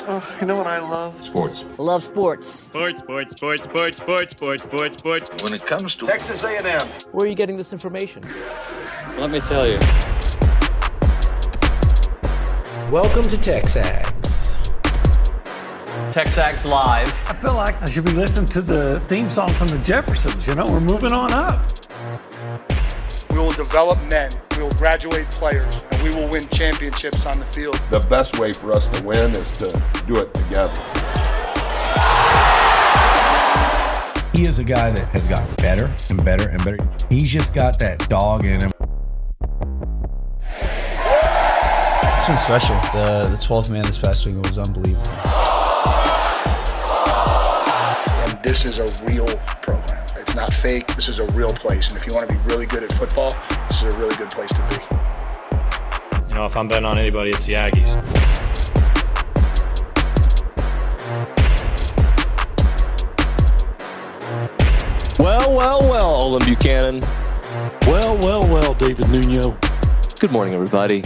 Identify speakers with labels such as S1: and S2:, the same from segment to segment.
S1: Oh, you know what I love?
S2: Sports.
S3: I love sports.
S4: Sports. When
S1: it comes to Texas A&M.
S3: Where are you getting this information?
S4: let me tell you.
S5: Welcome to TexAgs.
S6: TexAgs Live.
S7: I feel like I should be listening to the theme song from the Jeffersons. You know, we're moving on up.
S8: We will develop men, we will graduate players, and we will win championships on the field.
S2: The best way for us to win is to do it together.
S5: He is a guy that has gotten better and better and better. He's just got that dog in him.
S9: This one's special. The 12th man this past week was unbelievable.
S8: And this is a real program. It's not fake. This is a real place. And if you want to be really good at football, this is a really good place to be.
S4: You know, if I'm betting on anybody, it's the Aggies.
S6: Well, Olin Buchanan.
S7: Well, David Nuño.
S6: Good morning, everybody.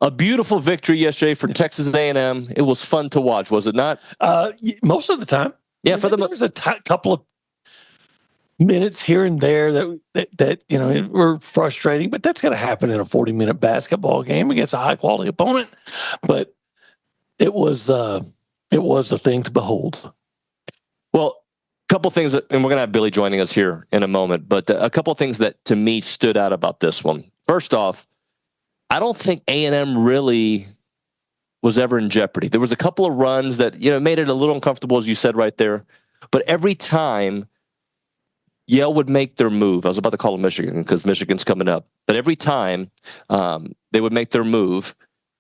S6: A beautiful victory yesterday for Texas A&M. It was fun to watch, was it not?
S7: Most of the time.
S6: Yeah,
S7: there was a couple of minutes here and there that you know were frustrating, but that's going to happen in a 40-minute basketball game against a high-quality opponent. But it was a thing to behold.
S6: Well, a couple things, and we're going to have Billy joining us here in a moment, but a couple things that to me stood out about this one. First off, I don't think A&M really was ever in jeopardy. There was a couple of runs that, you know, made it a little uncomfortable, as you said right there. But every time Yale would make their move, I was about to call them Michigan because Michigan's coming up. But every time they would make their move,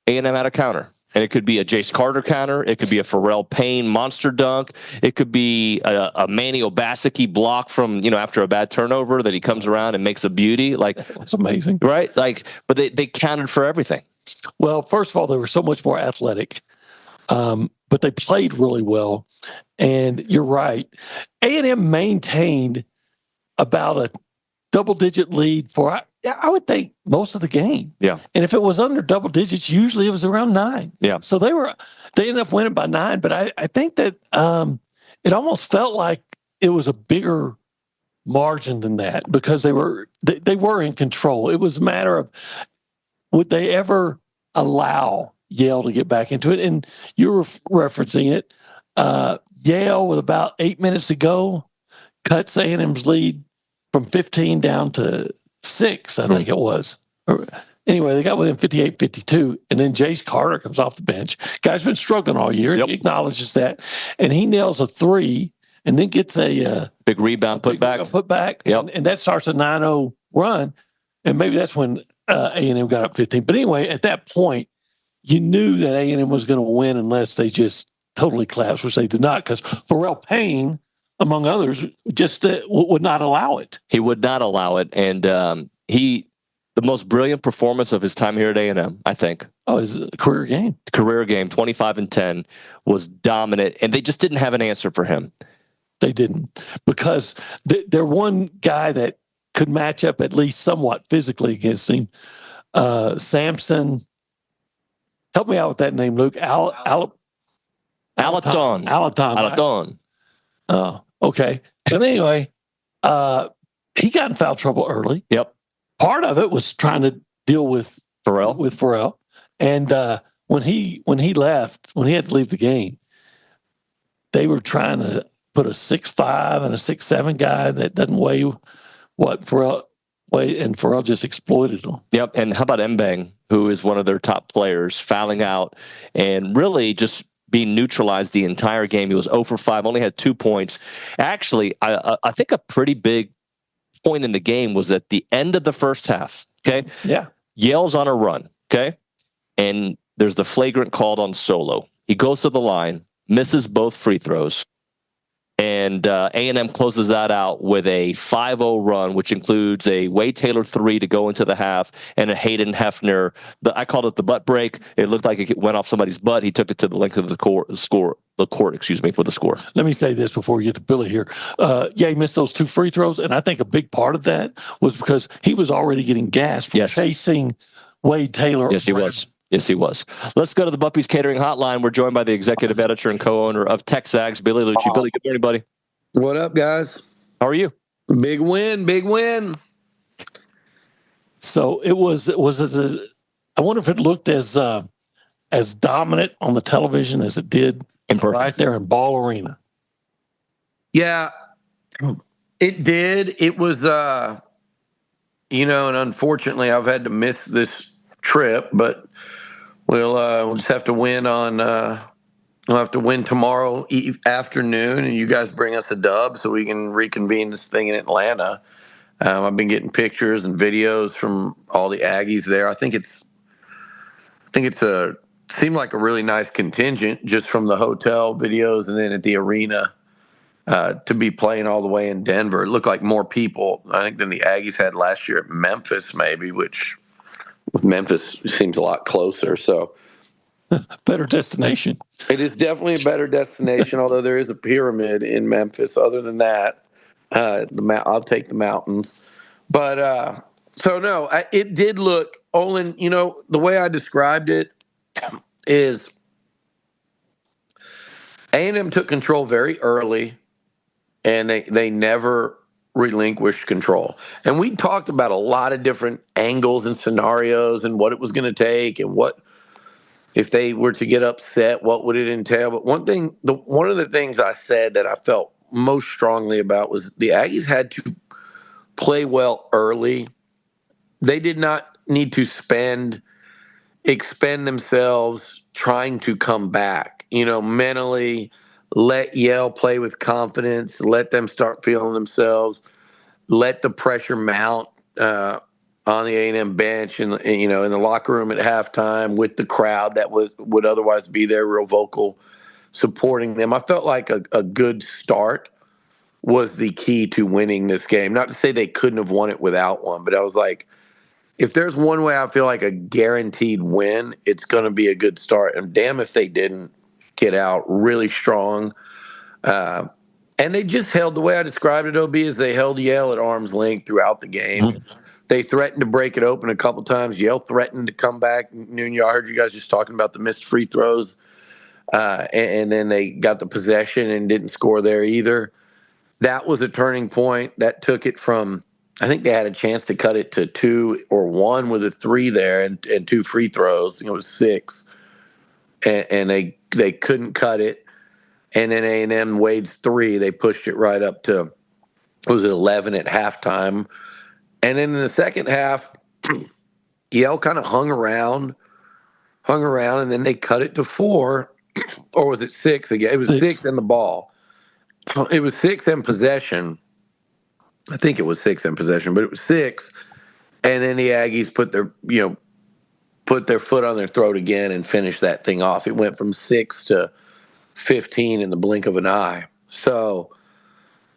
S6: A&M had a counter. And it could be a Jace Carter counter. It could be a Pharrell Payne monster dunk. It could be a Manny Obaseki block from, you know, after a bad turnover that he comes around and makes a beauty. Like,
S7: it's amazing.
S6: Right? Like, but they counted for everything.
S7: Well, first of all, they were so much more athletic, but they played really well. And you're right. A&M maintained about a double-digit lead for, I would think, most of the game.
S6: Yeah.
S7: And if it was under double digits, usually it was around 9.
S6: Yeah.
S7: So they ended up winning by 9. But I think that it almost felt like it was a bigger margin than that because they were in control. It was a matter of would they ever allow Yale to get back into it? And you were referencing it. Yale, with about 8 minutes to go, cuts A&M's lead from 15 down to 6, I think it was. Anyway, they got within 58-52, and then Jace Carter comes off the bench. Guy's been struggling all year. Yep. He acknowledges that. And he nails a 3 and then gets a
S6: big rebound put back.
S7: Yep. And that starts a 9-0 run. And maybe that's when A&M got up 15. But anyway, at that point, you knew that A&M was going to win unless they just totally collapsed, which they did not, because Pharrell Payne, among others, just would not allow it.
S6: He would not allow it. And the most brilliant performance of his time here at A&M, I think.
S7: Oh, his career game.
S6: 25-10, was dominant. And they just didn't have an answer for him.
S7: They didn't. Because they're one guy that could match up at least somewhat physically against him. Samson. Help me out with that name, Luke.
S6: Alaton.
S7: Oh, okay. But anyway, he got in foul trouble early.
S6: Yep.
S7: Part of it was trying to deal with Pharrell. And when he left, when he had to leave the game, they were trying to put a 6'5" and a 6'7" guy that doesn't weigh what Pharrell weighed, and Pharrell just exploited him.
S6: Yep. And how about Mbang, who is one of their top players, fouling out and really just being neutralized the entire game. He was 0 for 5, only had 2 points. Actually, I think a pretty big point in the game was at the end of the first half. Okay.
S7: Yeah.
S6: Yale's on a run. Okay. And there's the flagrant called on Solo. He goes to the line, misses both free throws. And A&M closes that out with a 5-0 run, which includes a Wade Taylor 3 to go into the half and a Hayden Hefner. I called it the butt break. It looked like it went off somebody's butt. He took it to the length of the court, for the score.
S7: Let me say this before we get to Billy here. He missed those 2 free throws, and I think a big part of that was because he was already getting gas from chasing Wade Taylor.
S6: Yes, he was. Yes, he was. Let's go to the Buffy's Catering Hotline. We're joined by the executive editor and co-owner of TexAgs, Billy Liucci. Billy, good morning, buddy.
S10: What up, guys?
S6: How are you?
S10: Big win, big win.
S7: So it was I wonder if it looked as dominant on the television as it did right there in Ball Arena.
S10: Yeah, it did. It was, and unfortunately, I've had to miss this trip, but we'll just have to win we'll have to win tomorrow afternoon, and you guys bring us a dub so we can reconvene this thing in Atlanta. I've been getting pictures and videos from all the Aggies there. I think it's seemed like a really nice contingent just from the hotel videos and then at the arena to be playing all the way in Denver. It looked like more people, I think, than the Aggies had last year at Memphis, maybe, which with Memphis seems a lot closer. So
S7: better destination.
S10: It is definitely a better destination, although there is a pyramid in Memphis. Other than that, I'll take the mountains. But it did look, Olin, the way I described it is A&M took control very early, and they never relinquished control. And we talked about a lot of different angles and scenarios and what it was going to take and what, if they were to get upset, what would it entail? But one of the things I said that I felt most strongly about was the Aggies had to play well early. They did not need to expend themselves trying to come back, mentally. Let Yale play with confidence, let them start feeling themselves, let the pressure mount on the A&M bench and in the locker room at halftime with the crowd that would otherwise be there, real vocal, supporting them. I felt like a good start was the key to winning this game. Not to say they couldn't have won it without one, but I was like, if there's one way I feel like a guaranteed win, it's going to be a good start. And damn if they didn't get out really strong. And they just held, the way I described it, OB, is they held Yale at arm's length throughout the game. Mm-hmm. They threatened to break it open a couple times. Yale threatened to come back. Nuño, I heard you guys just talking about the missed free throws. And then they got the possession and didn't score there either. That was a turning point. That took it from, I think they had a chance to cut it to 2 or 1 with a 3 there and 2 free throws. It was 6. And they couldn't cut it. And then A&M Wade's 3, they pushed it right up to, was it 11 at halftime? And then in the second half, Yale kind of hung around, and then they cut it to 4, or was it 6 again? It was 6 in the ball. It was 6 in possession. I think it was 6 in possession, but it was 6. And then the Aggies put their foot on their throat again and finished that thing off. It went from 6 to 15 in the blink of an eye. So,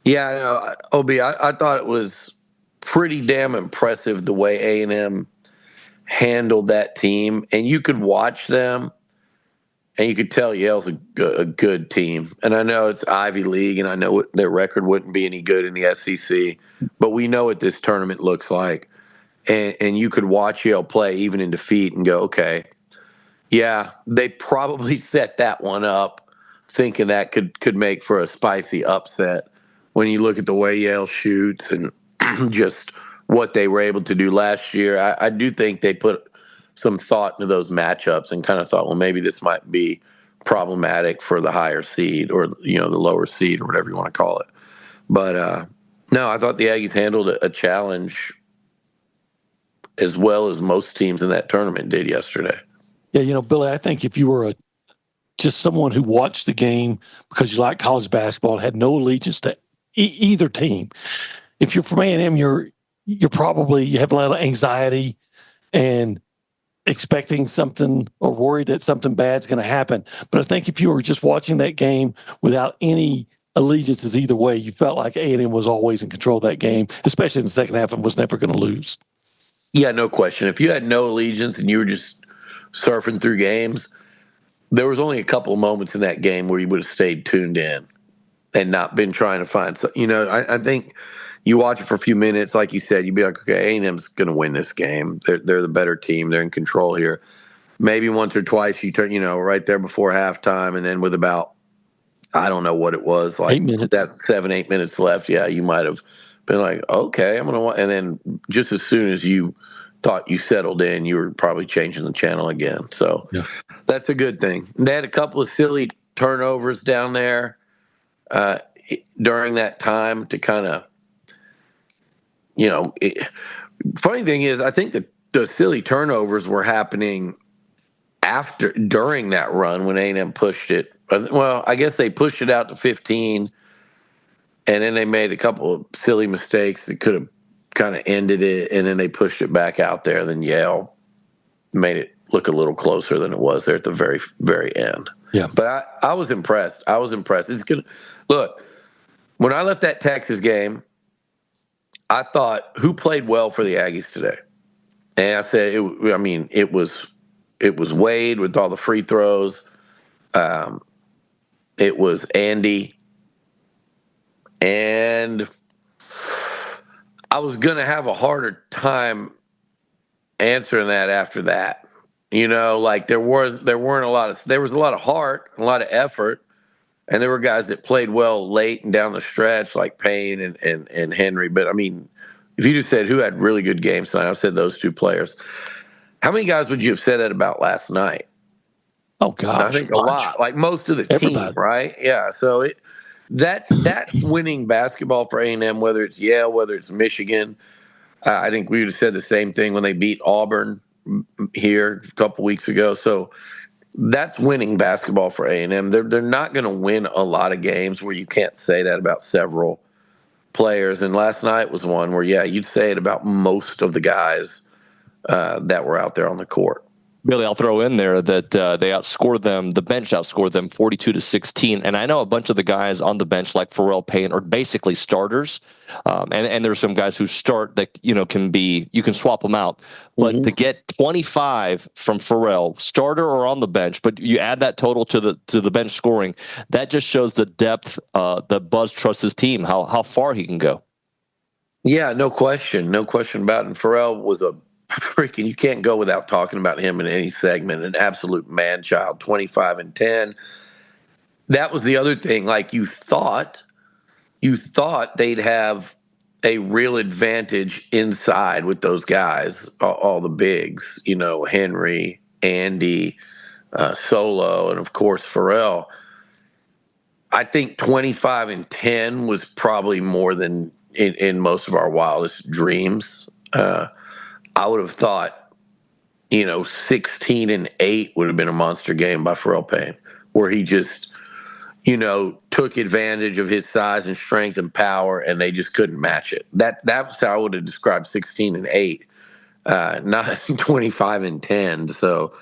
S10: yeah, OB, I thought it was pretty damn impressive the way A&M handled that team. And you could watch them, and you could tell Yale's a good team. And I know it's Ivy League, and I know their record wouldn't be any good in the SEC, but we know what this tournament looks like. And you could watch Yale play even in defeat and go, okay, yeah, they probably set that one up thinking that could make for a spicy upset when you look at the way Yale shoots and just what they were able to do last year. I do think they put some thought into those matchups and kind of thought, well, maybe this might be problematic for the higher seed or, the lower seed or whatever you want to call it. But no, I thought the Aggies handled a challenge as well as most teams in that tournament did yesterday.
S7: Yeah, Billy, I think if you were just someone who watched the game because you like college basketball and had no allegiance to either team, if you're from A&M, you're probably, you have a lot of anxiety and expecting something or worried that something bad's going to happen. But I think if you were just watching that game without any allegiances either way, you felt like A&M was always in control of that game, especially in the second half, and was never going to lose.
S10: Yeah, no question. If you had no allegiance and you were just surfing through games, there was only a couple of moments in that game where you would have stayed tuned in and not been trying to find something. I think you watch it for a few minutes, like you said, you'd be like, okay, A&M's going to win this game. They're the better team. They're in control here. maybe once or twice you turn, right there before halftime, and then with about, I don't know what it was, like
S7: 8 minutes.
S10: That's 7-8 minutes left. Yeah, you might have been like, okay, I'm gonna. And then just as soon as you thought you settled in, you were probably changing the channel again. So that's a good thing. They had a couple of silly turnovers down there during that time to kind of, funny thing is, I think that the silly turnovers were happening during that run when A&M pushed it. Well, I guess they pushed it out to 15, and then they made a couple of silly mistakes that could have kind of ended it, and then they pushed it back out there. Then Yale made it look a little closer than it was there at the very, very end.
S7: Yeah.
S10: But I was impressed. It's gonna look, when I left that Texas game, I thought, who played well for the Aggies today? And I said, it was Wade with all the free throws. It was Andy. And I was going to have a harder time answering that after that. Like there was a lot of heart, a lot of effort, and there were guys that played well late and down the stretch, like Payne and Henry. But I mean, if you just said who had really good games tonight, I've said those two players. How many guys would you have said that about last night?
S7: Oh gosh,
S10: I think a lot, like most of the team, right? Yeah. So that's winning basketball for A&M, whether it's Yale, whether it's Michigan. I think we would have said the same thing when they beat Auburn here a couple weeks ago. So that's winning basketball for A&M. They're not going to win a lot of games where you can't say that about several players. And last night was one where, you'd say it about most of the guys that were out there on the court.
S6: Billy, I'll throw in there that they outscored them. The bench outscored them 42-16, and I know a bunch of the guys on the bench, like Pharrell Payne, are basically starters. And there's some guys who start that you can swap them out. But to get 25 from Pharrell, starter or on the bench, but you add that total to the bench scoring, that just shows the depth that Buzz trusts his team, how far he can go.
S10: Yeah, no question about it. And Pharrell was a freaking, you can't go without talking about him in any segment. An absolute man-child, 25 and 10. That was the other thing. Like you thought they'd have a real advantage inside with those guys, all the bigs, Henry, Andy, Solo, and of course Pharrell. I think 25 and 10 was probably more than in most of our wildest dreams. I would have thought, 16 and 8 would have been a monster game by Pharrell Payne, where he just, took advantage of his size and strength and power, and they just couldn't match it. That's how I would have described 16 and 8, not 25 and 10. So,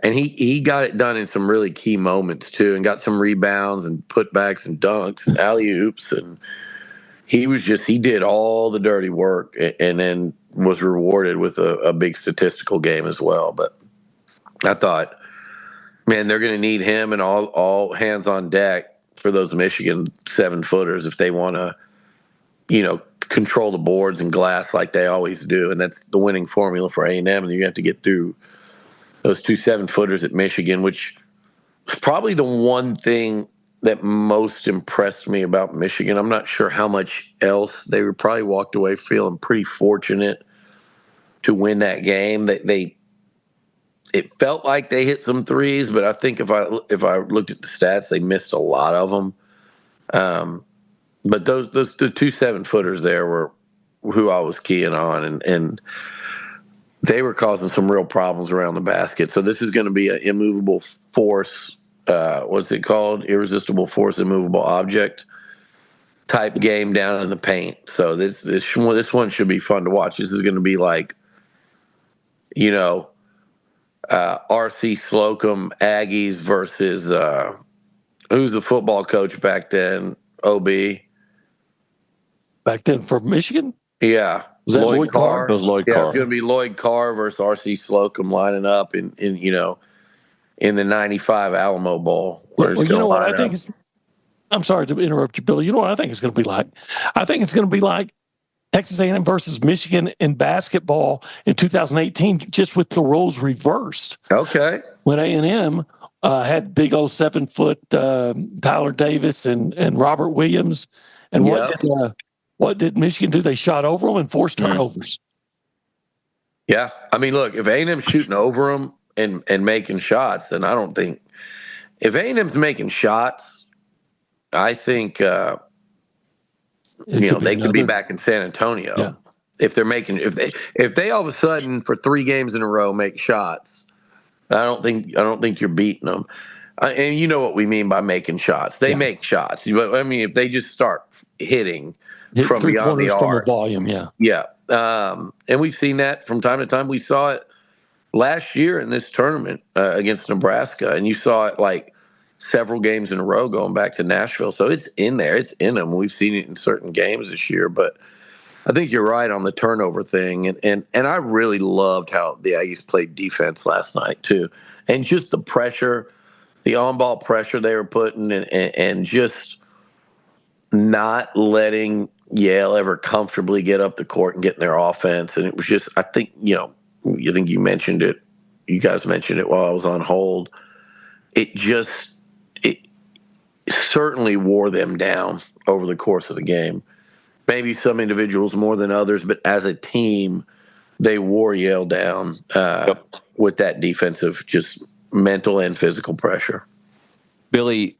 S10: and he got it done in some really key moments too, and got some rebounds and putbacks and dunks and alley-oops, and he did all the dirty work, and then was rewarded with a big statistical game as well. But I thought, man, they're going to need him and all hands on deck for those Michigan 7-footers if they want to, control the boards and glass like they always do. And that's the winning formula for A&M. And you have to get through those 2 7-footers at Michigan, which is probably the one thing that most impressed me about Michigan. I'm not sure how much else. They were probably walked away feeling pretty fortunate to win that game. It felt like they hit some threes, but I think if I looked at the stats, they missed a lot of them. But the 2 7-footers there were who I was keying on, and they were causing some real problems around the basket. So this is going to be an immovable force. What's it called? Irresistible force, immovable object type game down in the paint. So this one should be fun to watch. This is going to be like, R.C. Slocum Aggies versus who's the football coach back then? OB.
S7: Back then for Michigan?
S10: Yeah.
S7: Was that Lloyd Carr?
S6: It was Lloyd Carr.
S10: It's going to be Lloyd Carr versus R.C. Slocum lining up in the 95 Alamo Bowl.
S7: Well, you know what I think I'm sorry to interrupt you, Billy. You know what I think it's going to be like? I think it's going to be like Texas A&M versus Michigan in basketball in 2018, just with the roles reversed.
S10: Okay.
S7: When A&M had big old 7-foot Tyler Davis and Robert Williams. And what did Michigan do? They shot over them and forced turnovers.
S10: Yeah. I mean, look, if A&M's shooting over them and making shots, then I don't think – if A&M's making shots, I think they could be back in San Antonio.
S7: Yeah.
S10: If they're making if they all of a sudden for 3 games in a row make shots, I don't think you're beating them. And you know what we mean by making shots. They make shots. But I mean, if they just start hitting from beyond the arc,
S7: from a volume,
S10: yeah. And we've seen that from time to time. We saw it last year in this tournament against Nebraska, and you saw it like several games in a row going back to Nashville. So it's in there. It's in them. We've seen it in certain games this year. But I think you're right on the turnover thing. And I really loved how the Aggies played defense last night, too. And just the pressure, the on-ball pressure they were putting, and just not letting Yale ever comfortably get up the court and get in their offense. And it was just, I think, you mentioned it. You guys mentioned it while I was on hold. It certainly wore them down over the course of the game. Maybe some individuals more than others, but as a team, they wore Yale down with that defensive, just mental and physical pressure.
S6: Billy,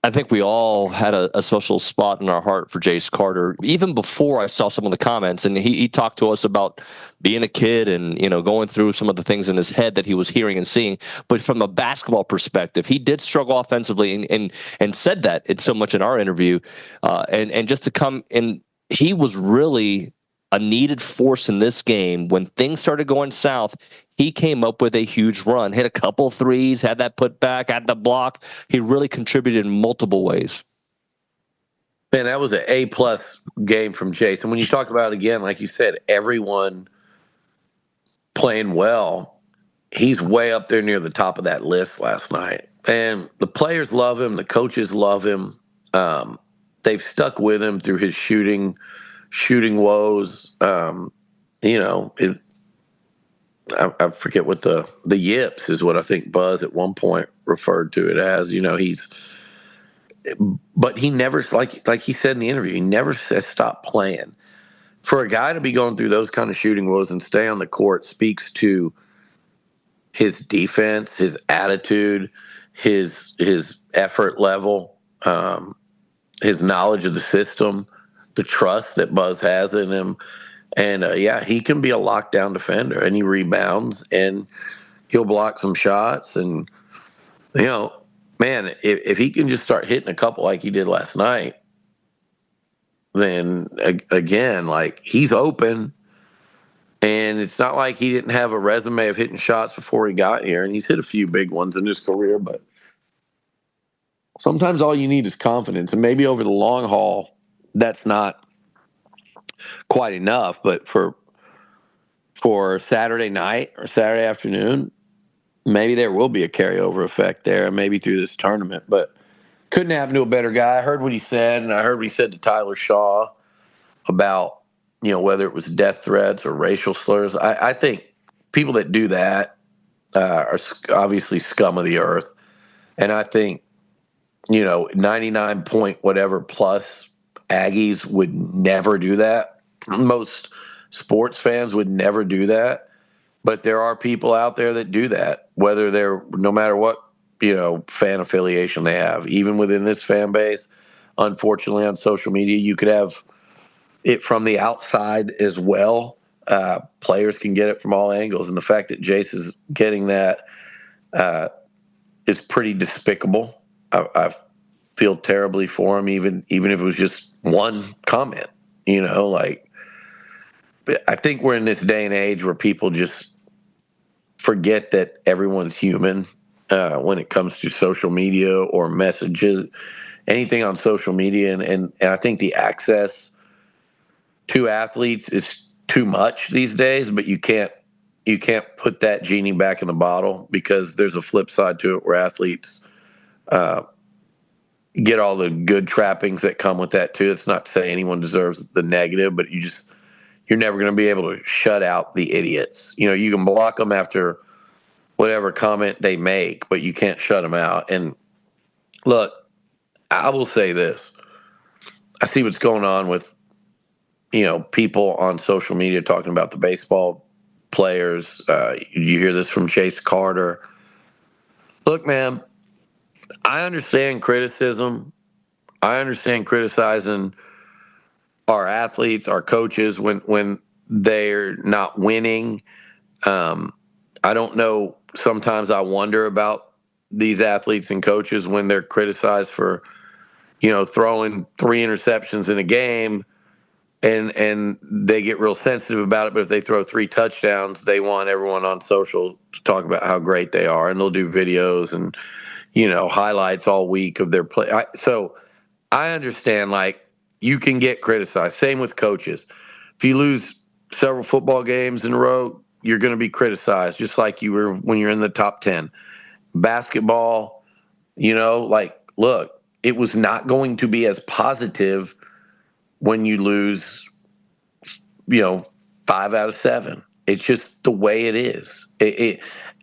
S6: I think we all had a social spot in our heart for Jace Carter. Even before I saw some of the comments, and he talked to us about being a kid and going through some of the things in his head that he was hearing and seeing. But from a basketball perspective, he did struggle offensively, and said that it's so much in our interview. And just to come in, he was really a needed force in this game. When things started going south, he came up with a huge run, hit a couple threes, had that put back, had the block. He really contributed in multiple ways.
S10: Man, that was an A-plus game from Jace. And when you talk about, again, like you said, everyone playing well, he's way up there near the top of that list last night. And the players love him. The coaches love him. They've stuck with him through his shooting woes. I forget what the yips is what I think Buzz at one point referred to it as. But he never, like he said in the interview, he never says stop playing. For a guy to be going through those kind of shooting woes and stay on the court speaks to his defense, his attitude, his effort level, his knowledge of the system, the trust that Buzz has in him. And, he can be a lockdown defender, and he rebounds, and he'll block some shots. And, man, if he can just start hitting a couple like he did last night, then, again, he's open. And it's not like he didn't have a resume of hitting shots before he got here, and he's hit a few big ones in his career. But sometimes all you need is confidence, and maybe over the long haul, that's not quite enough. But for Saturday night or Saturday afternoon, maybe there will be a carryover effect there, maybe through this tournament. But couldn't happen to a better guy. I heard what he said, and I heard what he said to Tyler Shaw about, whether it was death threats or racial slurs. I think people that do that are obviously scum of the earth. And I think, 99 point whatever plus Aggies would never do that. Most sports fans would never do that. But there are people out there that do that, whether they're, no matter what, fan affiliation they have. Even within this fan base, unfortunately, on social media, you could have it from the outside as well. Players can get it from all angles. And the fact that Jace is getting that is pretty despicable. I feel terribly for him, even if it was just one comment. I think we're in this day and age where people just forget that everyone's human when it comes to social media or messages, anything on social media. And I think the access to athletes is too much these days, but you can't put that genie back in the bottle, because there's a flip side to it where athletes get all the good trappings that come with that too. It's not to say anyone deserves the negative, but you just you're never going to be able to shut out the idiots. You can block them after whatever comment they make, but you can't shut them out. And look, I will say this. I see what's going on with, people on social media talking about the baseball players. You hear this from Chase Carter. Look, man, I understand criticism. I understand criticizing our athletes, our coaches when they're not winning. I don't know. Sometimes I wonder about these athletes and coaches when they're criticized for, throwing 3 interceptions in a game, and they get real sensitive about it. But if they throw 3 touchdowns, they want everyone on social to talk about how great they are, and they'll do videos and highlights all week of their play. So I understand, you can get criticized. Same with coaches. If you lose several football games in a row, you're going to be criticized, just like you were when you're in the top 10. Basketball, look, it was not going to be as positive when you lose, 5 out of 7. It's just the way it is.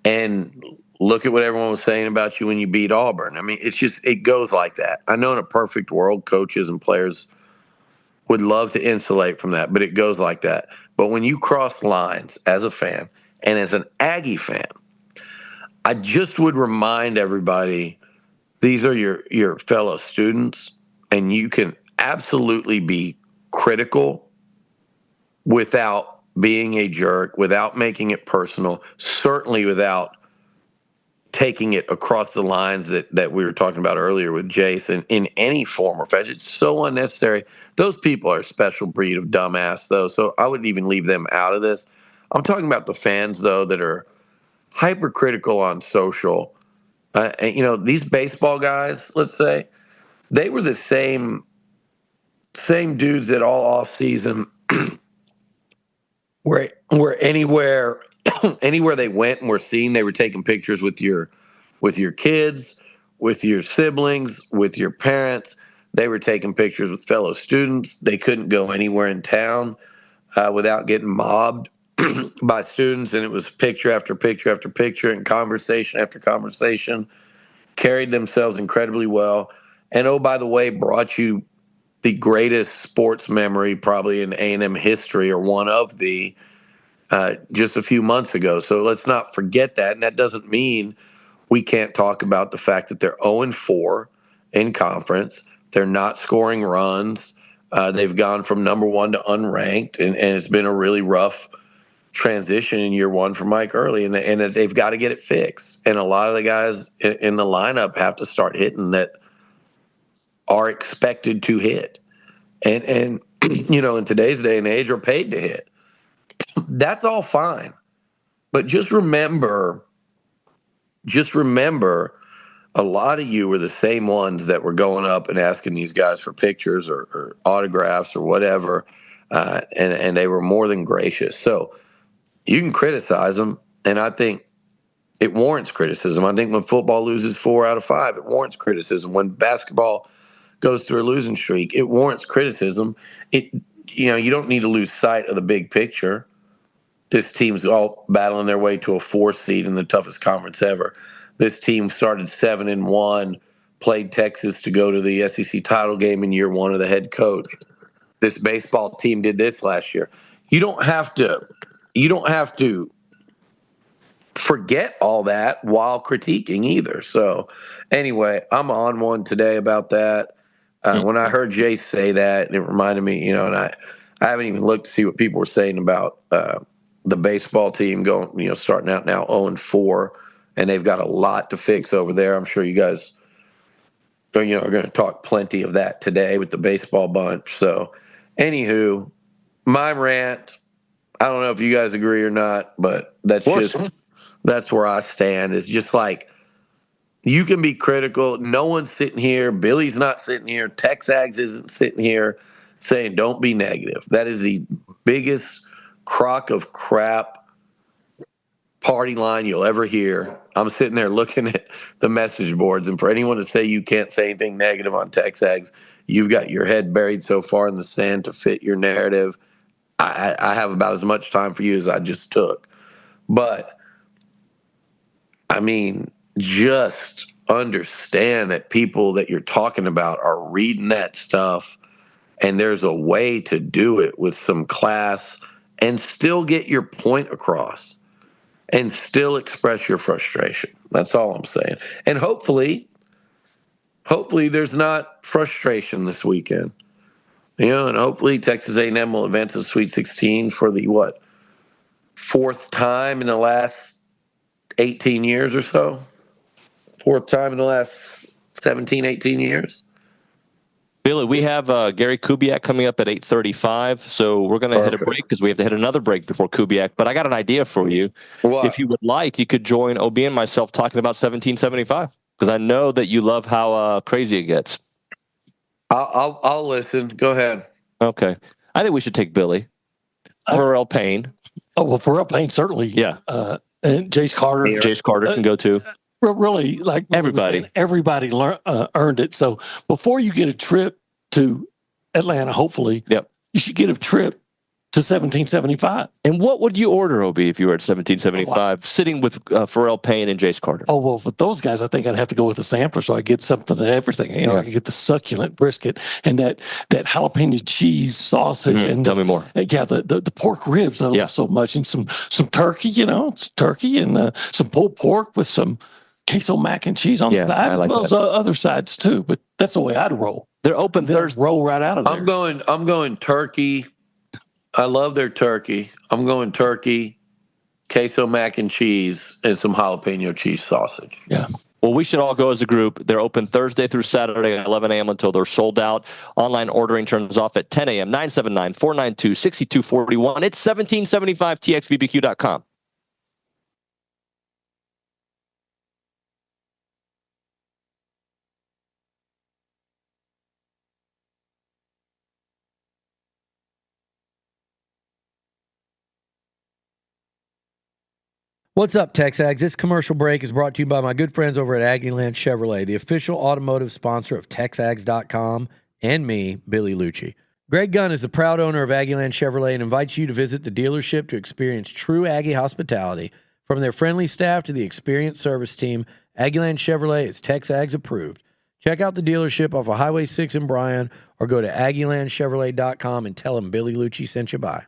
S10: And look at what everyone was saying about you when you beat Auburn. I mean, it goes like that. I know in a perfect world, coaches and players would love to insulate from that, but it goes like that. But when you cross lines as a fan and as an Aggie fan, I just would remind everybody, these are your fellow students, and you can absolutely be critical without being a jerk, without making it personal, certainly without taking it across the lines that we were talking about earlier with Jason in any form or fashion. It's so unnecessary. Those people are a special breed of dumbass, though, so I wouldn't even leave them out of this. I'm talking about the fans, though, that are hypercritical on social. And, these baseball guys, let's say, they were the same dudes that all offseason were anywhere they went and were seen, they were taking pictures with your kids, with your siblings, with your parents. They were taking pictures with fellow students. They couldn't go anywhere in town without getting mobbed by students, and it was picture after picture after picture and conversation after conversation. Carried themselves incredibly well, and oh, by the way, brought you the greatest sports memory probably in A&M history, or one of the, just a few months ago. So let's not forget that, and that doesn't mean we can't talk about the fact that they're 0-4 in conference. They're not scoring runs. They've gone from number 1 to unranked, and it's been a really rough transition in year 1 for Mike Early, and they've got to get it fixed. And a lot of the guys in the lineup have to start hitting that are expected to hit. And in today's day and age, are paid to hit. That's all fine. But just remember, a lot of you were the same ones that were going up and asking these guys for pictures or autographs or whatever, and they were more than gracious. So you can criticize them, and I think it warrants criticism. I think when football loses 4 out of 5, it warrants criticism. When basketball goes through a losing streak, it warrants criticism. You don't need to lose sight of the big picture. This team's all battling their way to a 4th seed in the toughest conference ever. This team started 7-1, played Texas to go to the SEC title game in year 1 of the head coach. This baseball team did this last year. You don't have to forget all that while critiquing either. So anyway, I'm on one today about that. When I heard Jay say that, and it reminded me, and I haven't even looked to see what people were saying about the baseball team going, starting out now 0-4, and they've got a lot to fix over there. I'm sure you guys, are going to talk plenty of that today with the baseball bunch. So, anywho, my rant. I don't know if you guys agree or not, but that's where I stand. It's just like, you can be critical. No one's sitting here. Billy's not sitting here. TexAgs isn't sitting here saying don't be negative. That is the biggest crock of crap party line you'll ever hear. I'm sitting there looking at the message boards, and for anyone to say you can't say anything negative on TexAgs, you've got your head buried so far in the sand to fit your narrative. I have about as much time for you as I just took. But, I mean, just understand that people that you're talking about are reading that stuff, and there's a way to do it with some class and still get your point across and still express your frustration. That's all I'm saying. And hopefully there's not frustration this weekend. And hopefully Texas A&M will advance to the Sweet 16 for the fourth time in the last 18 years or so. Fourth time in the last 17, 18 years.
S6: Billy, we have Gary Kubiak coming up at 8:35, so we're going to hit a break because we have to hit another break before Kubiak. But I got an idea for you.
S10: What?
S6: If you would like, you could join OB and myself talking about 1775 because I know that you love how crazy it gets.
S10: I'll listen. Go ahead.
S6: Okay. I think we should take Billy. Pharrell Payne.
S7: Oh, well, Pharrell Payne, certainly.
S6: Yeah.
S7: And Jace Carter.
S6: Jace Carter can go too.
S7: Really, like
S6: everybody.
S7: Everybody earned it. So before you get a trip to Atlanta, hopefully, you should get a trip to 1775.
S6: And what would you order, OB, if you were at 1775, sitting with Pharrell Payne and Jace Carter?
S7: Oh, well, with those guys, I think I'd have to go with the sampler so I get something of everything. You know, I can get the succulent brisket and that jalapeno cheese sausage. And
S6: tell me more.
S7: The pork ribs I love so much. And some turkey, it's turkey and some pulled pork with some queso mac and cheese on the side, as well as other sides too. But that's the way I'd roll.
S6: They're open Thursday.
S7: Roll right out of there.
S10: I'm going turkey. I love their turkey. I'm going turkey, queso mac and cheese, and some jalapeno cheese sausage.
S7: Yeah.
S6: Well, we should all go as a group. They're open Thursday through Saturday at 11 a.m. until they're sold out. Online ordering turns off at 10 a.m. 979-492-6241. It's 1775txbbq.com.
S5: What's up, TexAgs? This commercial break is brought to you by my good friends over at Aggieland Chevrolet, the official automotive sponsor of TexAgs.com and me, Billy Liucci. Greg Gunn is the proud owner of Aggieland Chevrolet and invites you to visit the dealership to experience true Aggie hospitality. From their friendly staff to the experienced service team, Aggieland Chevrolet is TexAgs approved. Check out the dealership off of Highway 6 in Bryan or go to AggielandChevrolet.com and tell them Billy Liucci sent you by.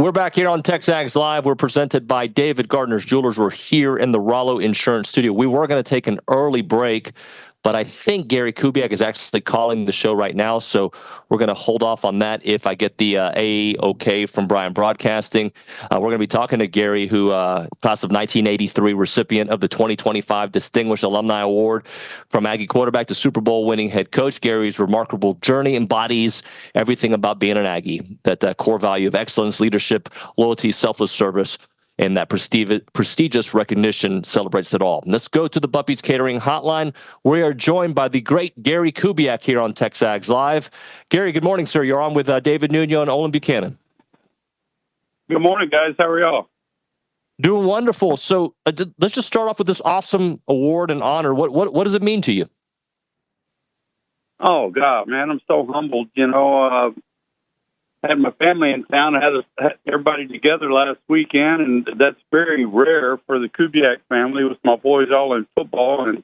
S6: We're back here on TexAgs Live. We're presented by David Gardner's Jewelers. We're here in the Rollo Insurance Studio. We were going to take an early break, but I think Gary Kubiak is actually calling the show right now, so we're going to hold off on that if I get the A-OK from Brian Broadcasting. We're going to be talking to Gary, who class of 1983 recipient of the 2025 Distinguished Alumni Award, from Aggie quarterback to Super Bowl winning head coach. Gary's remarkable journey embodies everything about being an Aggie, that core value of excellence, leadership, loyalty, selfless service, and that prestigious recognition celebrates it all. And let's go to the Buppy's Catering Hotline. We are joined by the great Gary Kubiak here on TexAgs Live. Gary, good morning, sir. You're on with David Nuño and Olin Buchanan.
S11: Good morning, guys. How are y'all?
S6: Doing wonderful. So let's just start off with this awesome award and honor. What does it mean to you?
S11: Oh, God, man, I'm so humbled. Had my family in town. I had everybody together last weekend, and that's very rare for the Kubiak family with my boys all in football and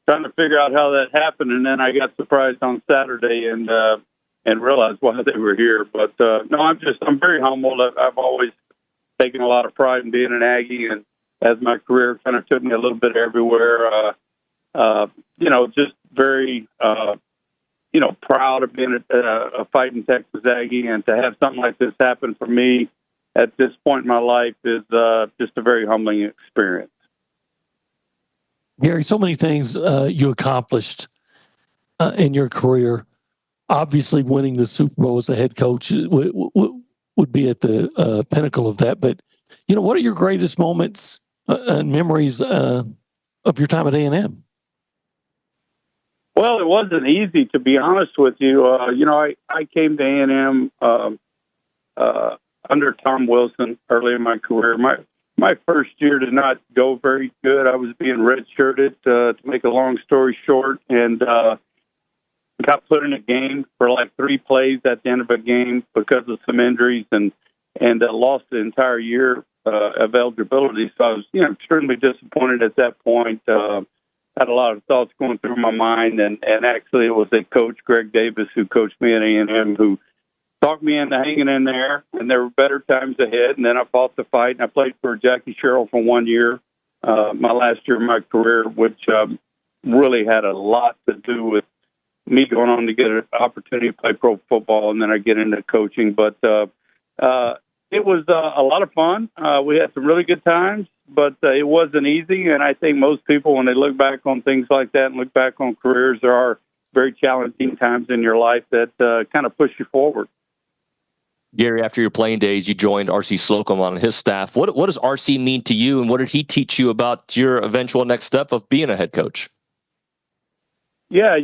S11: trying to figure out how that happened. And then I got surprised on Saturday and realized why they were here. But no, I'm very humbled. I've always taken a lot of pride in being an Aggie, and as my career kind of took me a little bit everywhere, just very proud of being a fighting Texas Aggie, and to have something like this happen for me at this point in my life is just a very humbling experience.
S7: Gary, so many things you accomplished in your career. Obviously, winning the Super Bowl as a head coach would be at the pinnacle of that. But, what are your greatest moments and memories of your time at A&M?
S11: Well, it wasn't easy, to be honest with you. I came to A&M under Tom Wilson early in my career. My first year did not go very good. I was being redshirted, to make a long story short, and got put in a game for like 3 plays at the end of a game because of some injuries, and lost the entire year of eligibility. So I was, extremely disappointed at that point. Had a lot of thoughts going through my mind, and actually it was a coach, Greg Davis, who coached me at A&M, who talked me into hanging in there, and there were better times ahead. And then I fought the fight, and I played for Jackie Sherrill for 1 year, my last year of my career, which really had a lot to do with me going on to get an opportunity to play pro football, and then I get into coaching. But it was a lot of fun. We had some really good times, but it wasn't easy. And I think most people, when they look back on things like that and look back on careers, there are very challenging times in your life that kind of push you forward.
S6: Gary, after your playing days, you joined R.C. Slocum on his staff. What does R.C. mean to you, and what did he teach you about your eventual next step of being a head coach?
S11: Yeah,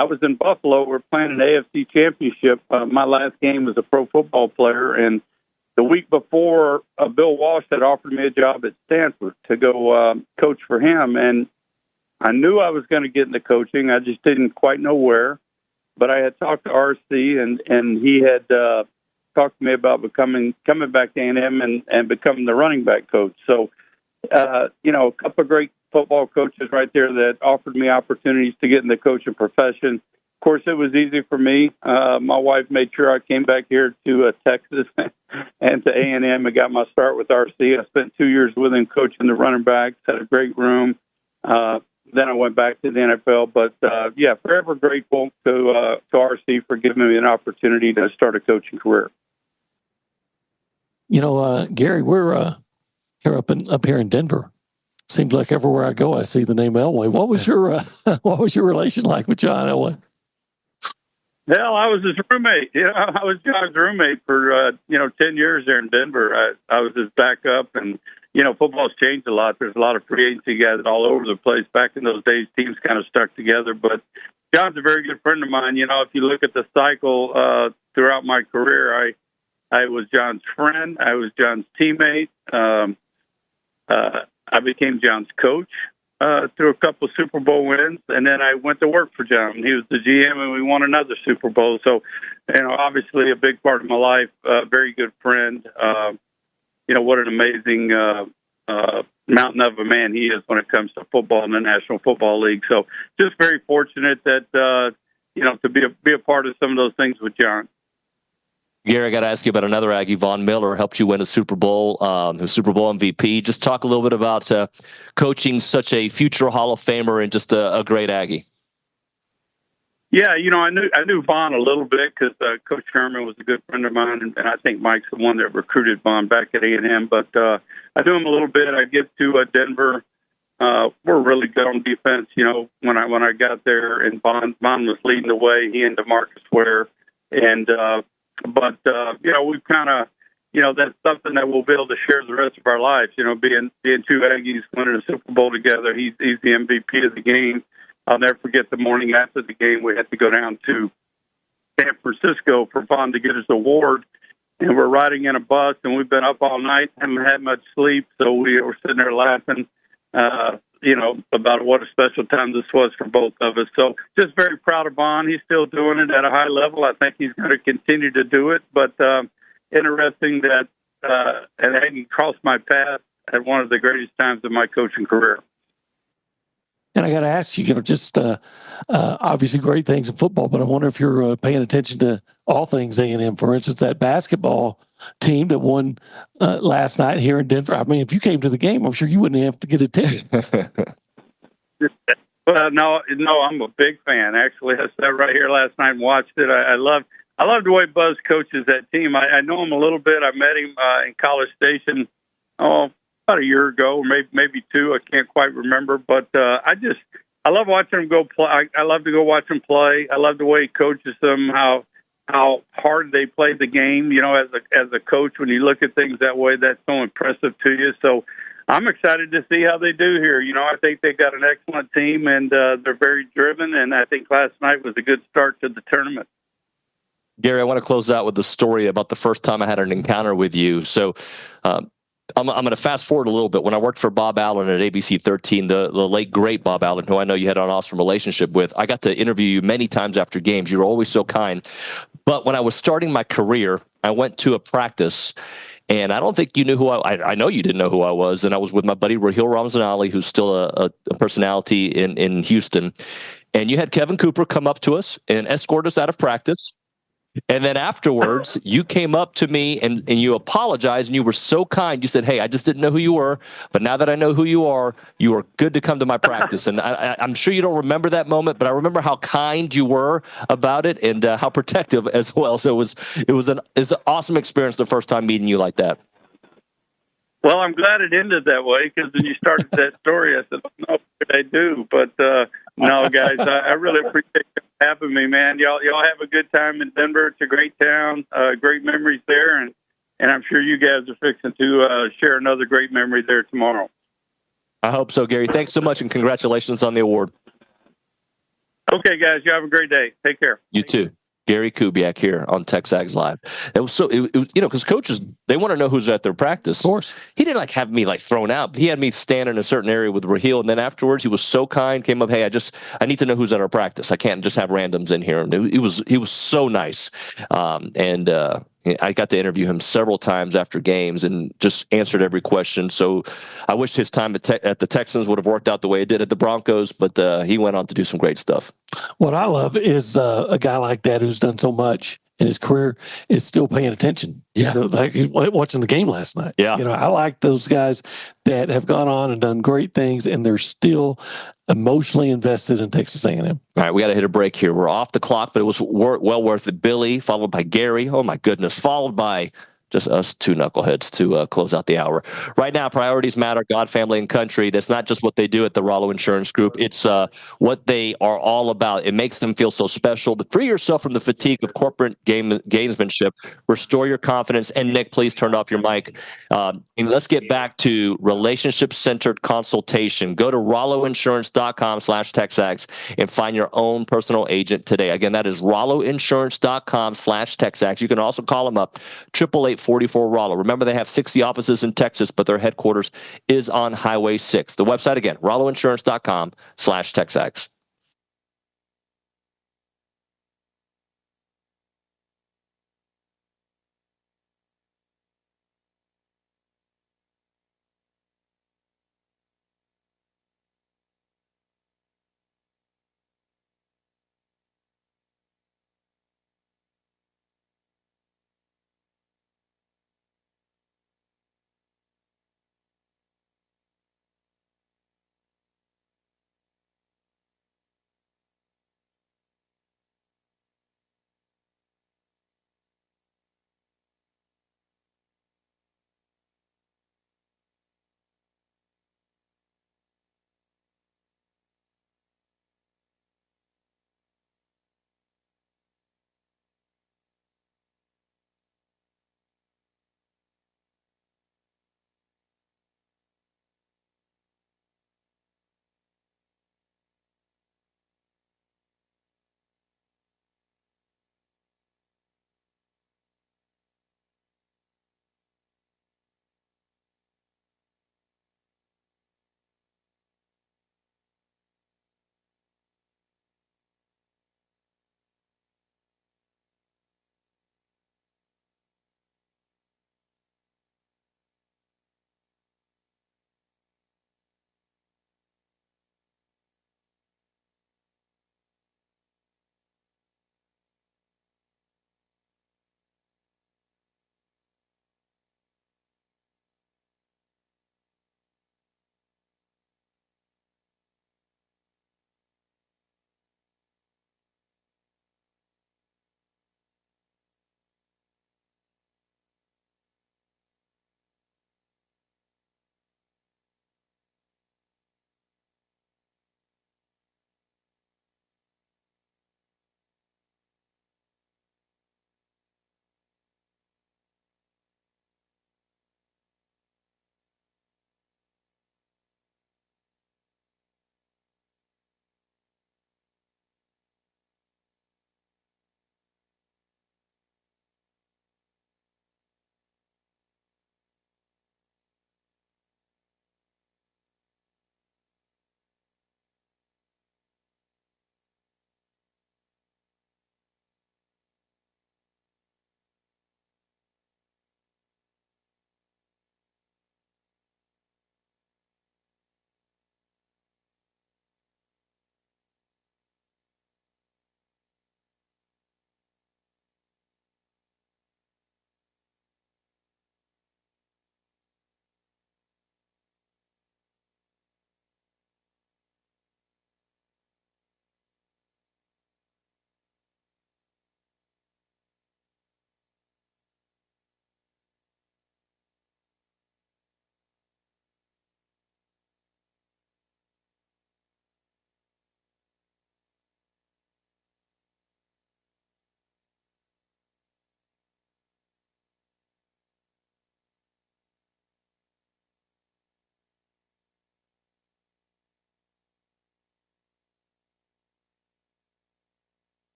S11: I was in Buffalo. We're playing an AFC championship. My last game was a pro football player, and the week before, Bill Walsh had offered me a job at Stanford to go coach for him, and I knew I was going to get into coaching. I just didn't quite know where. But I had talked to RC, and he had talked to me about coming back to A&M and becoming the running back coach. So, a couple of great football coaches right there that offered me opportunities to get in the coaching profession. Of course, it was easy for me. My wife made sure I came back here to Texas and to A&M and got my start with RC. I spent 2 years with him coaching the running backs, had a great room. Then I went back to the NFL. But, forever grateful to RC for giving me an opportunity to start a coaching career.
S7: Gary, we're up here in Denver. Seems like everywhere I go, I see the name Elway. What was your relation like with John Elway?
S11: Hell, I was his roommate. I was John's roommate for 10 years there in Denver. I was his backup, and football's changed a lot. There's a lot of free agency guys all over the place. Back in those days, teams kind of stuck together. But John's a very good friend of mine. If you look at the cycle throughout my career, I was John's friend. I was John's teammate. I became John's coach through a couple of Super Bowl wins, and then I went to work for John. He was the GM, and we won another Super Bowl. So, obviously a big part of my life, very good friend. What an amazing mountain of a man he is when it comes to football in the National Football League. So just very fortunate that, to be a part of some of those things with John.
S6: Gary, I got to ask you about another Aggie. Von Miller helped you win a Super Bowl, who's Super Bowl MVP. Just talk a little bit about coaching such a future Hall of Famer and just a great Aggie.
S11: Yeah, I knew Vaughn a little bit because Coach Sherman was a good friend of mine, and I think Mike's the one that recruited Vaughn back at A&M. But I knew him a little bit. I get to Denver. We're really good on defense. When I got there, and Vaughn was leading the way. He and DeMarcus Ware, and we've kind of, that's something that we'll be able to share the rest of our lives. Being two Aggies winning a Super Bowl together. He's the MVP of the game. I'll never forget the morning after the game. We had to go down to San Francisco for Vaughn to get his award, and we're riding in a bus, and we've been up all night, haven't had much sleep, so we were sitting there laughing, about what a special time this was for both of us. So just very proud of Vaughn. He's still doing it at a high level. I think he's going to continue to do it, but interesting that an Aggie crossed my path at one of the greatest times of my coaching career.
S7: And I got to ask you, just obviously great things in football, but I wonder if you're paying attention to all things A&M. For instance, that basketball team that won last night here in Denver. I mean, if you came to the game, I'm sure you wouldn't have to get a ticket.
S11: Well, no, I'm a big fan. Actually, I sat right here last night and watched it. I love the way Buzz coaches that team. I know him a little bit. I met him in College Station. About a year ago, or maybe two. I can't quite remember, but I love watching him go play. I love to go watch him play. I love the way he coaches them, how hard they play the game. As a coach, when you look at things that way, that's so impressive to you. So I'm excited to see how they do here. I think they got an excellent team, and they're very driven. And I think last night was a good start to the tournament.
S6: Gary, I want to close out with the story about the first time I had an encounter with you. So. I'm going to fast forward a little bit. When I worked for Bob Allen at ABC 13, the late, great Bob Allen, who I know you had an awesome relationship with, I got to interview you many times after games. You were always so kind. But when I was starting my career, I went to a practice, and I don't think you knew who I know you didn't know who I was, and I was with my buddy Raheel Ramzanali, who's still a personality in Houston. And you had Kevin Cooper come up to us and escort us out of practice. And then afterwards, you came up to me and you apologized, and you were so kind. You said, "Hey, I just didn't know who you were, but now that I know who you are good to come to my practice." And I'm sure you don't remember that moment, but I remember how kind you were about it and how protective as well. So it was an awesome experience the first time meeting you like that.
S11: Well, I'm glad it ended that way, because when you started that story, I said, "No, what did I do?" But no, guys, I really appreciate you having me, man. Y'all have a good time in Denver. It's a great town, great memories there, and I'm sure you guys are fixing to share another great memory there tomorrow.
S6: I hope so, Gary. Thanks so much, and congratulations on the award.
S11: Okay, guys, you have a great day. Take care.
S6: You too. Gary Kubiak here on TexAgs Live. It was because coaches, they want to know who's at their practice.
S7: Of course.
S6: He didn't have me thrown out. He had me stand in a certain area with Raheel, and then afterwards he was so kind, came up, "Hey, I need to know who's at our practice. I can't just have randoms in here." And he was so nice. I got to interview him several times after games and just answered every question. So I wish his time at the Texans would have worked out the way it did at the Broncos, but he went on to do some great stuff.
S7: What I love is a guy like that who's done so much in his career is still paying attention.
S6: Yeah.
S7: Like he's watching the game last night.
S6: Yeah.
S7: I like those guys that have gone on and done great things, and they're still emotionally invested in Texas A&M.
S6: All right, we got to hit a break here. We're off the clock, but it was well worth it. Billy, followed by Gary. Oh, my goodness. Followed by just us two knuckleheads to close out the hour. Right now, priorities matter, God, family, and country. That's not just what they do at the Rollo Insurance Group. It's what they are all about. It makes them feel so special. To free yourself from the fatigue of corporate gamesmanship, restore your confidence. And Nick, please turn off your mic. And let's get back to relationship-centered consultation. Go to rolloinsurance.com/TexAgs and find your own personal agent today. Again, that is rolloinsurance.com/TexAgs. You can also call them up, 888-44 Rollo. Remember, they have 60 offices in Texas, but their headquarters is on Highway 6. The website, again, rolloinsurance.com/TexAgs.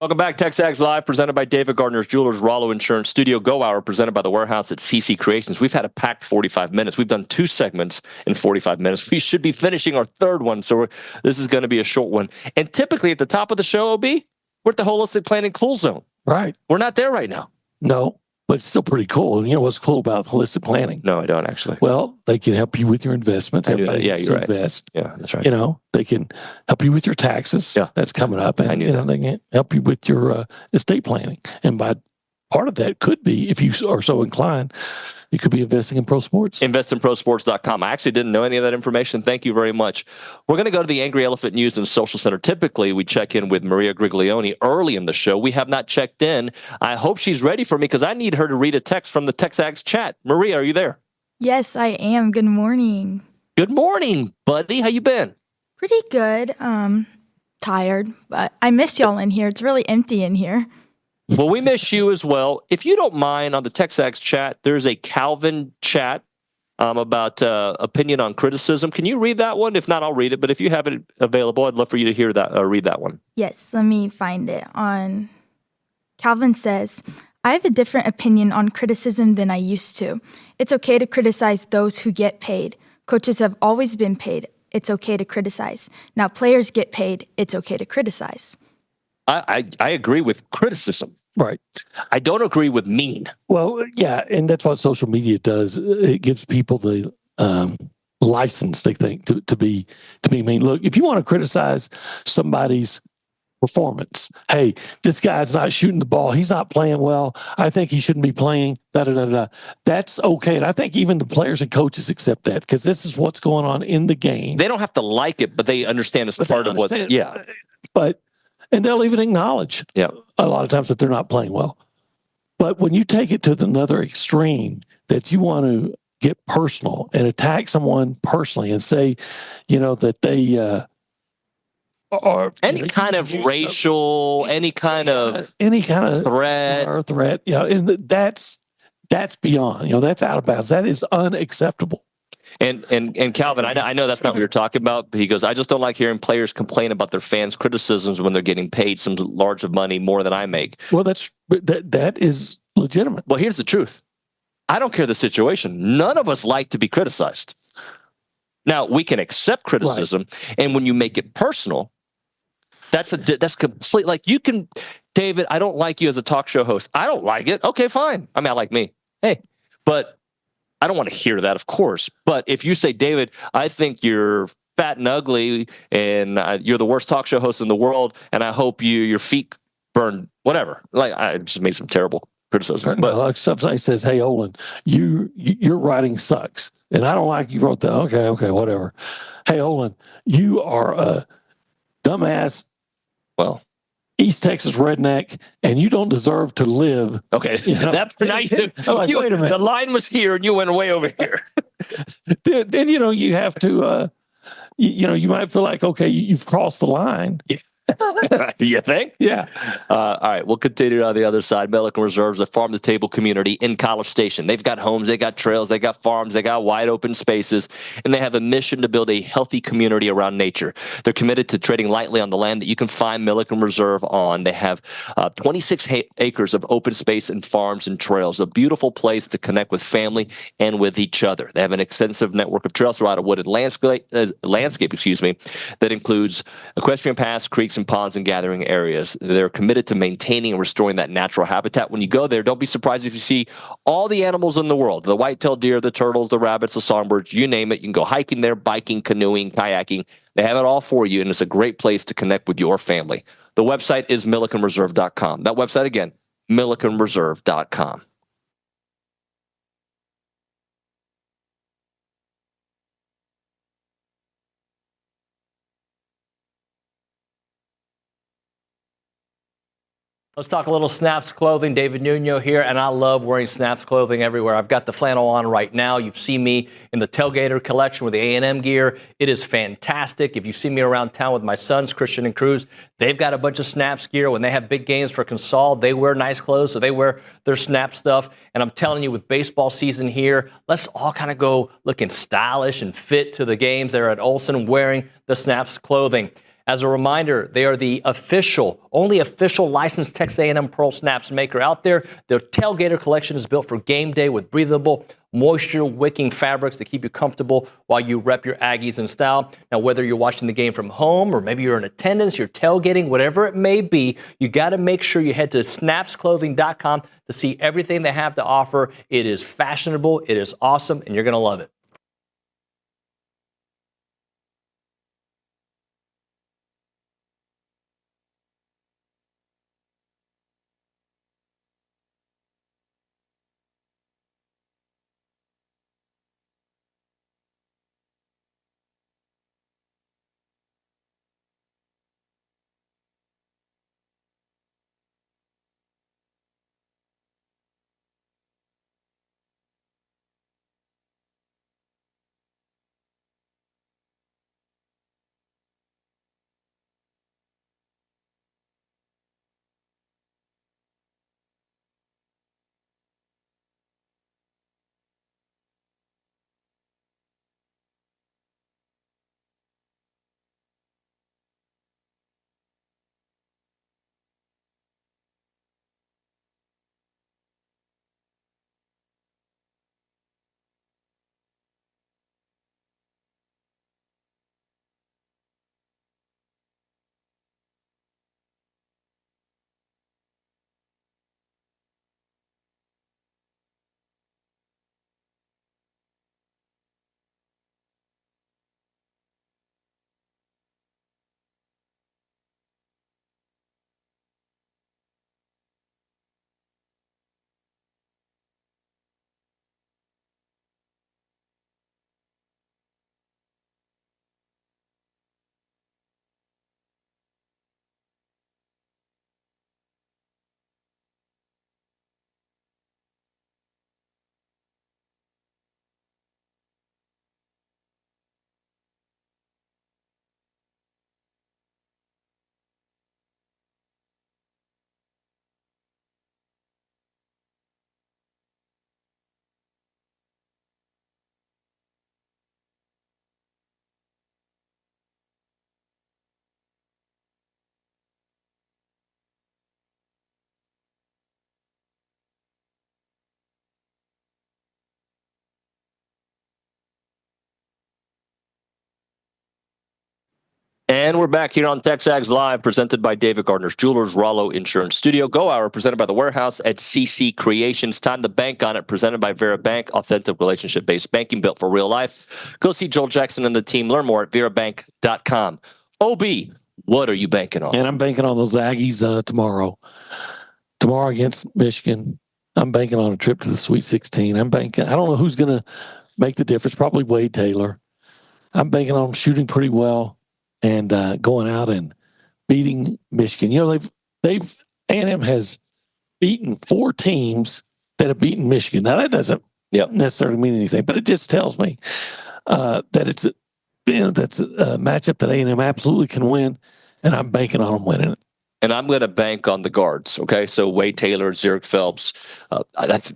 S6: Welcome back. TexAgs Live, presented by David Gardner's Jewelers, Rollo Insurance, Studio Go Hour, presented by The Warehouse at CC Creations. We've had a packed 45 minutes. We've done 2 segments in 45 minutes. We should be finishing our 3rd one, so this is going to be a short one. And typically at the top of the show, OB, we're at the Holistic Planning Cool Zone.
S7: Right.
S6: We're not there right now.
S7: No, but it's still pretty cool. You know what's cool about holistic planning?
S6: No, I don't actually.
S7: Well, they can help you with your investments.
S6: I knew that.
S7: Everybody
S6: Yeah,
S7: needs
S6: you're
S7: to
S6: right.
S7: invest.
S6: Yeah, that's right.
S7: You know, they can help you with your taxes.
S6: Yeah.
S7: That's coming up. And,
S6: I knew
S7: you know,
S6: that.
S7: they can help you with your estate planning. And by part of that could be, if you are so inclined, you could be investing in pro sports.
S6: Investinprosports.com. I actually didn't know any of that information. Thank you very much. We're going to go to the Angry Elephant News and Social Center. Typically, we check in with Maria Griglione early in the show. We have not checked in. I hope she's ready for me because I need her to read a text from the TexAgs chat. Maria, are you there?
S12: Yes, I am. Good morning.
S6: Good morning, buddy. How you been?
S12: Pretty good. Tired, but I miss y'all in here. It's really empty in here.
S6: Well, we miss you as well. If you don't mind, on the TexAgs chat, there's a Calvin chat about opinion on criticism. Can you read that one? If not, I'll read it. But if you have it available, I'd love for you to hear that. Read that one.
S12: Yes, let me find it. On Calvin says, I have a different opinion on criticism than I used to. It's okay to criticize those who get paid. Coaches have always been paid. It's okay to criticize. Now players get paid. It's okay to criticize.
S6: I agree with criticism.
S7: Right.
S6: I don't agree with mean.
S7: Well, yeah, and that's what social media does. It gives people the license, they think, to be mean. Look, if you want to criticize somebody's performance, hey, this guy's not shooting the ball, he's not playing well, I think he shouldn't be playing, that's okay. And I think even the players and coaches accept that because this is what's going on in the game.
S6: They don't have to like it, but they understand it's part of what, yeah.
S7: And they'll even acknowledge a lot of times that they're not playing well. But when you take it to another extreme, that you want to get personal and attack someone personally and say, you know, that they are
S6: any kind of racial, any kind of threat,
S7: yeah, and that's beyond, you know, that's out of bounds. That is unacceptable.
S6: And Calvin, I know that's not what you're talking about, but he goes, I just don't like hearing players complain about their fans' criticisms when they're getting paid some large of money more than I make.
S7: Well, that is legitimate.
S6: Well, here's the truth. I don't care the situation. None of us like to be criticized. Now, we can accept criticism, right. And when you make it personal, that's complete. Like you can, David, I don't like you as a talk show host. I don't like it. Okay, fine. I mean, I like me. Hey, but I don't want to hear that, of course. But if you say, David, I think you're fat and ugly and you're the worst talk show host in the world, and I hope your feet burn, whatever. Like, I just made some terrible criticism. But
S7: like somebody says, hey, Olin, your writing sucks. And I don't like you wrote that. Okay, whatever. Hey, Olin, you are a dumbass, East Texas redneck, and you don't deserve to live.
S6: Okay,
S7: you know?
S6: That's nice. Wait a minute. The line was here, and you went way over here.
S7: then you have to, you might feel like, okay, you've crossed the line.
S6: Yeah. You think?
S7: Yeah.
S6: All right, we'll continue on the other side. Milliken Reserve's a farm-to-table community in College Station. They've got homes, they got trails, they got farms, they got wide open spaces, and they have a mission to build a healthy community around nature. They're committed to trading lightly on the land that you can find Milliken Reserve on. They have 26 acres of open space and farms and trails, a beautiful place to connect with family and with each other. They have an extensive network of trails throughout a wooded landscape, that includes equestrian paths, creeks, and ponds and gathering areas. They're committed to maintaining and restoring that natural habitat. When you go there, don't be surprised if you see all the animals in the world, the white-tailed deer, the turtles, the rabbits, the songbirds, you name it. You can go hiking there, biking, canoeing, kayaking. They have it all for you, and it's a great place to connect with your family. The website is millikenreserve.com. That website again, millikenreserve.com.
S3: Let's talk a little Snaps clothing. David Nuño here, and I love wearing Snaps clothing everywhere. I've got the flannel on right now. You've seen me in the Tailgater collection with the A&M gear. It is fantastic. If you see me around town with my sons, Christian and Cruz, they've got a bunch of Snaps gear. When they have big games for Consol, they wear nice clothes, so they wear their Snap stuff. And I'm telling you, with baseball season here, let's all kind of go looking stylish and fit to the games there at Olsen wearing the Snaps clothing. As a reminder, they are the only official licensed Texas A&M Pearl Snaps maker out there. Their Tailgater collection is built for game day with breathable, moisture-wicking fabrics to keep you comfortable while you rep your Aggies in style. Now, whether you're watching the game from home or maybe you're in attendance, you're tailgating, whatever it may be, you got to make sure you head to snapsclothing.com to see everything they have to offer. It is fashionable, it is awesome, and you're going to love it.
S6: And we're back here on TexAgs Live, presented by David Gardner's Jewelers, Rollo Insurance Studio. Go Hour, presented by The Warehouse at CC Creations. Time to bank on it, presented by Vera Bank. Authentic relationship-based banking built for real life. Go see Joel Jackson and the team. Learn more at verabank.com. OB, what are you banking on?
S7: And I'm banking on those Aggies tomorrow. Tomorrow against Michigan. I'm banking on a trip to the Sweet 16. I don't know who's going to make the difference. Probably Wade Taylor. I'm banking on them shooting pretty well and going out and beating Michigan. You know, A&M has beaten 4 teams that have beaten Michigan. Now, that doesn't necessarily mean anything, but it just tells me that that's a matchup that A&M absolutely can win, and I'm banking on them winning it.
S6: And I'm going to bank on the guards, okay? So Wade Taylor, Zurich Phelps,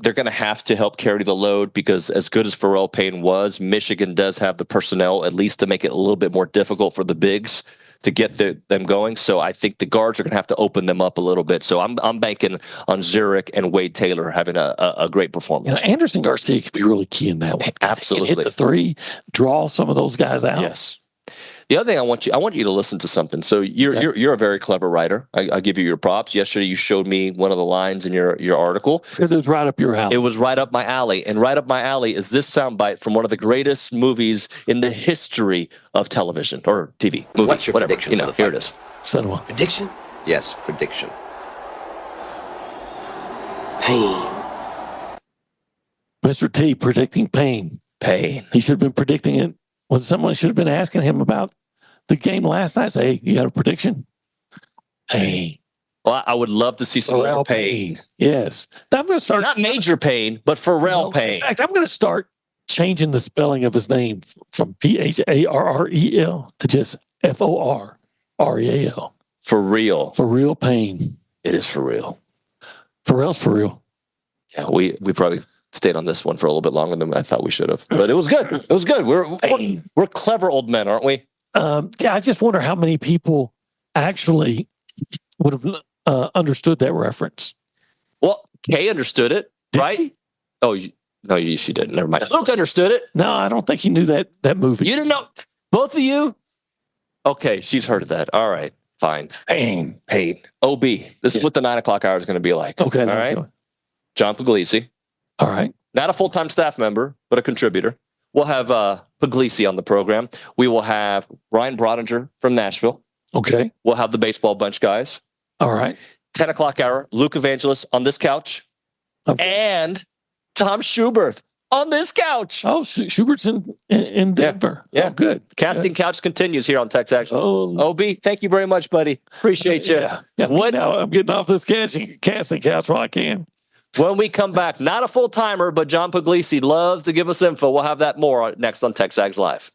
S6: they're going to have to help carry the load because as good as Pharrell Payne was, Michigan does have the personnel at least to make it a little bit more difficult for the bigs to get them going. So I think the guards are going to have to open them up a little bit. So I'm banking on Zurich and Wade Taylor having a great performance.
S7: You know, Anderson Garcia could be really key in that one.
S6: Absolutely.
S7: He can hit the 3, draw some of those guys out.
S6: Yes. The other thing I want you to listen to something. So you're a very clever writer. I give you your props. Yesterday you showed me one of the lines in your article.
S7: Because it was right up your alley.
S6: It was right up my alley. And right up my alley is this soundbite from one of the greatest movies in the history of television or TV. Movie.
S13: What's your
S6: whatever.
S13: prediction?
S6: You know, here it is.
S7: Cinema.
S13: Prediction? Yes, prediction. Pain.
S7: Mr. T predicting pain.
S6: Pain.
S7: He should have been predicting it when someone should have been asking him about the game last night. Say, hey, you got a prediction? Pain.
S6: Well, I would love to see some
S7: Pharrell
S6: pain.
S7: Yes. I'm going to start.
S6: Not major pain, but Pharrell Payne.
S7: In fact, I'm going to start changing the spelling of his name from Pharrell to just Forreal.
S6: For real.
S7: For real pain.
S6: It is for real.
S7: Pharrell's for real.
S6: Yeah, we probably stayed on this one for a little bit longer than I thought we should have. But it was good. It was good. We're clever old men, aren't we?
S7: I just wonder how many people actually would have understood that reference.
S6: Well, Kay understood it, right?
S7: He?
S6: Oh, no, she didn't. Never mind. Luke understood it.
S7: No, I don't think he knew that movie.
S6: You didn't know? Both of you? Okay, she's heard of that. All right, fine. Pain. OB. This is what the 9 o'clock hour is going to be like.
S7: Okay.
S6: All right. John Pugliese.
S7: All right.
S6: Not a full-time staff member, but a contributor. We'll have Pugliese on the program. We will have Ryan Brauninger from Nashville.
S7: Okay.
S6: We'll have the baseball bunch guys.
S7: All right.
S6: 10 o'clock hour, Luke Evangelist on this couch.
S7: Okay.
S6: And Tom Schuberth on this couch.
S7: Oh, Schuberth's in Denver.
S6: Yeah.
S7: Oh, good.
S6: Casting couch continues here on TexAgs. OB, thank you very much, buddy. Appreciate you.
S7: Yeah. Now I'm getting off this casting couch while I can.
S6: When we come back, not a full-timer, but John Pugliese loves to give us info. We'll have that more next on TexAgs Live.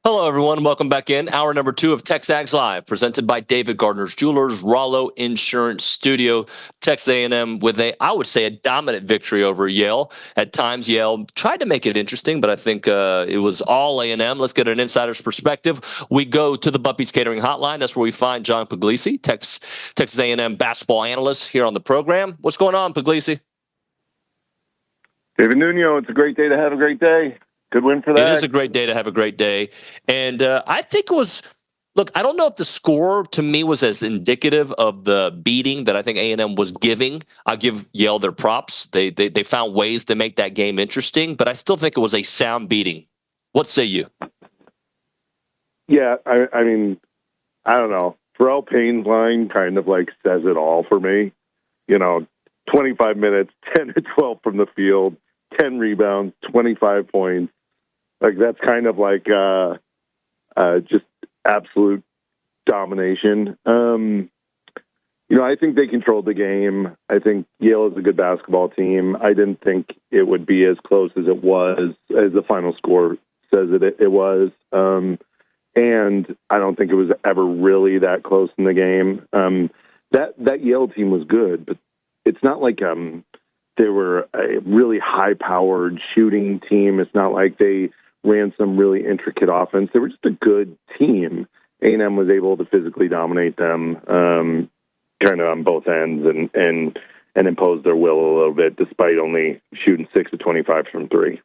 S6: Hello, everyone. Welcome back in. Hour number 2 of TexAgs Live, presented by David Gardner's Jewelers, Rollo Insurance Studio. Texas A&M with I would say, a dominant victory over Yale. At times, Yale tried to make it interesting, but I think it was all A&M. Let's get an insider's perspective. We go to the Buppy's Catering Hotline. That's where we find John Pugliese, Texas A&M basketball analyst here on the program. What's going on, Pugliese?
S14: David Nuño, it's a great day to have a great day. Good win for that.
S6: It is a great day to have a great day. And I think it was, look, I don't know if the score to me was as indicative of the beating that I think A&M was giving. I'll give Yale their props. They found ways to make that game interesting, but I still think it was a sound beating. What say you?
S14: Yeah, I mean, I don't know. Pharrell Payne's line kind of like says it all for me. 25 minutes, 10 to 12 from the field, 10 rebounds, 25 points. Like that's kind of like just absolute domination. I think they controlled the game. I think Yale is a good basketball team. I didn't think it would be as close as it was, as the final score says it was. And I don't think it was ever really that close in the game. That Yale team was good, but it's not like they were a really high-powered shooting team. It's not like they ran some really intricate offense. They were just a good team. A&M was able to physically dominate them kind of on both ends and impose their will a little bit, despite only shooting 6 of 25 from three.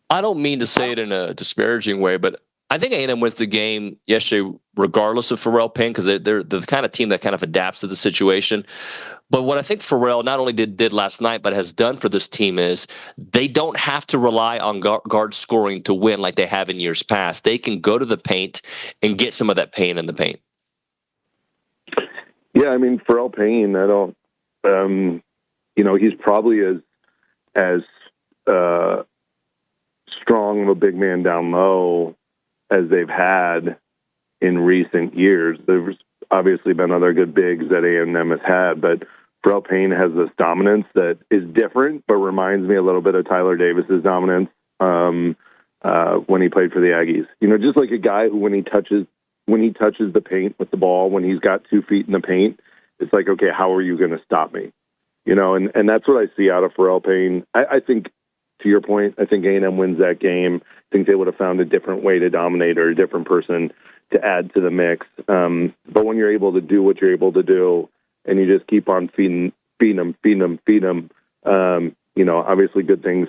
S6: I don't mean to say it in a disparaging way, but I think A&M wins the game yesterday regardless of Pharrell Payne, because they're the kind of team that kind of adapts to the situation. But what I think Pharrell not only did last night, but has done for this team is they don't have to rely on guard scoring to win like they have in years past. They can go to the paint and get some of that pain in the paint.
S14: Yeah, I mean, Pharrell Payne, I don't, he's probably as strong of a big man down low as they've had in recent years. There's obviously been other good bigs that A&M has had, but Pharrell Payne has this dominance that is different, but reminds me a little bit of Tyler Davis's dominance when he played for the Aggies. Just like a guy who, when he touches the paint with the ball, when he's got 2 feet in the paint, it's like, okay, how are you going to stop me? And that's what I see out of Pharrell Payne. I think, to your point, I think A&M wins that game. I think they would have found a different way to dominate or a different person to add to the mix. But when you're able to do what you're able to do and you just keep on feeding them, obviously good things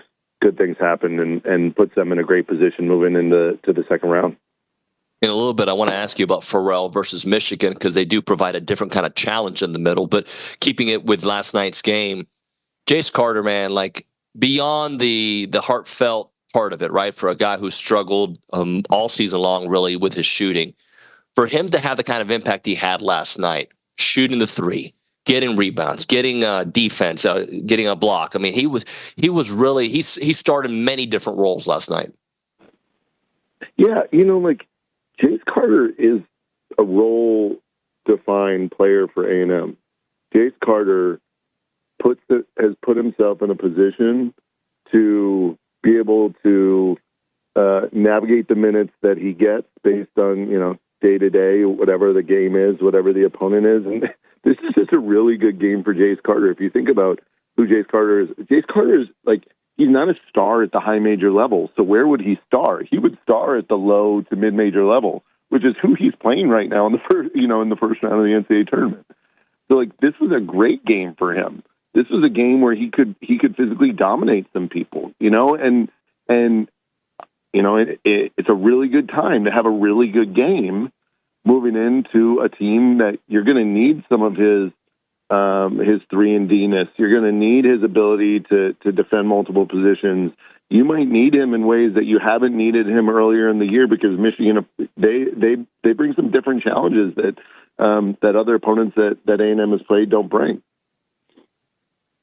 S14: happen and puts them in a great position moving into the second round.
S6: In a little bit, I want to ask you about Pharrell versus Michigan, because they do provide a different kind of challenge in the middle. But keeping it with last night's game, Jace Carter, man, like beyond the heartfelt part of it, right, for a guy who struggled all season long, really, with his shooting, for him to have the kind of impact he had last night, shooting the three, getting rebounds, getting defense, getting a block. I mean, he was really he started many different roles last night.
S14: Yeah, like Jace Carter is a role-defined player for A&M. Jace Carter has put himself in a position to be able to navigate the minutes that he gets based on, day to day, whatever the game is, whatever the opponent is. And this is just a really good game for Jace Carter. If you think about who Jace Carter is like, he's not a star at the high major level. So where would he star? He would star at the low to mid major level, which is who he's playing right now in the first, in the first round of the NCAA tournament. So like, this was a great game for him. This was a game where he could physically dominate some people, and it's a really good time to have a really good game moving into a team that you're going to need some of his 3-and-D-ness. You're going to need his ability to defend multiple positions. You might need him in ways that you haven't needed him earlier in the year, because Michigan, they bring some different challenges that other opponents that A&M has played don't bring.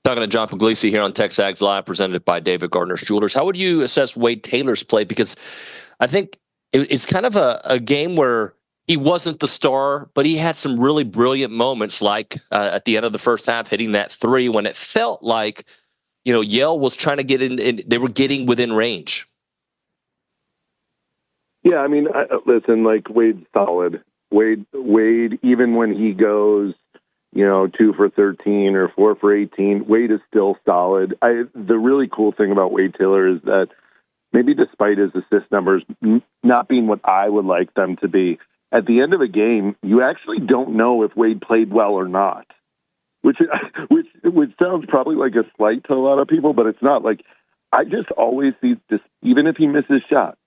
S6: Talking to John Pugliese here on TexAgs Live, presented by David Gardner's Jewelers. How would you assess Wade Taylor's play? Because I think it's kind of a game where he wasn't the star, but he had some really brilliant moments, like at the end of the first half, hitting that three when it felt like, Yale was trying to get in, they were getting within range.
S14: Yeah, I mean, listen, like, Wade's solid. Wade, even when he goes, 2 for 13 or 4 for 18, Wade is still solid. The really cool thing about Wade Taylor is that maybe despite his assist numbers not being what I would like them to be, at the end of a game, you actually don't know if Wade played well or not, which sounds probably like a slight to a lot of people, but it's not. Like, I just always see this, even if he misses shot,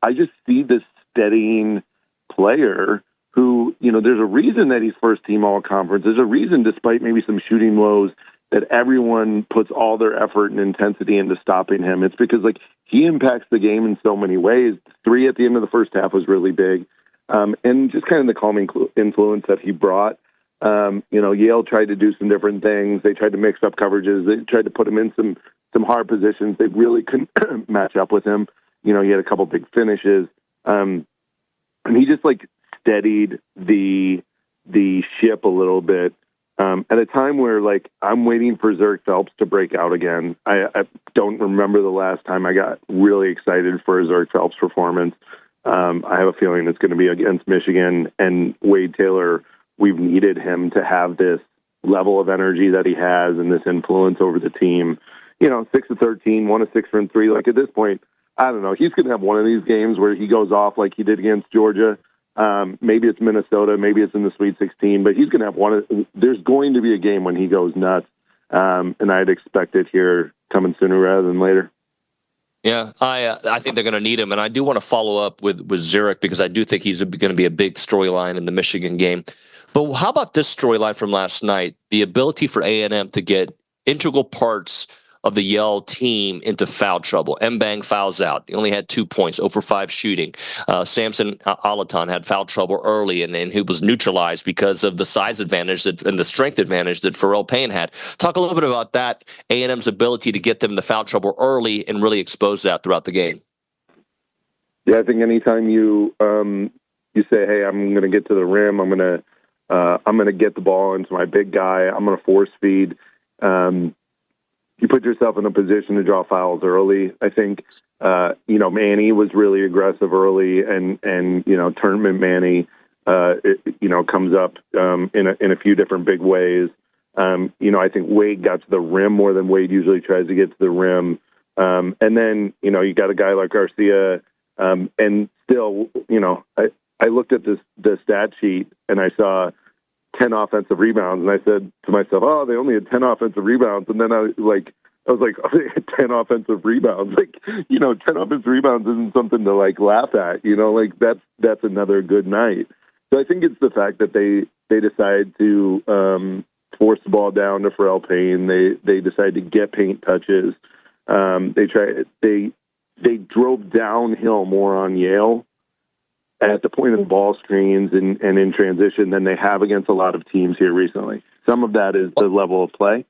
S14: I just see this steadying player who, there's a reason that he's first team all conference. There's a reason, despite maybe some shooting woes, that everyone puts all their effort and intensity into stopping him. It's because he impacts the game in so many ways. 3 at the end of the first half was really big. And just kind of the calming influence that he brought. Yale tried to do some different things. They tried to mix up coverages. They tried to put him in some hard positions. They really couldn't match up with him. He had a couple big finishes. And he just steadied the ship a little bit. At a time where I'm waiting for Zurich Phelps to break out again. I don't remember the last time I got really excited for a Zurich Phelps performance. I have a feeling it's going to be against Michigan, and Wade Taylor, we've needed him to have this level of energy that he has and this influence over the team. 6 of 13, 1 of 6 from 3. At this point, I don't know. He's going to have one of these games where he goes off like he did against Georgia. Maybe it's Minnesota, maybe it's in the Sweet 16, but he's going to have there's going to be a game when he goes nuts. And I'd expect it here coming sooner rather than later.
S6: Yeah, I think they're going to need him, and I do want to follow up with Zurich because I do think he's going to be a big storyline in the Michigan game. But how about this storyline from last night? The ability for A&M to get integral parts of the Yale team into foul trouble. Mbang fouls out. He only had 2 points, 0 for 5 shooting. Samson Alaton had foul trouble early, and he was neutralized because of the size advantage and the strength advantage that Pharrell Payne had. Talk a little bit about that, A&M's ability to get them into foul trouble early and really expose that throughout the game.
S14: Yeah, I think anytime you say, "Hey, I'm going to get to the rim. I'm going to get the ball into my big guy. I'm going to force feed." You put yourself in a position to draw fouls early. I think, Manny was really aggressive early, and tournament Manny, comes up in a few different big ways. I think Wade got to the rim more than Wade usually tries to get to the rim. And then, you got a guy like Garcia, and still, I looked at the stat sheet and I saw 10 offensive rebounds, and I said to myself, "Oh, they only had 10 offensive rebounds." And then I was like, "Oh, they had 10 offensive rebounds." 10 offensive rebounds isn't something to laugh at. That's another good night. So I think it's the fact that they decide to force the ball down to Pharrell Payne. They decide to get paint touches. They drove downhill more on Yale at the point of the ball screens and in transition than they have against a lot of teams here recently. Some of that is the level of play,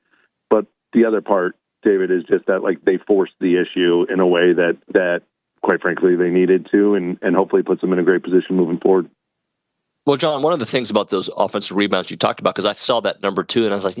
S14: but the other part, David, is just that they forced the issue in a way that quite frankly they needed to, and hopefully puts them in a great position moving forward.
S6: Well, John, one of the things about those offensive rebounds you talked about, because I saw that number 2 and I was like,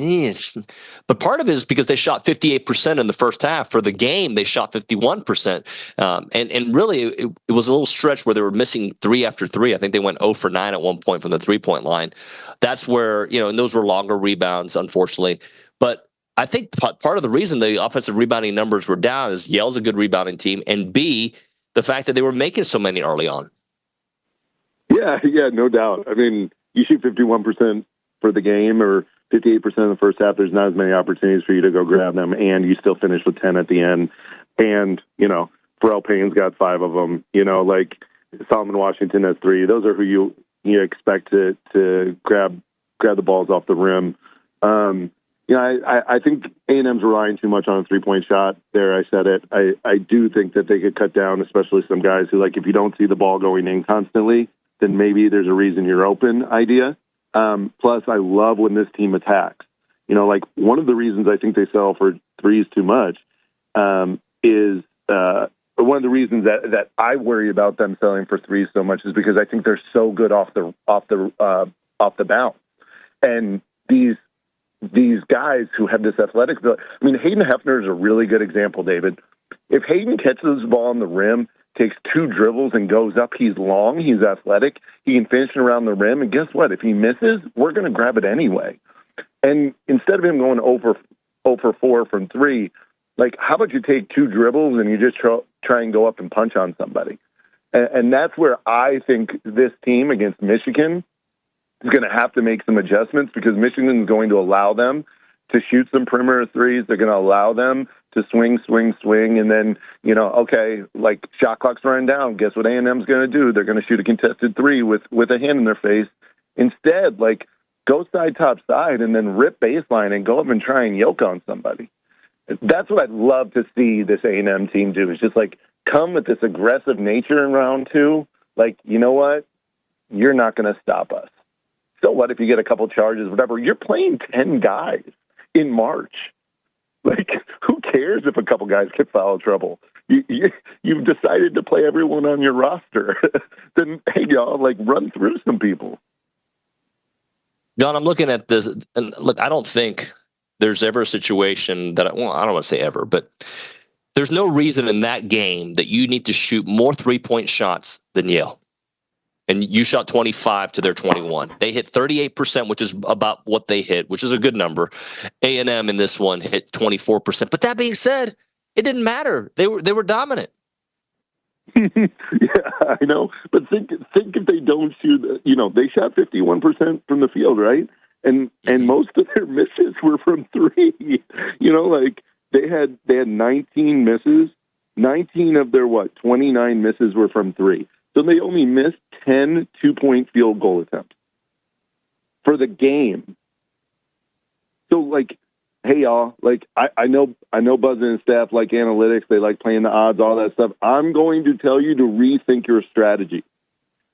S6: but part of it is because they shot 58% in the first half. For the game, they shot 51%. And really, it was a little stretch where they were missing 3 after 3. I think they went 0 for 9 at one point from the 3-point line. That's where, and those were longer rebounds, unfortunately. But I think part of the reason the offensive rebounding numbers were down is Yale's a good rebounding team, and B, the fact that they were making so many early on.
S14: Yeah, no doubt. I mean, you shoot 51% for the game or 58% in the first half. There's not as many opportunities for you to go grab them, and you still finish with 10 at the end. And, Pharrell Payne's got 5 of them. Solomon Washington has 3. Those are who you expect to grab the balls off the rim. I think A&M's relying too much on a 3-point shot there. I said it. I do think that they could cut down, especially some guys who, if you don't see the ball going in constantly, then maybe there's a reason you're open idea. Plus, I love when this team attacks. One of the reasons I think they settle for threes too much is one of the reasons that I worry about them settling for threes so much is because I think they're so good off the bounce. And these guys who have this athletic ability, Hayden Hefner is a really good example, David. If Hayden catches the ball on the rim, takes 2 dribbles and goes up, he's long, he's athletic, he can finish around the rim, and guess what? If he misses, we're going to grab it anyway. And instead of him going 0 for 4 from 3, how about you take 2 dribbles and you just try and go up and punch on somebody? And that's where I think this team against Michigan is going to have to make some adjustments, because Michigan is going to allow them to shoot some perimeter threes. They're going to allow them to swing, and then, okay, like shot clock's running down. Guess what A&M's going to do? They're going to shoot a contested three with a hand in their face. Instead, like, go side, top side, and then rip baseline and go up and try and yoke on somebody. That's what I'd love to see this A&M team do, is just, like, come with this aggressive nature in round two. Like, you know what? You're not going to stop us. So what if you get a couple charges, whatever? You're playing 10 guys in March. Like, who cares if a couple guys get foul trouble? You've decided to play everyone on your roster. Then, hey, y'all, like, run through some people.
S6: John, I'm looking at this, and look, I don't think there's ever a situation that, I don't want to say ever, but there's no reason in that game that you need to shoot more three-point shots than Yale. And you shot 25 to their 21. They hit 38%, which is about what they hit, which is a good number. A&M in this one hit 24%. But that being said, it didn't matter. They were dominant.
S14: Yeah, I know. But think if they don't shoot, they shot 51% from the field, right? And most of their misses were from three. Like they had 19 misses. 19 of their 29 misses were from three. So they only missed 10 two-point field goal attempts for the game. So, like, hey, y'all, like, I know Buzz and staff like analytics. They like playing the odds, all that stuff. I'm going to tell you to rethink your strategy.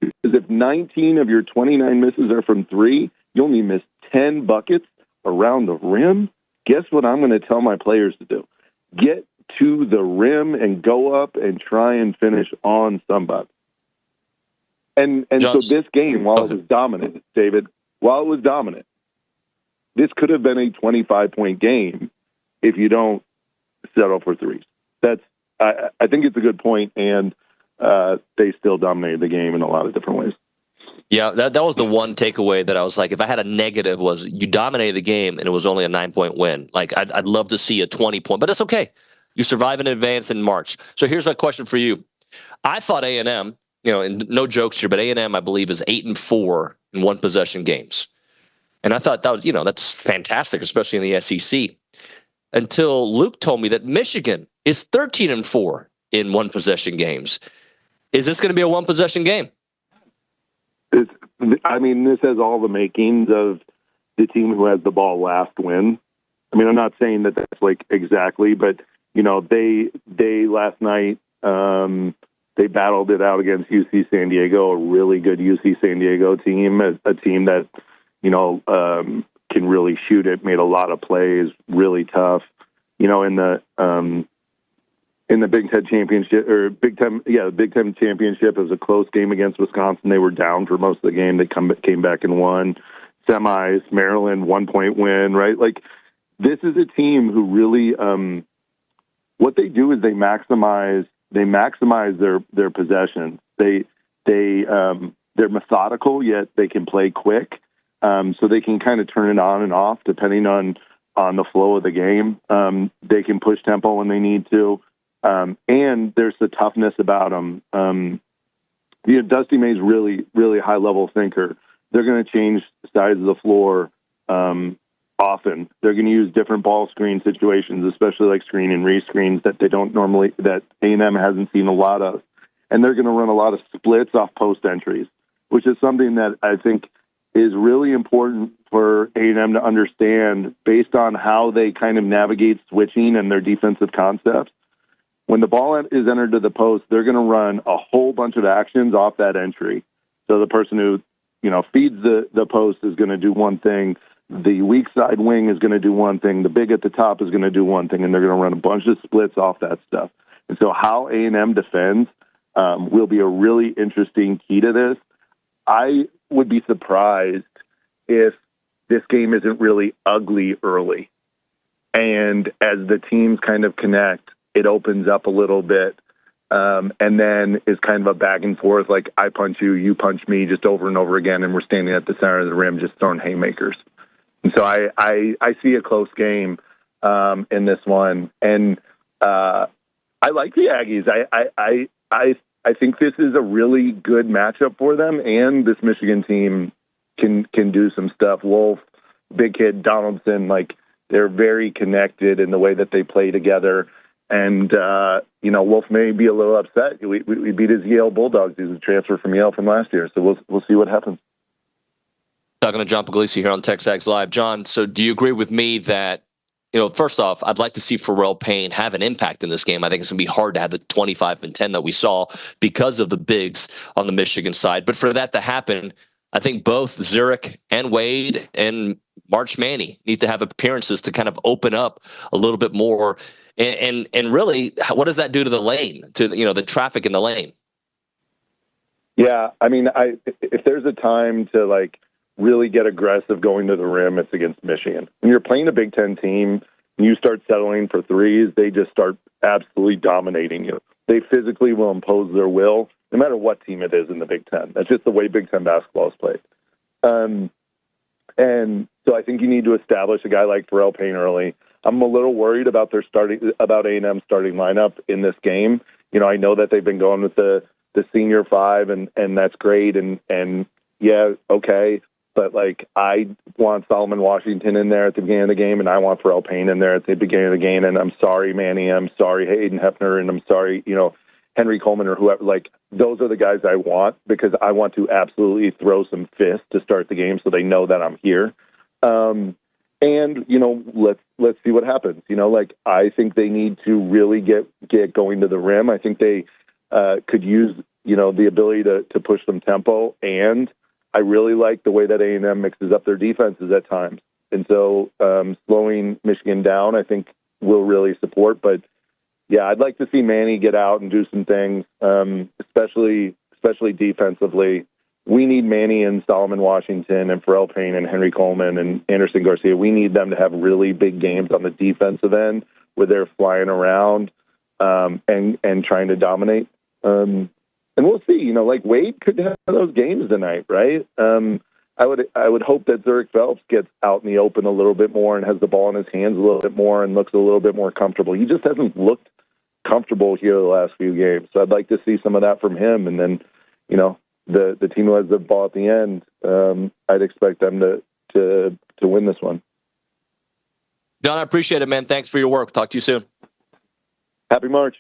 S14: Because if 19 of your 29 misses are from three, you only miss 10 buckets around the rim. Guess what I'm going to tell my players to do? Get to the rim and go up and try and finish on somebody. And so this game, while it was dominant, David, this could have been a 25-point game if you don't settle for threes. I think it's a good point, and they still dominated the game in a lot of different ways.
S6: Yeah, that was the one takeaway that I was like, if I had a negative, was you dominated the game and it was only a 9-point win. Like, I'd love to see a 20-point, but it's okay. You survive in advance in March. So here's my question for you. I thought A&M, and no jokes here, but A&M, I believe, is 8-4 in one-possession games. And I thought that was, that's fantastic, especially in the SEC. Until Luke told me that Michigan is 13-4 in one-possession games. Is this going to be a one-possession game?
S14: This has all the makings of the team who has the ball last win. I mean, I'm not saying that that's like exactly, but, they last night, they battled it out against UC San Diego, a really good UC San Diego team, a team that, can really shoot it, made a lot of plays, really tough. In the Big Ten championship the Big Ten championship, it was a close game against Wisconsin. They were down for most of the game. They came back and won. Semis, Maryland, 1-point win, right? Like, this is a team who really, what they do is they maximize their possessions. They're methodical, yet they can play quick. So they can kind of turn it on and off depending on the flow of the game. They can push tempo when they need to. And there's the toughness about them. Dusty May's really, really high level thinker. They're going to change the sides of the floor, often. They're going to use different ball screen situations, especially like screen and re-screens that that A&M hasn't seen a lot of. And they're going to run a lot of splits off post entries, which is something that I think is really important for A&M to understand based on how they kind of navigate switching and their defensive concepts. When the ball is entered to the post, they're going to run a whole bunch of actions off that entry. So the person who, feeds the post is going to do one thing. The weak side wing is going to do one thing. The big at the top is going to do one thing, and they're going to run a bunch of splits off that stuff. And so how A&M defends will be a really interesting key to this. I would be surprised if this game isn't really ugly early. And as the teams kind of connect, it opens up a little bit. And then is kind of a back and forth, like I punch you, you punch me, just over and over again. And we're standing at the center of the rim, just throwing haymakers. And so I see a close game in this one. And I like the Aggies. I think this is a really good matchup for them, and this Michigan team can do some stuff. Wolf, big kid, Donaldson, like They're very connected in the way that they play together. And, Wolf may be a little upset. We beat his Yale Bulldogs. He's a transfer from Yale from last year. So we'll see what happens.
S6: Talking to John Pugliese here on TexAgs Live. John, so do you agree with me that, first off, I'd like to see Pharrell Payne have an impact in this game. I think it's going to be hard to have the 25 and 10 that we saw because of the bigs on the Michigan side. But for that to happen, I think both Zurich and Wade and March Manny need to have appearances to kind of open up a little bit more. And really, what does that do to the lane, to the traffic in the lane?
S14: Yeah, I mean, if there's a time to really get aggressive going to the rim, it's against Michigan. When you're playing a Big Ten team and you start settling for threes, they just start absolutely dominating you. They physically will impose their will, no matter what team it is in the Big Ten. That's just the way Big Ten basketball is played. And so I think you need to establish a guy like Pharrell Payne early. I'm a little worried about about A&M starting lineup in this game. I know that they've been going with the senior five, and that's great. And yeah, okay. But I want Solomon Washington in there at the beginning of the game, and I want Pharrell Payne in there at the beginning of the game. And I'm sorry, Manny. I'm sorry, Hayden Hefner, and I'm sorry, Henry Coleman or whoever. Those are the guys I want, because I want to absolutely throw some fists to start the game so they know that I'm here. And let's see what happens. I think they need to really get going to the rim. I think they could use the ability to push some tempo, and I really like the way that A&M mixes up their defenses at times. And so slowing Michigan down, I think, will really support. But, yeah, I'd like to see Manny get out and do some things, especially defensively. We need Manny and Solomon Washington and Pharrell Payne and Henry Coleman and Anderson Garcia. We need them to have really big games on the defensive end where they're flying around and trying to dominate. And we'll see, Wade could have those games tonight, right? I would hope that Zurich Phelps gets out in the open a little bit more and has the ball in his hands a little bit more and looks a little bit more comfortable. He just hasn't looked comfortable here the last few games. So I'd like to see some of that from him. And then, the team who has the ball at the end, I'd expect them to win this one.
S6: John, I appreciate it, man. Thanks for your work. Talk to you soon.
S14: Happy March.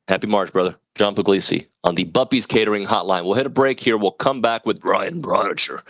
S6: Happy March, brother. John Pugliese on the Buppies Catering Hotline. We'll hit a break here. We'll come back with Ryan Brauninger.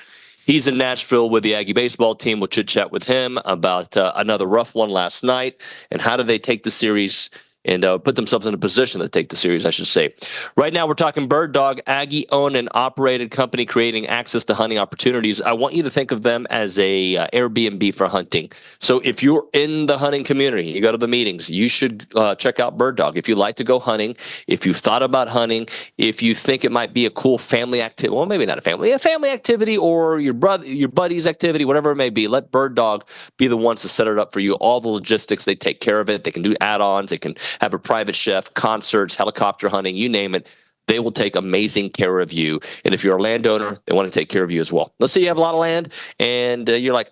S6: He's in Nashville with the Aggie baseball team. We'll chit-chat with him about another rough one last night and how do they take the series and put themselves in a position to take the series, I should say. Right now, we're talking Bird Dog, Aggie-owned and operated company creating access to hunting opportunities. I want you to think of them as a Airbnb for hunting. So if you're in the hunting community, you go to the meetings, you should check out Bird Dog. If you like to go hunting, if you've thought about hunting, if you think it might be a cool family activity, well, maybe not a family activity or your buddy's activity, whatever it may be, let Bird Dog be the ones to set it up for you. All the logistics, they take care of it. They can do add-ons. They can have a private chef, concerts, helicopter hunting, you name it. They will take amazing care of you. And if you're a landowner, they want to take care of you as well. Let's say you have a lot of land and you're like,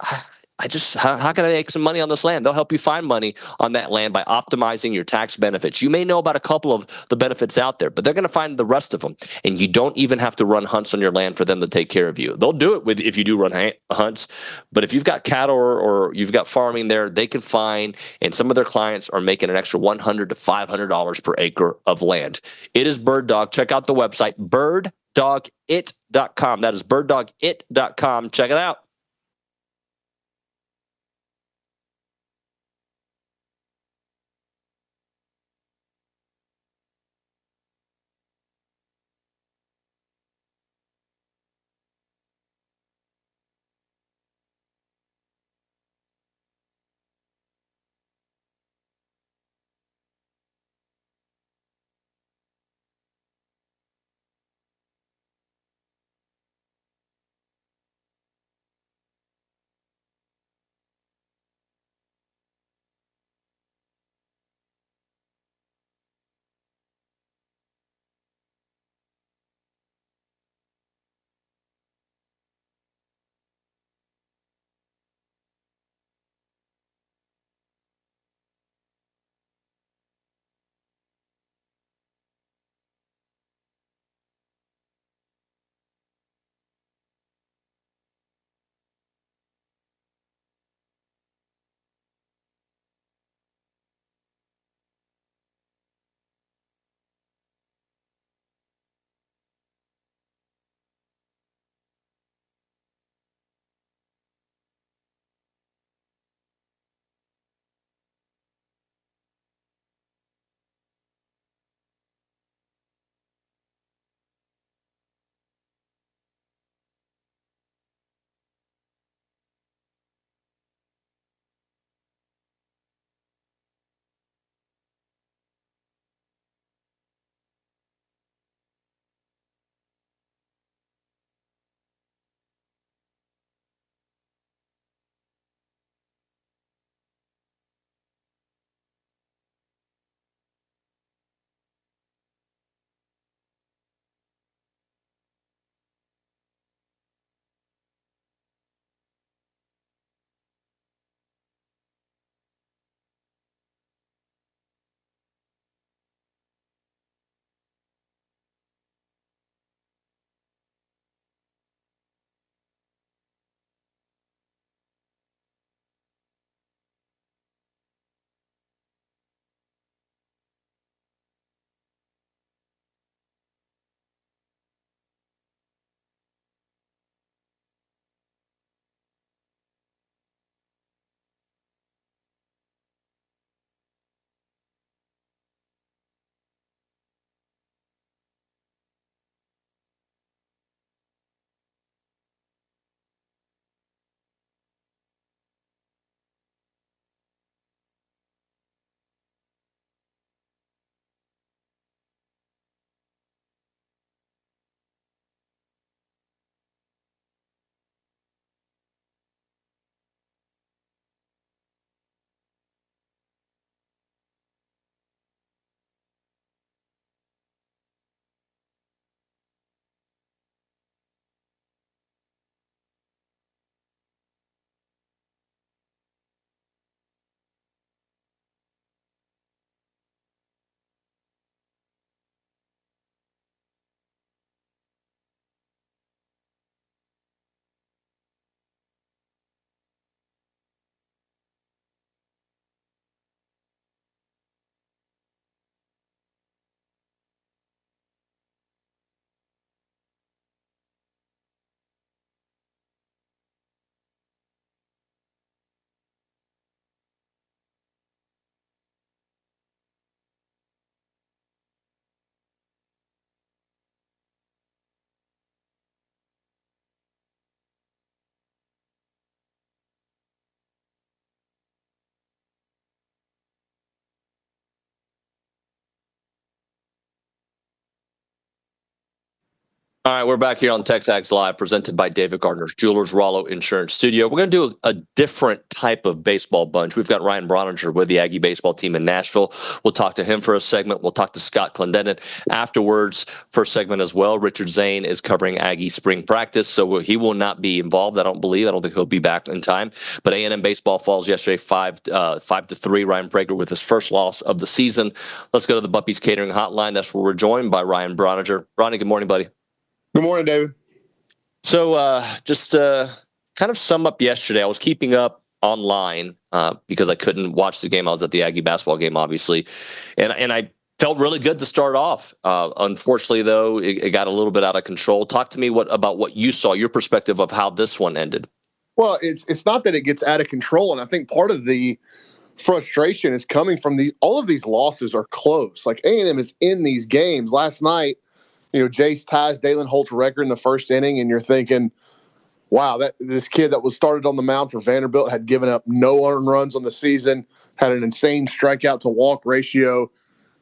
S6: how can I make some money on this land? They'll help you find money on that land by optimizing your tax benefits. You may know about a couple of the benefits out there, but they're going to find the rest of them. And you don't even have to run hunts on your land for them to take care of you. They'll do it if you do run hunts. But if you've got cattle or you've got farming there, they can find, and some of their clients are making an extra $100 to $500 per acre of land. It is Bird Dog. Check out the website, birddogit.com. That is birddogit.com. Check it out. All right, we're back here on TexAgs Live, presented by David Gardner's Jewelers, Rollo Insurance Studio. We're going to do a different type of baseball bunch. We've got Ryan Brauninger with the Aggie baseball team in Nashville. We'll talk to him for a segment. We'll talk to Scott Clendenin afterwards for a segment as well. Richard Zane is covering Aggie spring practice, so he will not be involved, I don't believe. I don't think he'll be back in time. But A&M baseball falls yesterday 5-3. Ryan Brauninger with his first loss of the season. Let's go to the Buppy's Catering Hotline. That's where we're joined by Ryan Brauninger. Ronnie, good morning, buddy.
S15: Good morning, David.
S6: So just to kind of sum up yesterday, I was keeping up online because I couldn't watch the game. I was at the Aggie basketball game, obviously, and I felt really good to start off. Unfortunately, though, it got a little bit out of control. Talk to me about what you saw, your perspective of how this one ended.
S15: Well, it's not that it gets out of control, and I think part of the frustration is coming from all of these losses are close. Like A&M is in these games. Last night, Jace ties Dalen Holt's record in the first inning, and you're thinking, wow, this kid that was started on the mound for Vanderbilt had given up no earned runs on the season, had an insane strikeout to walk ratio,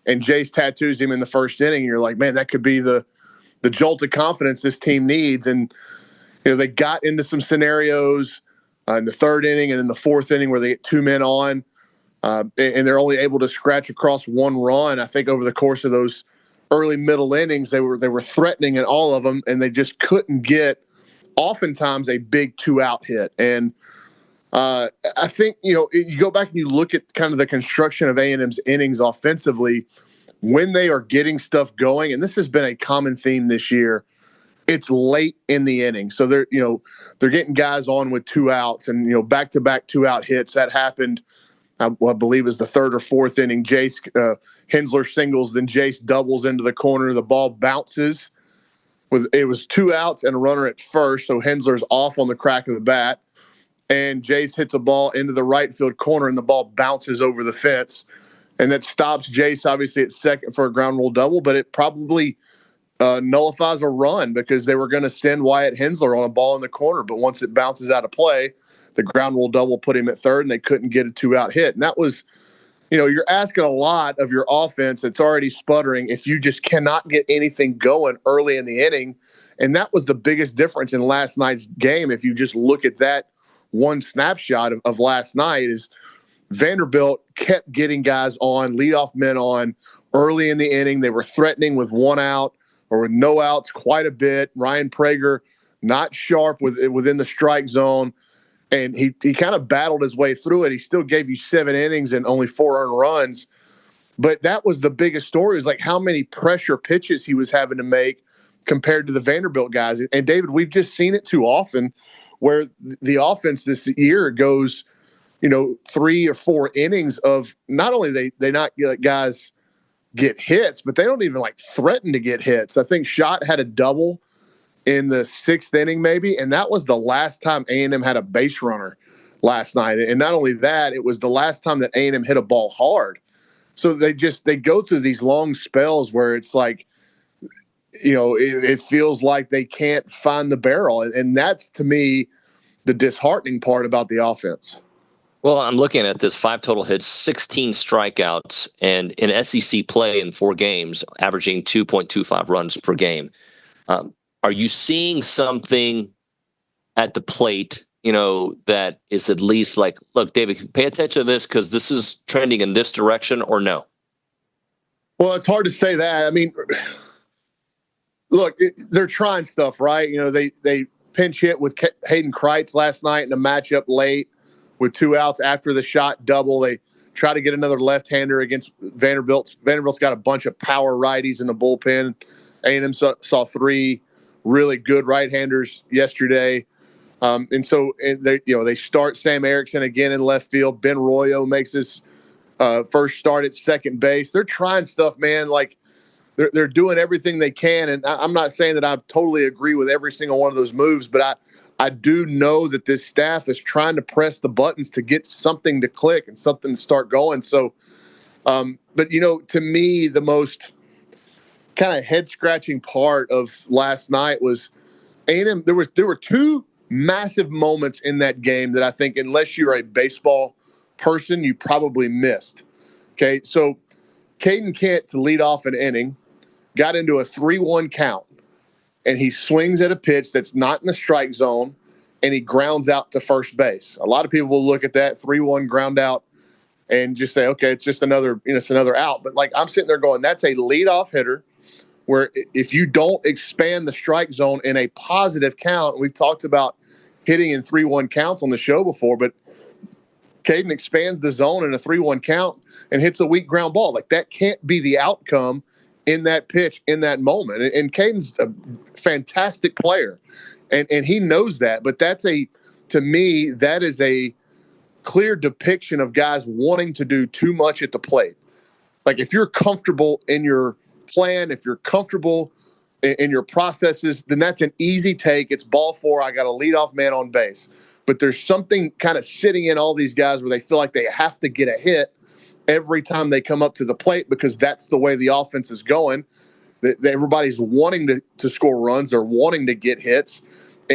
S15: and Jace tattoos him in the first inning, and you're like, man, that could be the jolt of confidence this team needs. And they got into some scenarios in the third inning and in the fourth inning where they get two men on, and they're only able to scratch across one run. I think over the course of those early middle innings, they were threatening in all of them, and they just couldn't get oftentimes a big 2-out hit. And I think, you go back and you look at kind of the construction of A&M's innings offensively when they are getting stuff going. And this has been a common theme this year. It's late in the inning. So they're getting guys on with 2 outs and, back-to-back 2-out hits. That happened, I believe, is the third or fourth inning. Jace Hensler singles, then Jace doubles into the corner. The ball bounces. It was 2 outs and a runner at first, so Hensler's off on the crack of the bat. And Jace hits a ball into the right field corner, and the ball bounces over the fence. And that stops Jace, obviously, at second for a ground rule double, but it probably nullifies a run because they were going to send Wyatt Hensler on a ball in the corner. But once it bounces out of play, the ground rule double put him at third, and they couldn't get a 2-out hit. And that was, you're asking a lot of your offense that's already sputtering if you just cannot get anything going early in the inning. And that was the biggest difference in last night's game. If you just look at that one snapshot of last night, is Vanderbilt kept getting guys on, leadoff men on early in the inning. They were threatening with 1 out or with no outs quite a bit. Ryan Brauninger not sharp within the strike zone. And he kind of battled his way through it. He still gave you 7 innings and only 4 earned runs. But that was the biggest story, is like how many pressure pitches he was having to make compared to the Vanderbilt guys. And, David, we've just seen it too often where the offense this year goes, 3 or 4 innings of not only they not let guys get hits, but they don't even threaten to get hits. I think Schott had a double in the 6th inning maybe, and that was the last time A&M had a base runner last night. And not only that, it was the last time that A&M hit a ball hard. So they go through these long spells where it's like, it feels like they can't find the barrel. And that's, to me, the disheartening part about the offense.
S6: Well, I'm looking at this 5 total hits, 16 strikeouts, and in SEC play in 4 games, averaging 2.25 runs per game. Are you seeing something at the plate, that is at least look, David, pay attention to this because this is trending in this direction, or no?
S15: Well, it's hard to say that. I mean, look, they're trying stuff, right? They pinch hit with Hayden Kreitz last night in a matchup late with 2 outs after the shot double. They try to get another left-hander against Vanderbilt. Vanderbilt's got a bunch of power righties in the bullpen. A&M saw 3 really good right-handers yesterday. And so they start Sam Erickson again in left field. Ben Royo makes his first start at second base. They're trying stuff, man. They're doing everything they can. And I'm not saying that I totally agree with every single one of those moves, but I do know that this staff is trying to press the buttons to get something to click and something to start going. So, but to me, the most kind of head-scratching part of last night was A&M. There were 2 massive moments in that game that I think, unless you're a baseball person, you probably missed. Okay, so Caden Kent, to lead off an inning, got into a 3-1 count. and he swings at a pitch that's not in the strike zone, and he grounds out to first base. A lot of people will look at that 3-1 ground out and just say, okay, it's just another, it's another out. But like, I'm sitting there going, that's a leadoff hitter where if you don't expand the strike zone in a positive count, we've talked about hitting in 3-1 counts on the show before, but Caden expands the zone in a 3-1 count and hits a weak ground ball. Like, that can't be the outcome in that pitch in that moment. And Caden's a fantastic player, and he knows that. But to me, that is a clear depiction of guys wanting to do too much at the plate. Like, if you're comfortable in your plan, if you're comfortable in your processes, then that's an easy take. It's ball 4. I got a leadoff man on base. But there's something kind of sitting in all these guys where they feel like they have to get a hit every time they come up to the plate because that's the way the offense is going. Everybody's wanting to score runs. They're wanting to get hits.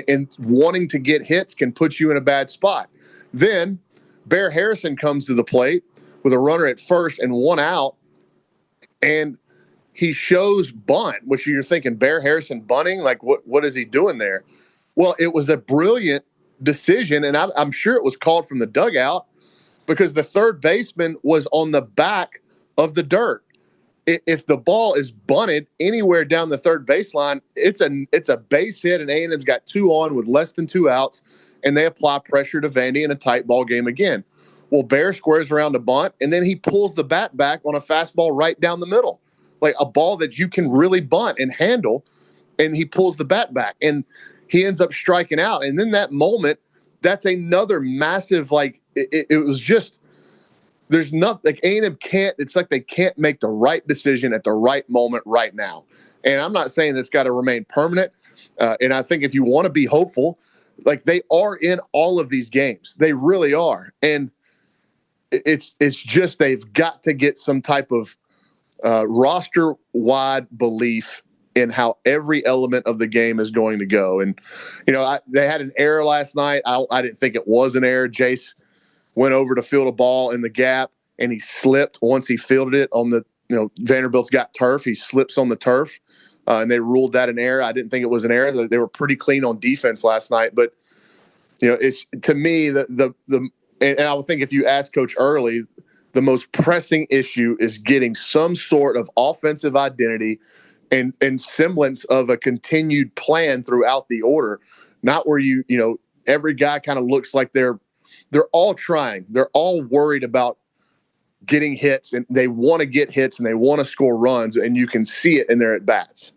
S15: And wanting to get hits can put you in a bad spot. Then Bear Harrison comes to the plate with a runner at first and 1 out, and he shows bunt, which you're thinking, Bear Harrison bunting? Like, what is he doing there? Well, it was a brilliant decision, and I'm sure it was called from the dugout because the third baseman was on the back of the dirt. If the ball is bunted anywhere down the third baseline, it's a base hit, and A&M's got 2 on with less than 2 outs, and they apply pressure to Vandy in a tight ball game again. Well, Bear squares around a bunt, and then he pulls the bat back on a fastball right down the middle, like a ball that you can really bunt and handle, and he pulls the bat back, and he ends up striking out. And then that moment, that's another massive, like, it was just, there's nothing, like A&M can't, it's like they can't make the right decision at the right moment right now. And I'm not saying it's got to remain permanent. And I think if you want to be hopeful, like, they are in all of these games. They really are. And it's just they've got to get some type of roster-wide belief in how every element of the game is going to go. And, they had an error last night. I didn't think it was an error. Jace went over to field a ball in the gap, and he slipped once he fielded it on the, Vanderbilt's got turf. He slips on the turf, and they ruled that an error. I didn't think it was an error. They were pretty clean on defense last night. But, it's, to me, and I would think if you ask Coach Early, the most pressing issue is getting some sort of offensive identity and semblance of a continued plan throughout the order, not where every guy kind of looks like they're all trying. They're all worried about getting hits, and they want to get hits, and they want to score runs, and you can see it in their at-bats.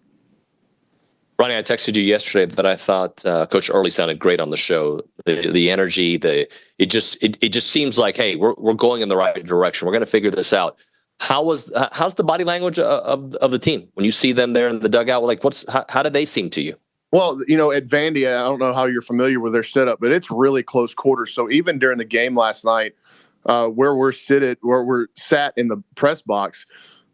S6: Ronnie, I texted you yesterday that I thought Coach Early sounded great on the show. The energy, it just seems like, hey, we're going in the right direction. We're going to figure this out. How's the body language of the team when you see them there in the dugout? Like, how did they seem to you?
S15: Well, at Vandy, I don't know how you're familiar with their setup, but it's really close quarters. So even during the game last night, where we're sat in the press box,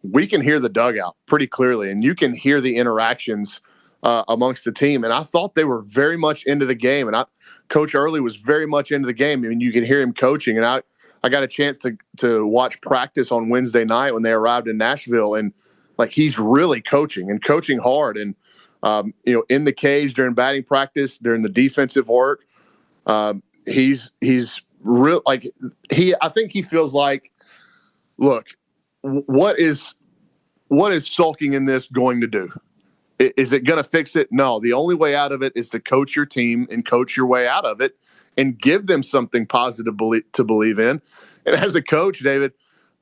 S15: we can hear the dugout pretty clearly, and you can hear the interactions amongst the team. And I thought they were very much into the game, and Coach Early was very much into the game. I mean, you could hear him coaching, and I got a chance to watch practice on Wednesday night when they arrived in Nashville, and like, he's really coaching and coaching hard. And in the cage during batting practice, during the defensive work, he's real. Like, I think he feels like, look, what is sulking in this going to do? Is it going to fix it? No. The only way out of it is to coach your team and coach your way out of it and give them something positive to believe in. And as a coach, David,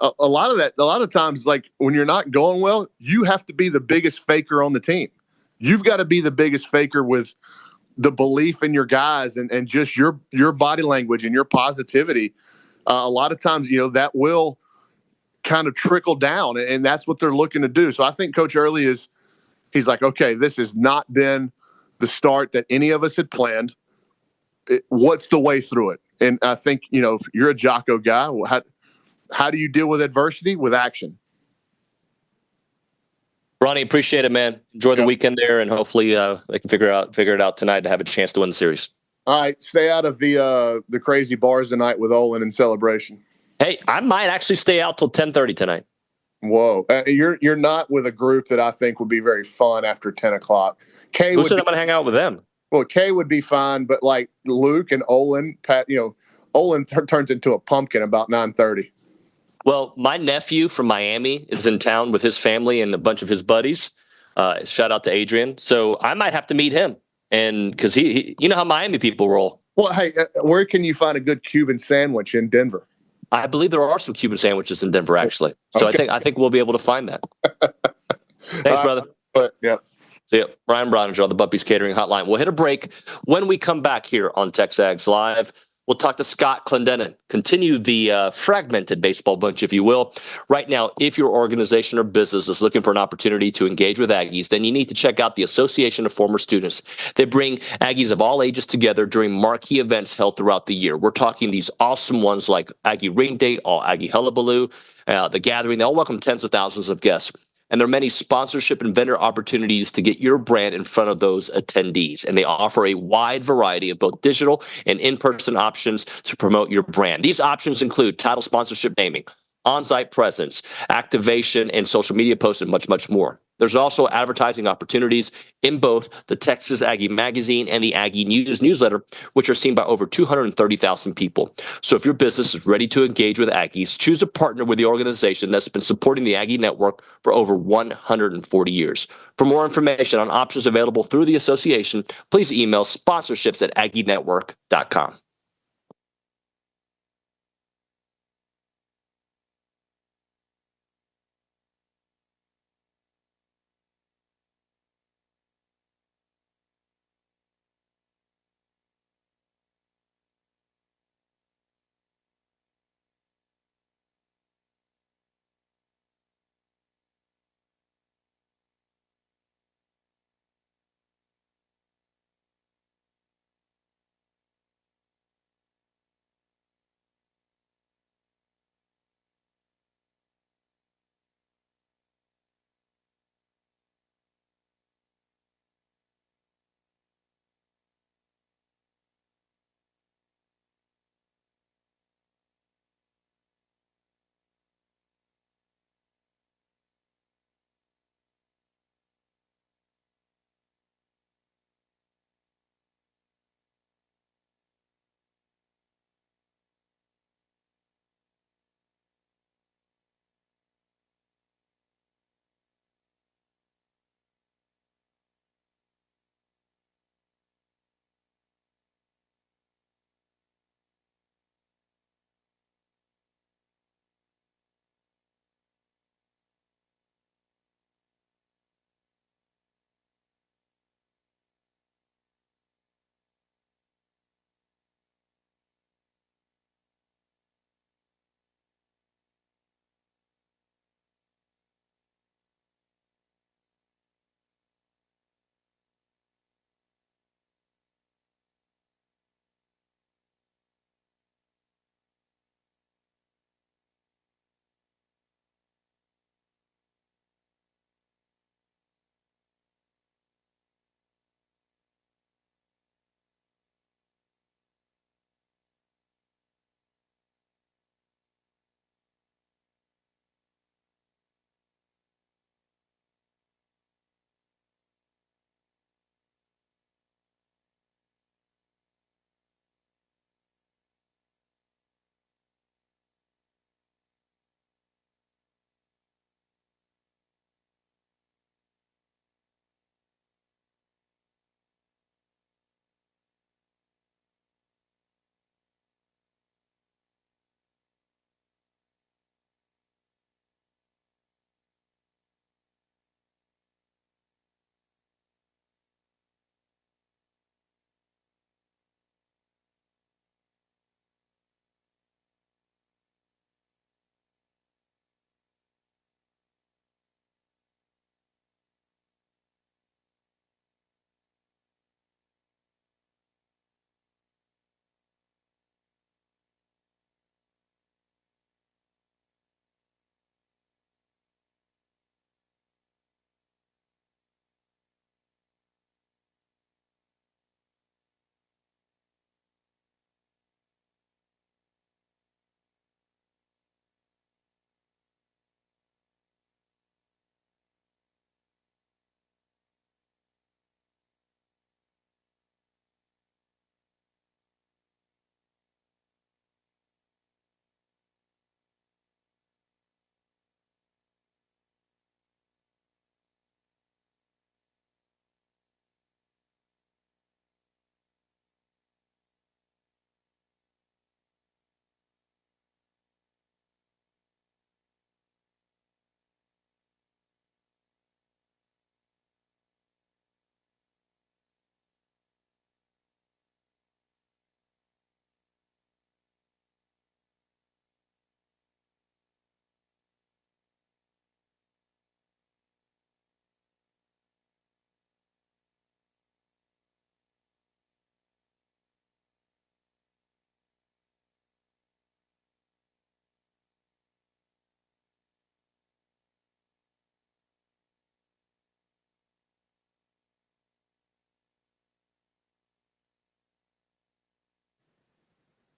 S15: a lot of times, like, when you're not going well, you have to be the biggest faker on the team. You've got to be the biggest faker with the belief in your guys and just your body language and your positivity. A lot of times, that will kind of trickle down, and that's what they're looking to do. So I think Coach Early he's like, okay, this has not been the start that any of us had planned. What's the way through it? And I think, you're a Jocko guy. How do you deal with adversity? With action.
S6: Ronnie, appreciate it, man. Enjoy the weekend there, and hopefully they can figure it out tonight to have a chance to win the series.
S15: All right, stay out of the crazy bars tonight with Olin in celebration.
S6: Hey, I might actually stay out till 10:30 tonight.
S15: Whoa, you're not with a group that I think would be very fun after 10 o'clock. Kay
S6: Who
S15: would
S6: said
S15: be,
S6: I'm going to hang out with them?
S15: well, Kay would be fine, but like Luke and Olin, Pat, Olin turns into a pumpkin about 9:30.
S6: Well, my nephew from Miami is in town with his family and a bunch of his buddies. Shout out to Adrian. So I might have to meet him, and because he, you know how Miami people roll.
S15: Well, hey, where can you find a good Cuban sandwich in Denver?
S6: I believe there are some Cuban sandwiches in Denver, actually. So
S15: Okay.
S6: I think we'll be able to find that. Thanks, brother.
S15: Yeah.
S6: See ya. Ryan Brauninger on the Buppies Catering Hotline. We'll hit a break. When we come back here on TexAgs Live, we'll talk to Scott Clendenin. Continue the fragmented baseball bunch, if you will. Right now, if your organization or business is looking for an opportunity to engage with Aggies, then you need to check out the Association of Former Students. They bring Aggies of all ages together during marquee events held throughout the year. We're talking these awesome ones like Aggie Ring Day, All Aggie Hullabaloo, The Gathering. They all welcome tens of thousands of guests. And there are many sponsorship and vendor opportunities to get your brand in front of those attendees. And they offer a wide variety of both digital and in-person options to promote your brand. These options include title sponsorship naming, on-site presence, activation, and social media posts, and much, much more. There's also advertising opportunities in both the Texas Aggie magazine and the Aggie News newsletter, which are seen by over 230,000 people. So if your business is ready to engage with Aggies, choose a partner with the organization that's been supporting the Aggie Network for over 140 years. For more information on options available through the association, please email sponsorships@aggienetwork.com.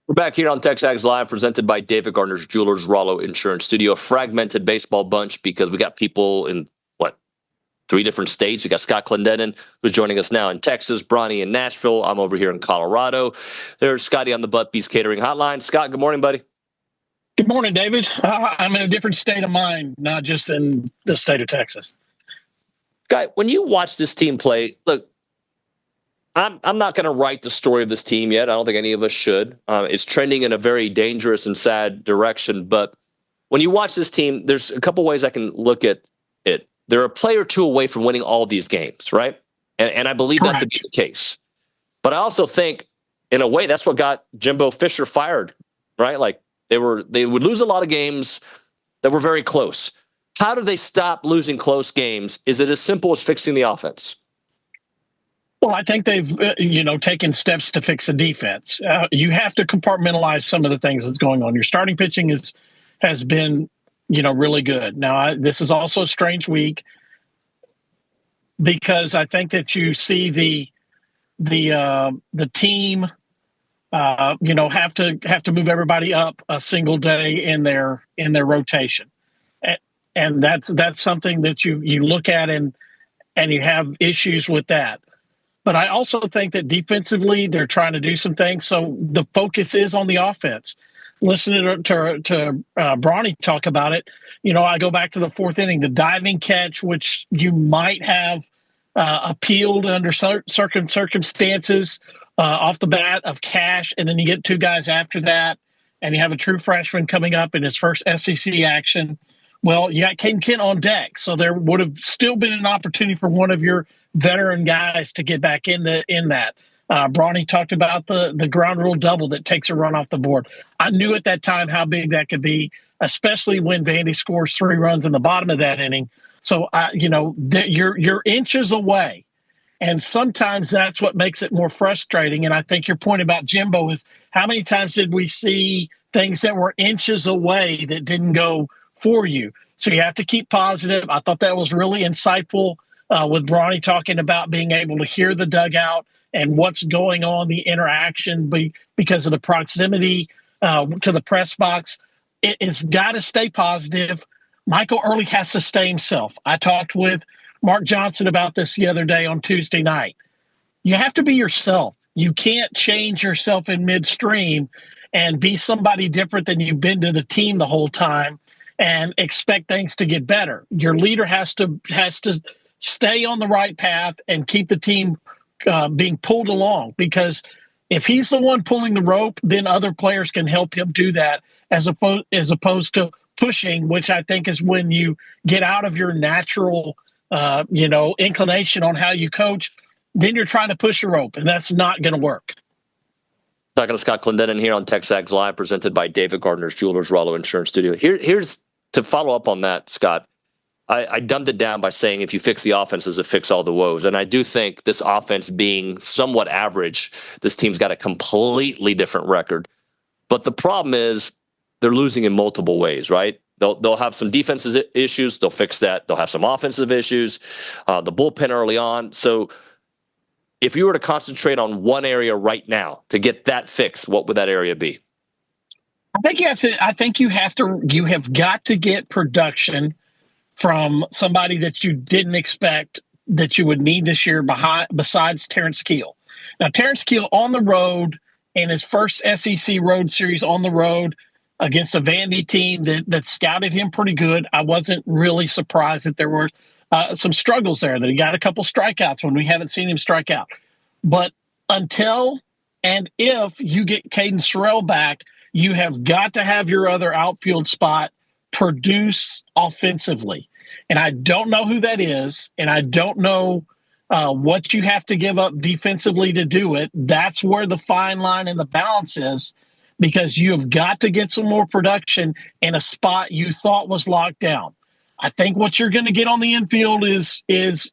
S6: We're back here on TexAgs Live, presented by David Gardner's Jewelers, Rollo Insurance Studio. A fragmented baseball bunch because we got people in, 3 different states. We got Scott Clendenin, who's joining us now in Texas, Bronny in Nashville. I'm over here in Colorado. There's Scotty on the Butt Beast Catering Hotline. Scott, good morning, buddy.
S16: Good morning, David. I'm in a different state of mind, not just in the state of Texas.
S6: Scott, when you watch this team play, look, I'm not going to write the story of this team yet. I don't think any of us should. It's trending in a very dangerous and sad direction. But when you watch this team, there's a couple ways I can look at it. They're a play or two away from winning all these games, right? And I believe that to be the case. But I also think, in a way, that's what got Jimbo Fisher fired, right? Like they would lose a lot of games that were very close. How do they stop losing close games? Is it as simple as fixing the offense?
S16: Well, I think they've, taken steps to fix the defense. You have to compartmentalize some of the things that's going on. Your starting pitching has been, really good. Now, this is also a strange week because I think that you see the team, have to move everybody up a single day in their rotation, and that's something that you look at and you have issues with that. But I also think that defensively they're trying to do some things, so the focus is on the offense. Listening to Bronny talk about it, I go back to the 4th inning, the diving catch, which you might have appealed under certain circumstances off the bat of Cash, and then you get 2 guys after that, and you have a true freshman coming up in his first SEC action. Well, you got Caden Kent on deck, so there would have still been an opportunity for one of your veteran guys to get back in that. Bronny talked about the ground rule double that takes a run off the board. I knew at that time how big that could be, especially when Vandy scores 3 runs in the bottom of that inning. So, you're inches away, and sometimes that's what makes it more frustrating. And I think your point about Jimbo is how many times did we see things that were inches away that didn't go for you? So you have to keep positive. I thought that was really insightful with Bronny talking about being able to hear the dugout and what's going on, the interaction because of the proximity to the press box. It's got to stay positive. Michael Early has to stay himself. I talked with Mark Johnson about this the other day on Tuesday night. You have to be yourself. You can't change yourself in midstream and be somebody different than you've been to the team the whole time and expect things to get better. Your leader has to stay on the right path and keep the team being pulled along, because if he's the one pulling the rope, then other players can help him do that as opposed to pushing, which I think is when you get out of your natural, inclination on how you coach, then you're trying to push a rope, and that's not going to work.
S6: Talking to Scott Clendenin here on TexAgs Live, presented by David Gardner's Jewelers, Rollo Insurance Studio. Here's to follow up on that, Scott. I dumbed it down by saying if you fix the offenses, it fix all the woes. And I do think this offense being somewhat average, this team's got a completely different record. But the problem is they're losing in multiple ways, right? They'll have some defensive issues. They'll fix that. They'll have some offensive issues, the bullpen early on. So if you were to concentrate on one area right now to get that fixed, what would that area be?
S16: You have got to get production from somebody that you didn't expect that you would need this year besides Terrence Keel. Now, Terrence Keel on the road in his first SEC road series on the road against a Vandy team that scouted him pretty good. I wasn't really surprised that there were some struggles there, that he got a couple strikeouts when we haven't seen him strike out. But until and if you get Caden Sorrell back, you have got to have your other outfield spot produce offensively. And I don't know who that is, and I don't know what you have to give up defensively to do it. That's where the fine line and the balance is, because you have got to get some more production in a spot you thought was locked down. I think what you're going to get on the infield is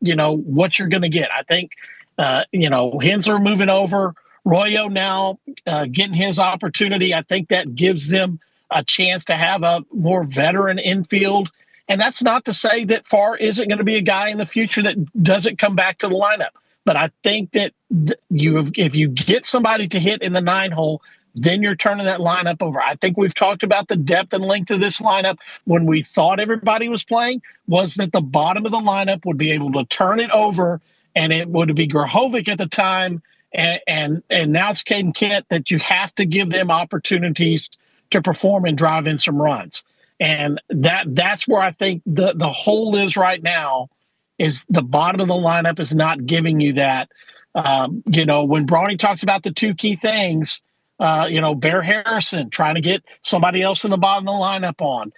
S16: what you're going to get. I think Hensler moving over, Royo now getting his opportunity. I think that gives them a chance to have a more veteran infield. And that's not to say that Farr isn't going to be a guy in the future that doesn't come back to the lineup. But I think that if you get somebody to hit in the 9 hole, then you're turning that lineup over. I think we've talked about the depth and length of this lineup when we thought everybody was playing, was that the bottom of the lineup would be able to turn it over, and it would be Grahovic at the time, and now it's Caden Kent, that you have to give them opportunities to perform and drive in some runs. And that's where I think the hole is right now, is the bottom of the lineup is not giving you that. When Brownie talks about the two key things, Bear Harrison trying to get somebody else in the bottom of the lineup on.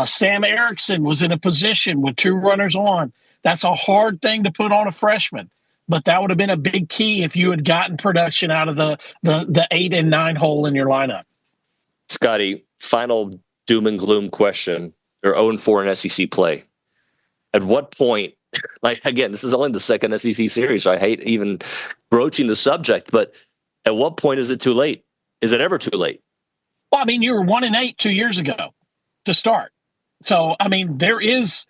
S16: Sam Erickson was in a position with two runners on. That's a hard thing to put on a freshman, but that would have been a big key if you had gotten production out of the 8 and 9 hole in your lineup.
S6: Scotty, final doom and gloom question. They're 0-4 in SEC play. At what point, again, this is only the second SEC series, so I hate even broaching the subject, but at what point is it too late? Is it ever too late?
S16: Well, I mean, you were 1-8 2 years ago to start. So, I mean, there is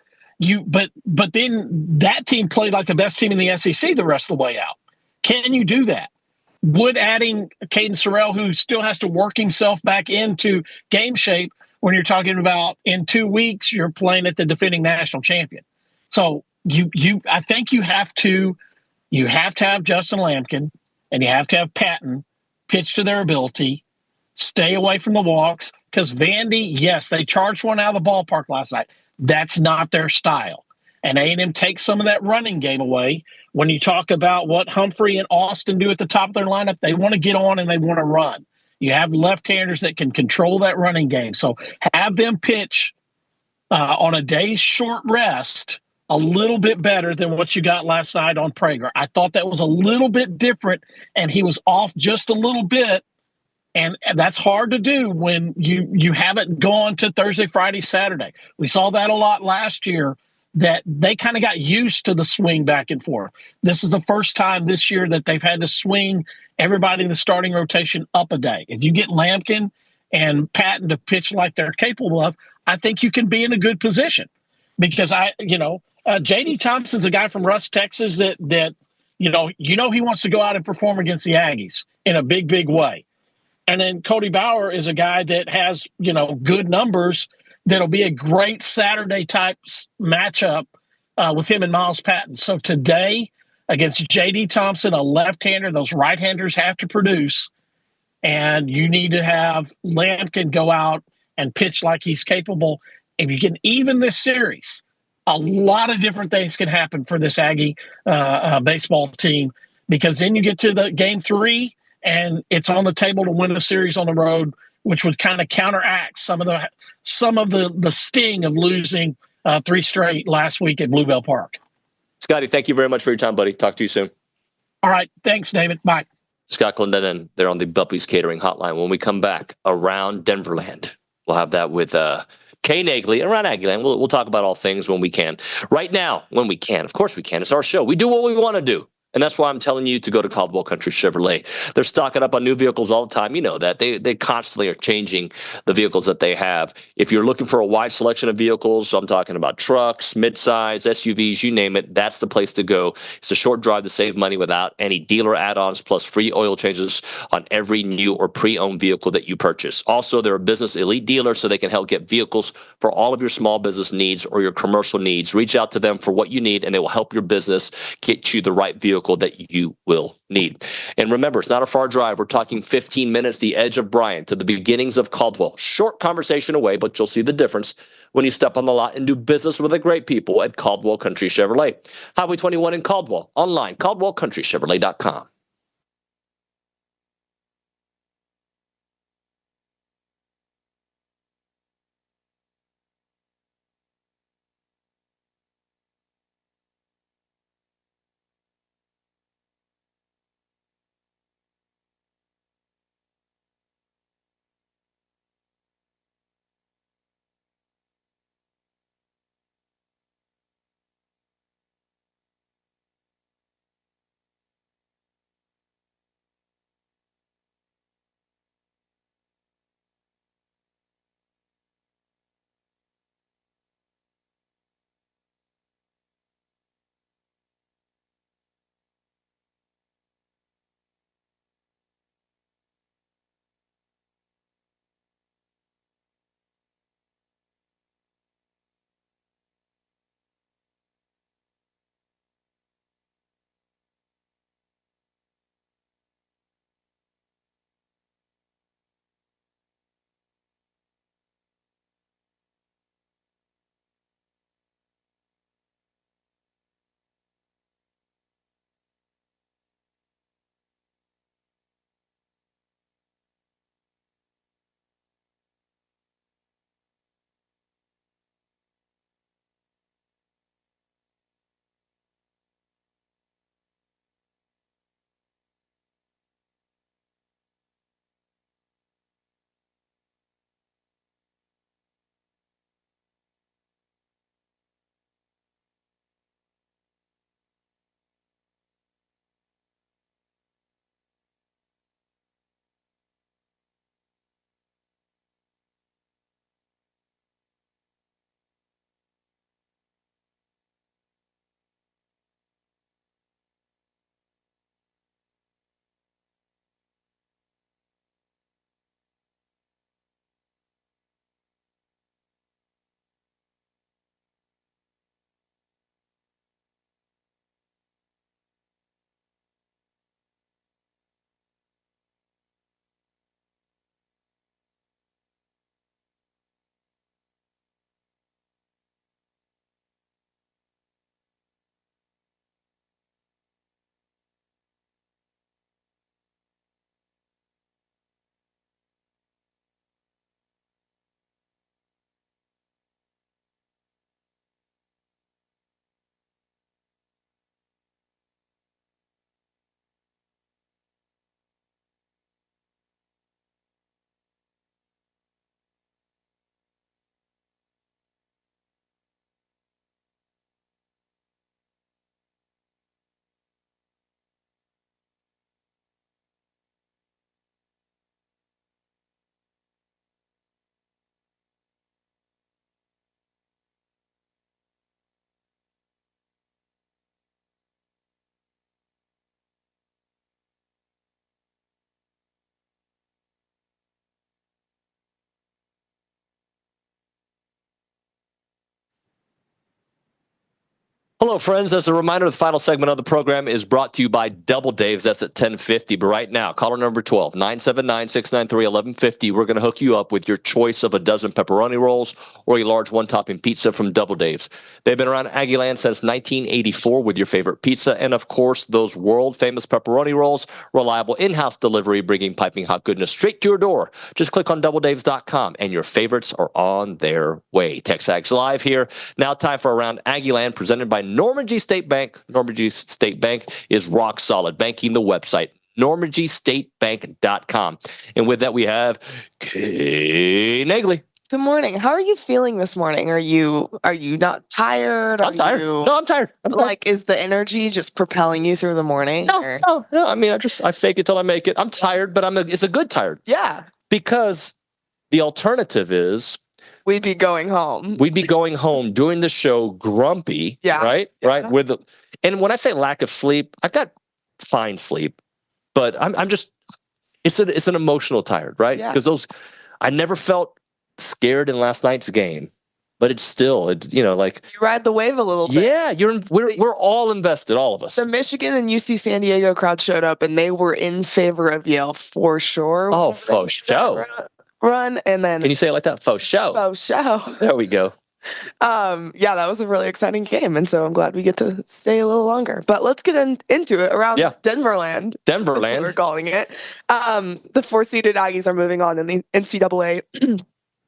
S16: but then that team played like the best team in the SEC the rest of the way out. Can you do that? Would adding Caden Sorrell, who still has to work himself back into game shape, when you're talking about in 2 weeks, you're playing at the defending national champion. So I think you have to have Justin Lampkin and you have to have Patton pitch to their ability, stay away from the walks, because Vandy, yes, they charged one out of the ballpark last night. That's not their style. And A&M takes some of that running game away. When you talk about what Humphrey and Austin do at the top of their lineup, they want to get on and they want to run. You have left-handers that can control that running game. So have them pitch on a day's short rest a little bit better than what you got last night on Prager. I thought that was a little bit different, and he was off just a little bit. And that's hard to do when you haven't gone to Thursday, Friday, Saturday. We saw that a lot last year, that they kind of got used to the swing back and forth. This is the first time this year that they've had to swing everybody in the starting rotation up a day. If you get Lampkin and Patton to pitch like they're capable of, I think you can be in a good position. Because J.D. Thompson's a guy from Rusk, Texas that he wants to go out and perform against the Aggies in a big, big way. And then Cody Bauer is a guy that has, good numbers. That'll be a great Saturday type matchup with him and Miles Patton. So today against J.D. Thompson, a left-hander, those right-handers have to produce. And you need to have Lampkin go out and pitch like he's capable. If you can even this series, a lot of different things can happen for this Aggie baseball team, because then you get to the game 3 and it's on the table to win the series on the road, which would kind of counteract some of the sting of losing 3 straight last week at Bluebell Park.
S6: Scotty, thank you very much for your time, buddy. Talk to you soon.
S16: All right. Thanks, David. Bye.
S6: Scott Clendenin, they're on the Buppies Catering Hotline. When we come back, Around Denverland, we'll have that with Kay Naegeli, Around Aggieland. We'll talk about all things when we can. Right now, when we can. Of course we can. It's our show. We do what we want to do. And that's why I'm telling you to go to Caldwell Country Chevrolet. They're stocking up on new vehicles all the time. You know that. They constantly are changing the vehicles that they have. If you're looking for a wide selection of vehicles, so I'm talking about trucks, midsize, SUVs, you name it, that's the place to go. It's a short drive to save money without any dealer add-ons, plus free oil changes on every new or pre-owned vehicle that you purchase. Also, they're a business elite dealer, so they can help get vehicles for all of your small business needs or your commercial needs. Reach out to them for what you need, and they will help your business get you the right vehicle that you will need. And remember, it's not a far drive. We're talking 15 minutes, the edge of Bryant to the beginnings of Caldwell. Short conversation away, but you'll see the difference when you step on the lot and do business with the great people at Caldwell Country Chevrolet. Highway 21 in Caldwell. Online, CaldwellCountryChevrolet.com. Hello, friends. As a reminder, the final segment of the program is brought to you by Double Dave's. That's at 10:50. But right now, caller number 12, 979-693-1150. We're going to hook you up with your choice of a dozen pepperoni rolls or a large one-topping pizza from Double Dave's. They've been around Aggieland since 1984 with your favorite pizza and, of course, those world-famous pepperoni rolls. Reliable in-house delivery, bringing piping hot goodness straight to your door. Just click on doubledaves.com, and your favorites are on their way. TexAgs Live here. Now time for Around Aggieland, presented by Normandy State Bank. Normandy State Bank is rock solid. Banking the website, normandystatebank.com. And with that, we have Kay Naegeli.
S17: Good morning. How are you feeling this morning? Are you not tired?
S6: I'm tired. No, I'm tired.
S17: Like, is the energy just propelling you through the morning?
S6: No. I mean, I fake it till I make it. I'm tired, but it's a good tired.
S17: Yeah.
S6: Because the alternative is
S17: we'd be going home.
S6: We'd be going home doing the show grumpy.
S17: Yeah.
S6: Right?
S17: Yeah.
S6: Right. And when I say lack of sleep, I've got fine sleep, but I'm just it's an emotional tired, right?
S17: Yeah.
S6: Because I never felt scared in last night's game, but it's like
S17: you ride the wave a little bit.
S6: Yeah, we're all invested, all of us.
S17: The Michigan and UC San Diego crowd showed up, and they were in favor of Yale for sure.
S6: Oh, faux show.
S17: Run, and then
S6: can you say it like that? Faux show.
S17: Faux show.
S6: There we go.
S17: Yeah, that was a really exciting game, and so I'm glad we get to stay a little longer. But let's get into it. Around Denverland.
S6: Denverland.
S17: We're calling it. The 4-seeded Aggies are moving on in the NCAA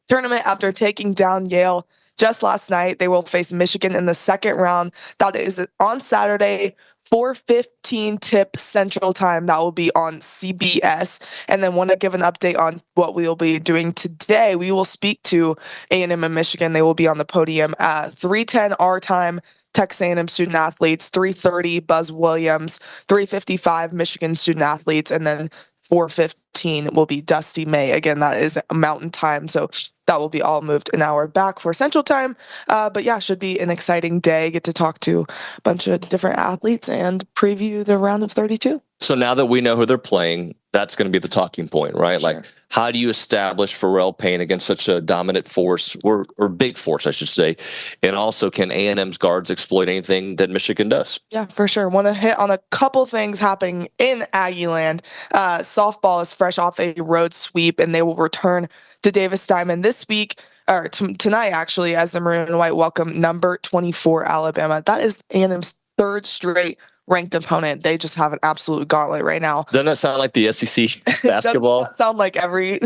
S17: tournament after taking down Yale just last night. They will face Michigan in the second round. That is on Saturday, 4:15 tip Central Time. That will be on CBS. And then want to give an update on what we will be doing today. We will speak to A&M and Michigan. They will be on the podium at 3:10 our time. Texas A&M student athletes, 3:30 Buzz Williams, 3:55 Michigan student athletes, and then 4:15 will be Dusty May. Again, that is Mountain Time, so that will be all moved an hour back for Central Time. But yeah, should be an exciting day. Get to talk to a bunch of different athletes and preview the round of 32.
S6: So now that we know who they're playing, that's going to be the talking point, right?
S17: Sure.
S6: Like, how do you establish Pharrell Payne against such a dominant force, or big force, I should say? And also, can A&M's guards exploit anything that Michigan does?
S17: Yeah, for sure. Want to hit on a couple things happening in Aggieland. Softball is fresh off a road sweep, and they will return to Davis Diamond this week, or tonight, actually, as the Maroon and White welcome number 24 Alabama. That is A&M's third straight ranked opponent. They just have an absolute gauntlet right now.
S6: Doesn't that sound like the SEC basketball?
S17: Doesn't that sound like every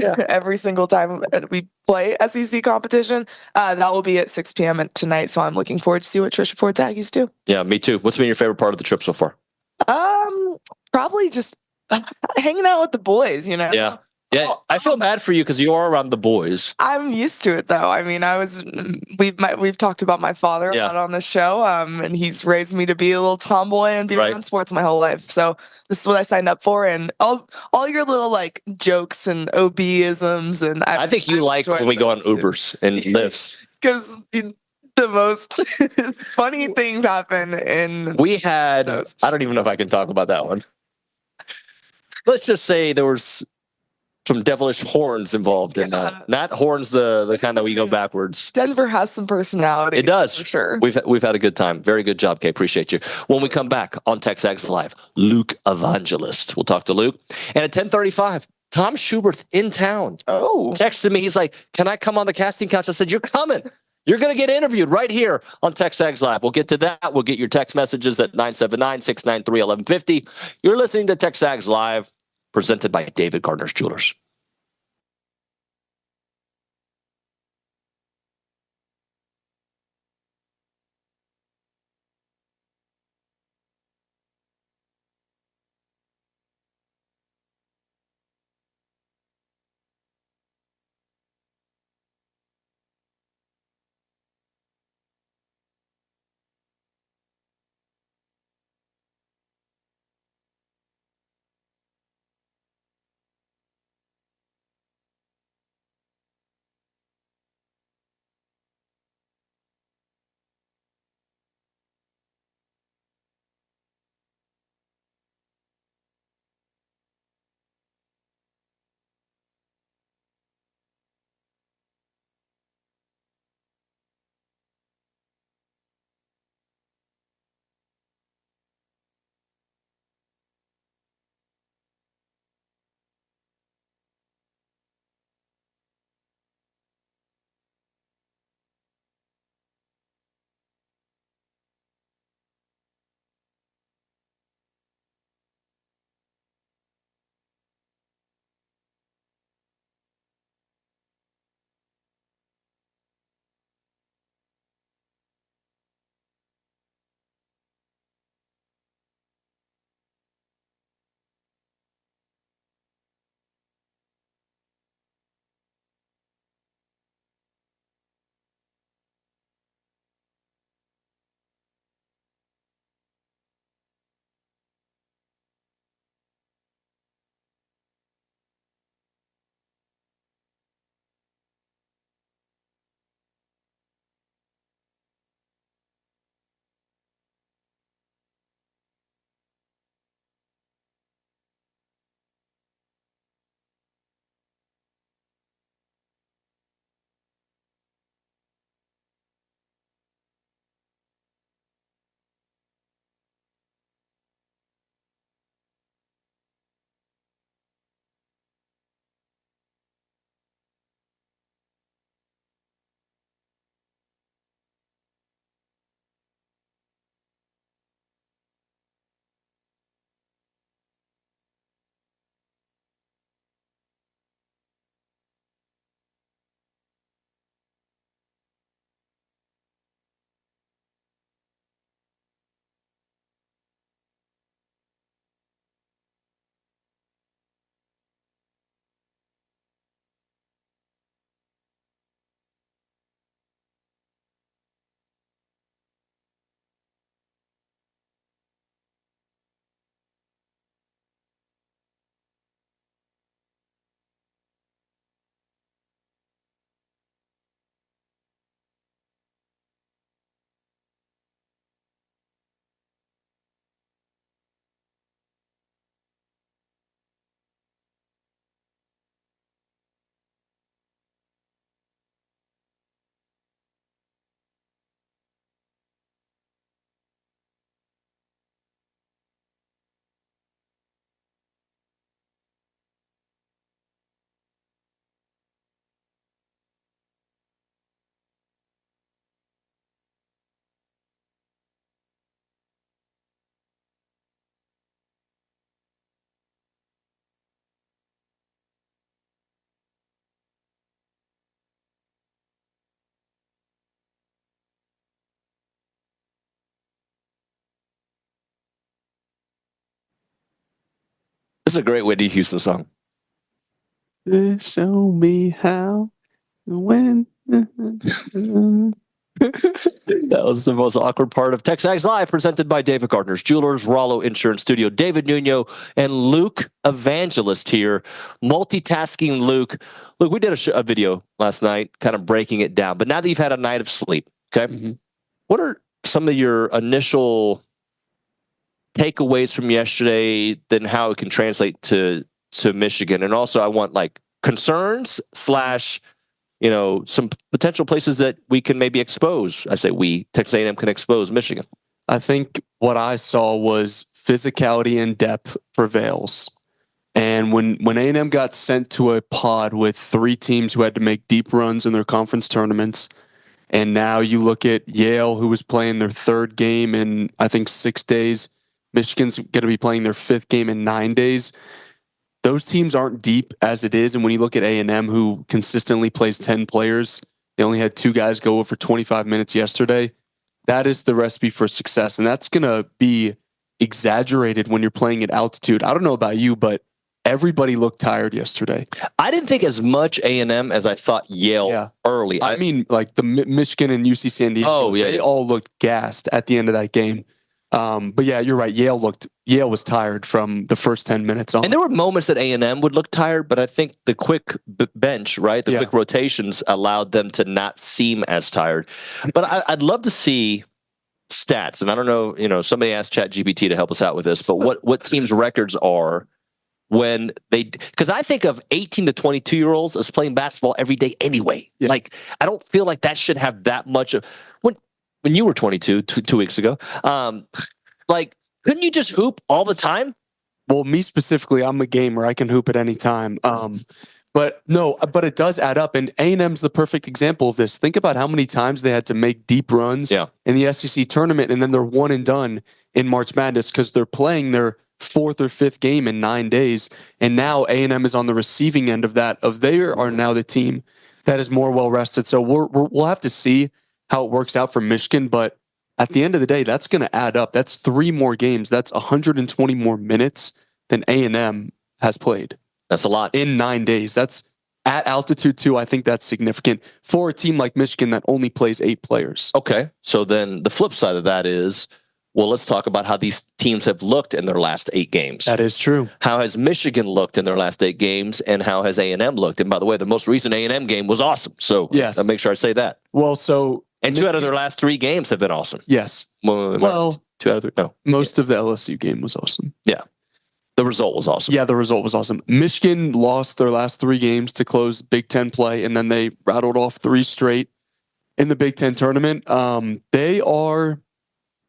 S17: single time we play SEC competition. That will be at 6 p.m. tonight, so I'm looking forward to see what Trisha Ford's Aggies do.
S6: Yeah, me too. What's been your favorite part of the trip so far?
S17: Probably just hanging out with the boys,
S6: Yeah. Yeah, I feel bad for you because you are around the boys.
S17: I'm used to it, though. I mean, we've talked about my father a lot on the show, and he's raised me to be a little tomboy and be around sports my whole life. So this is what I signed up for, and all your little jokes and OB-isms, and
S6: I think you like when we go on Ubers and Lyfts
S17: because the most funny things happen in.
S6: We had. I don't even know if I can talk about that one. Let's just say there was some devilish horns involved in that. Not horns, the kind that we go backwards.
S17: Denver has some personality.
S6: It does.
S17: For sure.
S6: We've had a good time. Very good job, Kay. Appreciate you. When we come back on TexAgs Live, Luke Evangelist. We'll talk to Luke. And at 10:35, Tom Schuberth in town.
S17: Oh.
S6: Texted me. He's like, can I come on the casting couch? I said, you're coming. You're going to get interviewed right here on TexAgs Live. We'll get to that. We'll get your text messages at 979-693-1150. You're listening to TexAgs Live, presented by David Gardner's Jewelers. This is a great Whitney Houston song.
S18: Show me how, when.
S6: That was the most awkward part of TexAgs Live, presented by David Gardner's Jewelers, Rollo Insurance Studio. David Nuño and Luke Evangelist here, multitasking Luke. Luke, we did a video last night, kind of breaking it down. But now that you've had a night of sleep, okay, what are some of your initial takeaways from yesterday, then how it can translate to Michigan? And also, I want like concerns / some potential places that we can maybe expose. I say we, Texas A&M can expose Michigan.
S18: I think what I saw was physicality and depth prevails. And when A&M got sent to a pod with 3 teams who had to make deep runs in their conference tournaments, and now you look at Yale, who was playing their 3rd game in, I think, 6 days. Michigan's going to be playing their 5th game in 9 days. Those teams aren't deep as it is. And when you look at A&M, who consistently plays 10 players, they only had 2 guys go over 25 minutes yesterday. That is the recipe for success. And that's going to be exaggerated when you're playing at altitude. I don't know about you, but everybody looked tired yesterday.
S6: I didn't think as much A&M as I thought Yale early.
S18: I mean, like the Michigan and UC San Diego, they all looked gassed at the end of that game. But yeah, you're right. Yale was tired from the first 10 minutes on.
S6: And there were moments that A&M would look tired, but I think the quick bench, right, the quick rotations allowed them to not seem as tired. But I'd love to see stats. And I don't know, somebody asked ChatGPT to help us out with this, but what teams' records are when because I think of 18 to 22-year-olds as playing basketball every day anyway. Yeah. Like, I don't feel like that should have that much of when you were 22 2 weeks ago, couldn't you just hoop all the time?
S18: Well, me specifically, I'm a gamer. I can hoop at any time. But it does add up. And A&M's the perfect example of this. Think about how many times they had to make deep runs in the SEC tournament, and then they're one and done in March Madness because they're playing their 4th or 5th game in 9 days. And now A&M is on the receiving end of that. They are now the team that is more well rested. So we'll have to see how it works out for Michigan, but at the end of the day, that's going to add up. That's 3 more games. That's 120 more minutes than A&M has played.
S6: That's a lot.
S18: In 9 days. That's at altitude too. I think that's significant for a team like Michigan that only plays 8 players.
S6: Okay. So then the flip side of that is, well, let's talk about how these teams have looked in their last 8 games.
S18: That is true.
S6: How has Michigan looked in their last 8 games, and how has A&M looked? And by the way, the most recent A&M game was awesome. So
S18: yes,
S6: I'll make sure I say that.
S18: Well, so...
S6: And 2 out of their last 3 games have been awesome.
S18: Yes.
S6: Well 2 out of 3. No.
S18: Most of the LSU game was awesome.
S6: Yeah. The result was awesome.
S18: Yeah, the result was awesome. Michigan lost their last 3 games to close Big Ten play, and then they rattled off 3 straight in the Big Ten tournament. They are...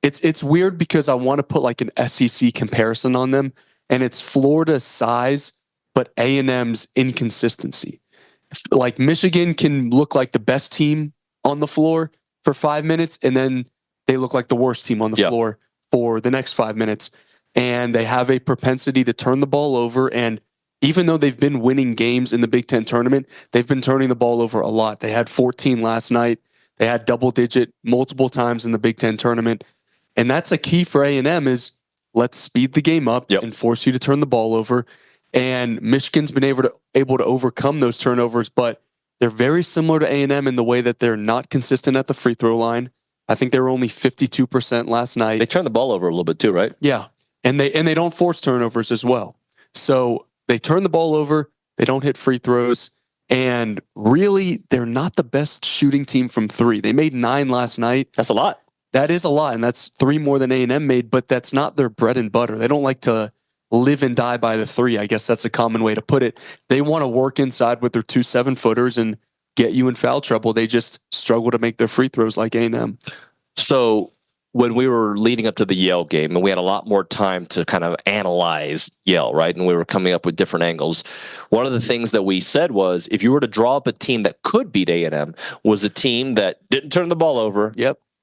S18: It's weird because I want to put like an SEC comparison on them, and it's Florida's size, but A&M's inconsistency. Like Michigan can look like the best team on the floor for 5 minutes, and then they look like the worst team on the floor for the next 5 minutes. And they have a propensity to turn the ball over. And even though they've been winning games in the Big Ten tournament, they've been turning the ball over a lot. They had 14 last night. They had double digit multiple times in the Big Ten tournament. And that's a key for A&M is let's speed the game up and force you to turn the ball over. And Michigan's been able to overcome those turnovers, but they're very similar to A&M in the way that they're not consistent at the free throw line. I think they were only 52% last night.
S6: They turned the ball over a little bit too, right?
S18: Yeah. And they don't force turnovers as well. So they turn the ball over, they don't hit free throws, and really they're not the best shooting team from 3. They made 9 last night.
S6: That's a lot.
S18: That is a lot, and that's 3 more than A&M made, but that's not their bread and butter. They don't like to live and die by the 3. I guess that's a common way to put it. They want to work inside with their 2 7-footers and get you in foul trouble. They just struggle to make their free throws like A&M.
S6: So when we were leading up to the Yale game, and we had a lot more time to kind of analyze Yale, right? And we were coming up with different angles. One of the things that we said was, if you were to draw up a team that could beat A&M, was a team that didn't turn the ball over,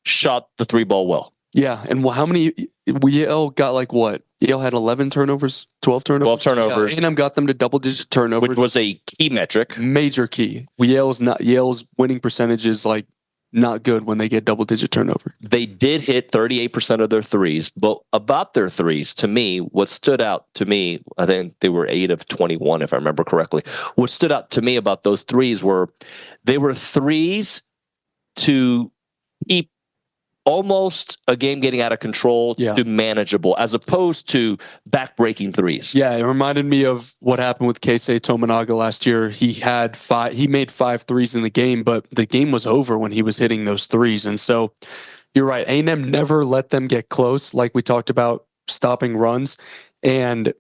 S6: shot the 3-ball well.
S18: Yeah, and how many? Yale got like what? Yale had 11 turnovers, 12 turnovers.
S6: 12 turnovers.
S18: Yeah, A&M got them to double-digit turnovers,
S6: which was a key metric,
S18: major key. Yale's winning percentage is like not good when they get double-digit turnover.
S6: They did hit 38% of their threes, but about their threes, to me, what stood out to me, I think they were 8 of 21, if I remember correctly. What stood out to me about those threes were they were threes to keep almost a game getting out of control to manageable, as opposed to back-breaking threes.
S18: Yeah, it reminded me of what happened with Keisei Tominaga last year. He made 5 threes in the game, but the game was over when he was hitting those threes. And so you're right, A&M never let them get close, like we talked about stopping runs. And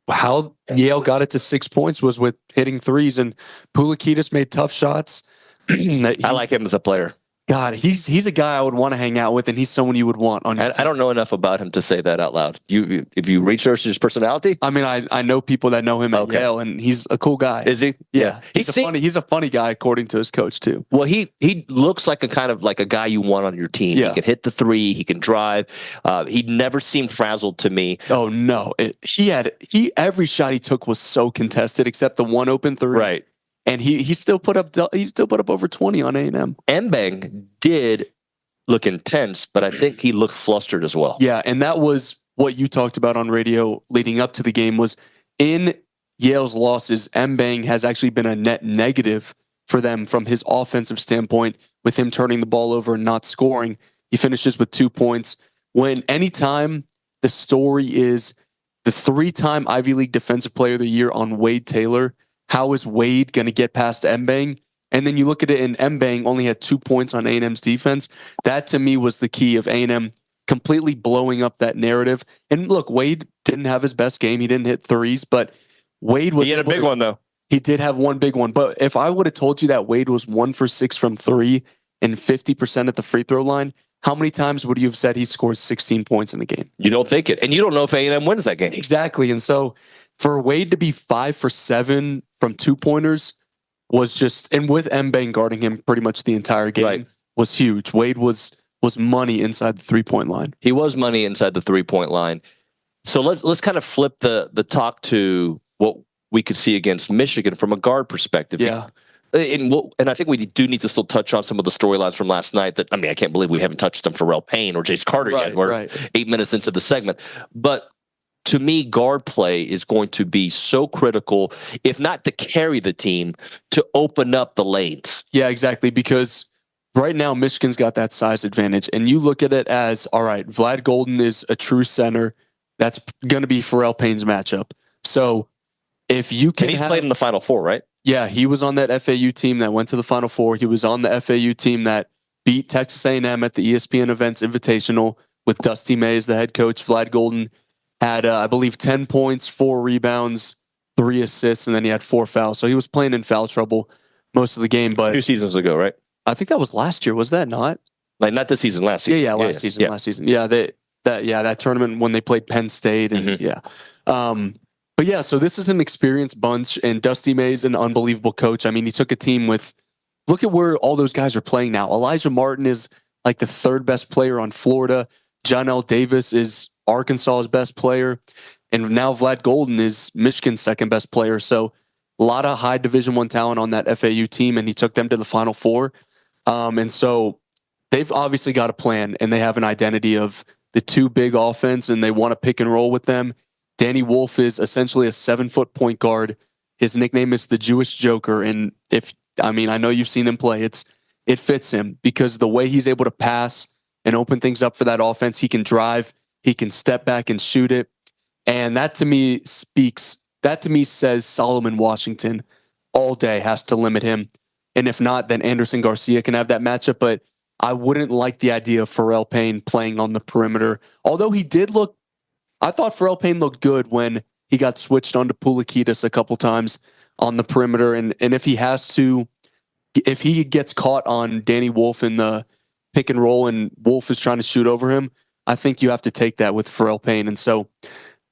S18: how Yale got it to 6 points was with hitting threes, and Pugliese made tough shots.
S6: I like him as a player.
S18: God, he's a guy I would want to hang out with, and he's someone you would want on your team.
S6: I don't know enough about him to say that out loud. If you research his personality?
S18: I mean, I know people that know him at Yale, and he's a cool guy.
S6: Is he?
S18: Yeah. He's a funny guy, according to his coach, too.
S6: Well, he looks like a guy you want on your team. Yeah. He can hit the three. He can drive. He never seemed frazzled to me.
S18: Oh, no. Every shot he took was so contested, except the one open three.
S6: Right.
S18: And he still put up over 20 on A&M.
S6: Mbang did look intense, but I think he looked flustered as well.
S18: Yeah, and that was what you talked about on radio leading up to the game, was in Yale's losses, Mbang has actually been a net negative for them from his offensive standpoint, with him turning the ball over and not scoring. He finishes with 2 points. When anytime the story is the 3-time Ivy League Defensive Player of the Year on Wade Taylor, how is Wade going to get past Mbang? And then you look at it, and Mbang only had 2 points on A&M's defense. That, to me, was the key of A&M completely blowing up that narrative. And look, Wade didn't have his best game. He didn't hit threes, but Wade was...
S6: He had a big one, though.
S18: He did have one big one. But if I would have told you that Wade was 1 for 6 from 3 and 50% at the free throw line, how many times would you have said he scores 16 points in a game?
S6: You don't think it. And you don't know if A&M wins that game.
S18: Exactly. And so for Wade to be 5 for 7 from 2-pointers was just, and with Mbang guarding him pretty much the entire game, was huge. Wade was money inside the 3-point line.
S6: He was money inside the 3-point line. So let's kind of flip the talk to what we could see against Michigan from a guard perspective.
S18: Yeah.
S6: And I think we do need to still touch on some of the storylines from last night that, I mean, I can't believe we haven't touched on Pharrell Payne or Jace Carter yet. We're 8 minutes into the segment. But to me, guard play is going to be so critical, if not to carry the team, to open up the lanes.
S18: Yeah, exactly. Because right now, Michigan's got that size advantage. And you look at it as, all right, Vlad Golden is a true center. That's going to be Pharrell Payne's matchup. So if you can...
S6: And he's played in the Final Four, right?
S18: Yeah, he was on that FAU team that went to the Final Four. He was on the FAU team that beat Texas A&M at the ESPN Events Invitational with Dusty May as the head coach. Vlad Golden had, I believe, 10 points, 4 rebounds, 3 assists, and then he had 4 fouls. So he was playing in foul trouble most of the game. But
S6: 2 seasons ago, right?
S18: I think that was last year. Was that not?
S6: Like, not this season, last season.
S18: Yeah, last season. Yeah, that tournament when they played Penn State. And but yeah, so this is an experienced bunch, and Dusty May's an unbelievable coach. I mean, he took a team with, look at where all those guys are playing now. Elijah Martin is like the 3rd best player on Florida. John L. Davis is Arkansas's best player. And now Vlad Golden is Michigan's 2nd best player. So a lot of high Division I talent on that FAU team, and he took them to the Final Four. And so they've obviously got a plan, and they have an identity of the 2 big offense, and they want to pick and roll with them. Danny Wolf is essentially a 7-foot point guard. His nickname is the Jewish Joker. And I know you've seen him play. It fits him because the way he's able to pass and open things up for that offense, he can drive, he can step back and shoot it. And that to me says Solomon Washington all day has to limit him. And if not, then Anderson Garcia can have that matchup. But I wouldn't like the idea of Pharrell Payne playing on the perimeter. Although I thought Pharrell Payne looked good when he got switched onto Pugliese a couple times on the perimeter. And if he gets caught on Danny Wolf in the pick and roll and Wolf is trying to shoot over him, I think you have to take that with Pharrell Payne. And so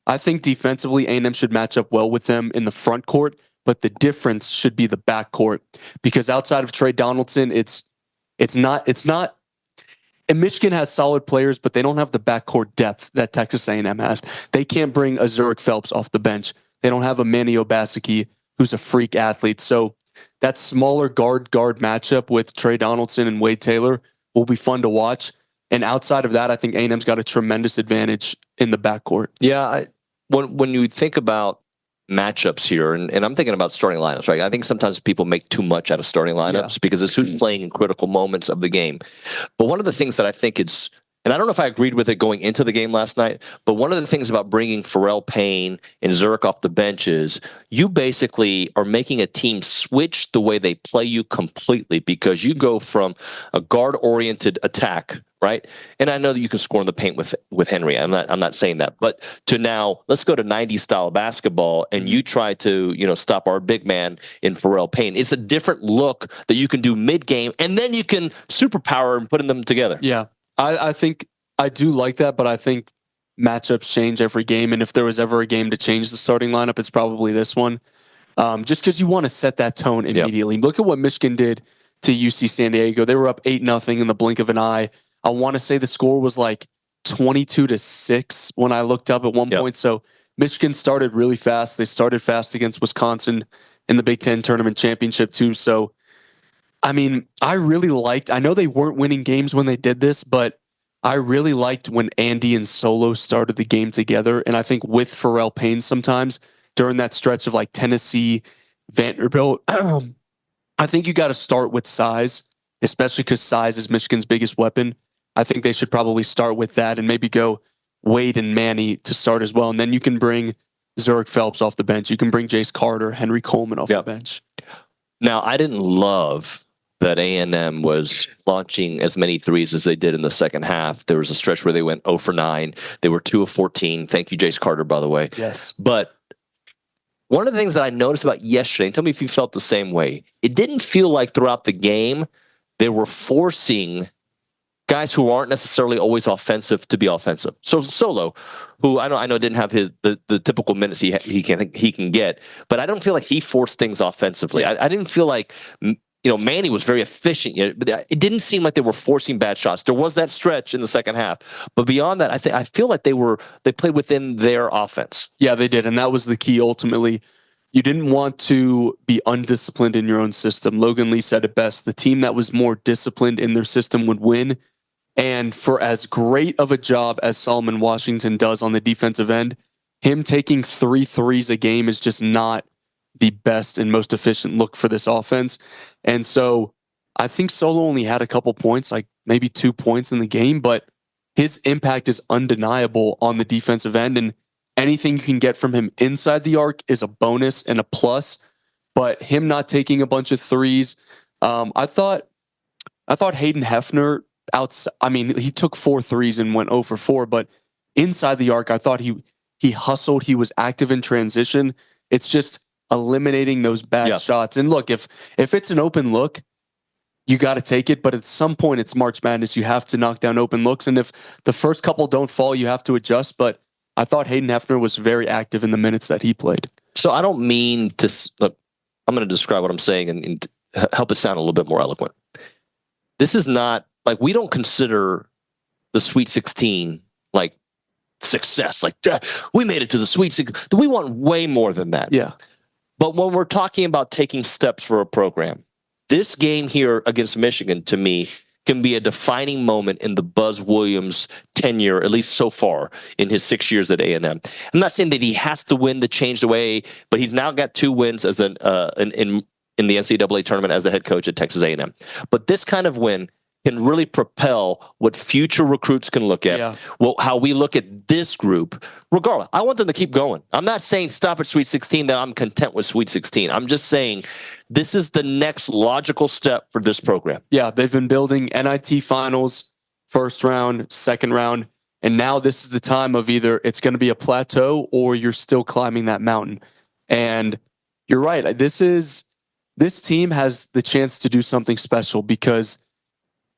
S18: I think defensively, A&M should match up well with them in the front court, but the difference should be the back court, because outside of Trey Donaldson, it's not. And Michigan has solid players, but they don't have the backcourt depth that Texas A&M has. They can't bring a Zurich Phelps off the bench. They don't have a Manny Obaseki, who's a freak athlete. So that smaller guard matchup with Trey Donaldson and Wade Taylor will be fun to watch. And outside of that, I think A&M's got a tremendous advantage in the backcourt.
S6: Yeah, when you think about matchups here, and I'm thinking about starting lineups, right? I think sometimes people make too much out of starting lineups because it's who's playing in critical moments of the game. But one of the things that I think it's, and I don't know if I agreed with it going into the game last night, but one of the things about bringing Pharrell Payne and Zurich off the bench is you basically are making a team switch the way they play you completely, because you go from a guard-oriented attack, right? And I know that you can score in the paint with Henry. I'm not saying that, but to now let's go to 90s style basketball, and you try to stop our big man in Pharrell Payne. It's a different look that you can do mid-game, and then you can superpower and putting them together.
S18: Yeah. I think I do like that, but I think matchups change every game. And if there was ever a game to change the starting lineup, it's probably this one. Just because you want to set that tone immediately. Yep. Look at what Michigan did to UC San Diego. They were up 8-0 in the blink of an eye. I want to say the score was like 22-6 when I looked up at one point. So Michigan started really fast. They started fast against Wisconsin in the Big Ten Tournament Championship too. So I mean, I really liked, I know they weren't winning games when they did this, but I really liked when Andy and Solo started the game together. And I think with Pharrell Payne sometimes during that stretch of like Tennessee, Vanderbilt, I think you got to start with size, especially because size is Michigan's biggest weapon. I think they should probably start with that and maybe go Wade and Manny to start as well. And then you can bring Zurich Phelps off the bench. You can bring Jace Carter, Henry Coleman off the bench.
S6: Now, I didn't love that A&M was launching as many threes as they did in the second half. There was a stretch where they went 0 for 9. They were 2 of 14. Thank you, Jace Carter, by the way.
S18: Yes.
S6: But one of the things that I noticed about yesterday, and tell me if you felt the same way, it didn't feel like throughout the game they were forcing guys who aren't necessarily always offensive to be offensive. So Solo, who I know didn't have the typical minutes he can get, but I don't feel like he forced things offensively. I didn't feel like Manny was very efficient, but it didn't seem like they were forcing bad shots. There was that stretch in the second half, but beyond that, I feel like they played within their offense.
S18: Yeah, they did, and that was the key. Ultimately, you didn't want to be undisciplined in your own system. Logan Lee said it best: the team that was more disciplined in their system would win. And for as great of a job as Solomon Washington does on the defensive end, him taking 3 threes a game is just not the best and most efficient look for this offense. And so I think Solo only had a couple points, like maybe 2 points in the game, but his impact is undeniable on the defensive end. And anything you can get from him inside the arc is a bonus and a plus. But him not taking a bunch of threes, I thought Hayden Hefner he took 4 threes and went 0 for 4, but inside the arc, I thought he hustled. He was active in transition. It's just eliminating those bad shots. And look, if it's an open look, you got to take it. But at some point, it's March Madness. You have to knock down open looks. And if the first couple don't fall, you have to adjust. But I thought Hayden Hefner was very active in the minutes that he played.
S6: So I don't mean to look, I'm going to describe what I'm saying and help it sound a little bit more eloquent. This is not like, we don't consider the Sweet 16 like success. Like, we made it to the Sweet 16. We want way more than that.
S18: Yeah.
S6: But when we're talking about taking steps for a program, this game here against Michigan, to me, can be a defining moment in the Buzz Williams tenure, at least so far in his 6 years at A&M. I'm not saying that he has to win to change the way, but he's now got 2 wins as in the NCAA tournament as a head coach at Texas A&M. But this kind of win can really propel what future recruits can look at, how we look at this group. Regardless, I want them to keep going. I'm not saying stop at Sweet 16, that I'm content with Sweet 16. I'm just saying this is the next logical step for this program.
S18: Yeah, they've been building NIT finals, first round, second round, and now this is the time of either it's going to be a plateau or you're still climbing that mountain. And you're right. This team has the chance to do something special, because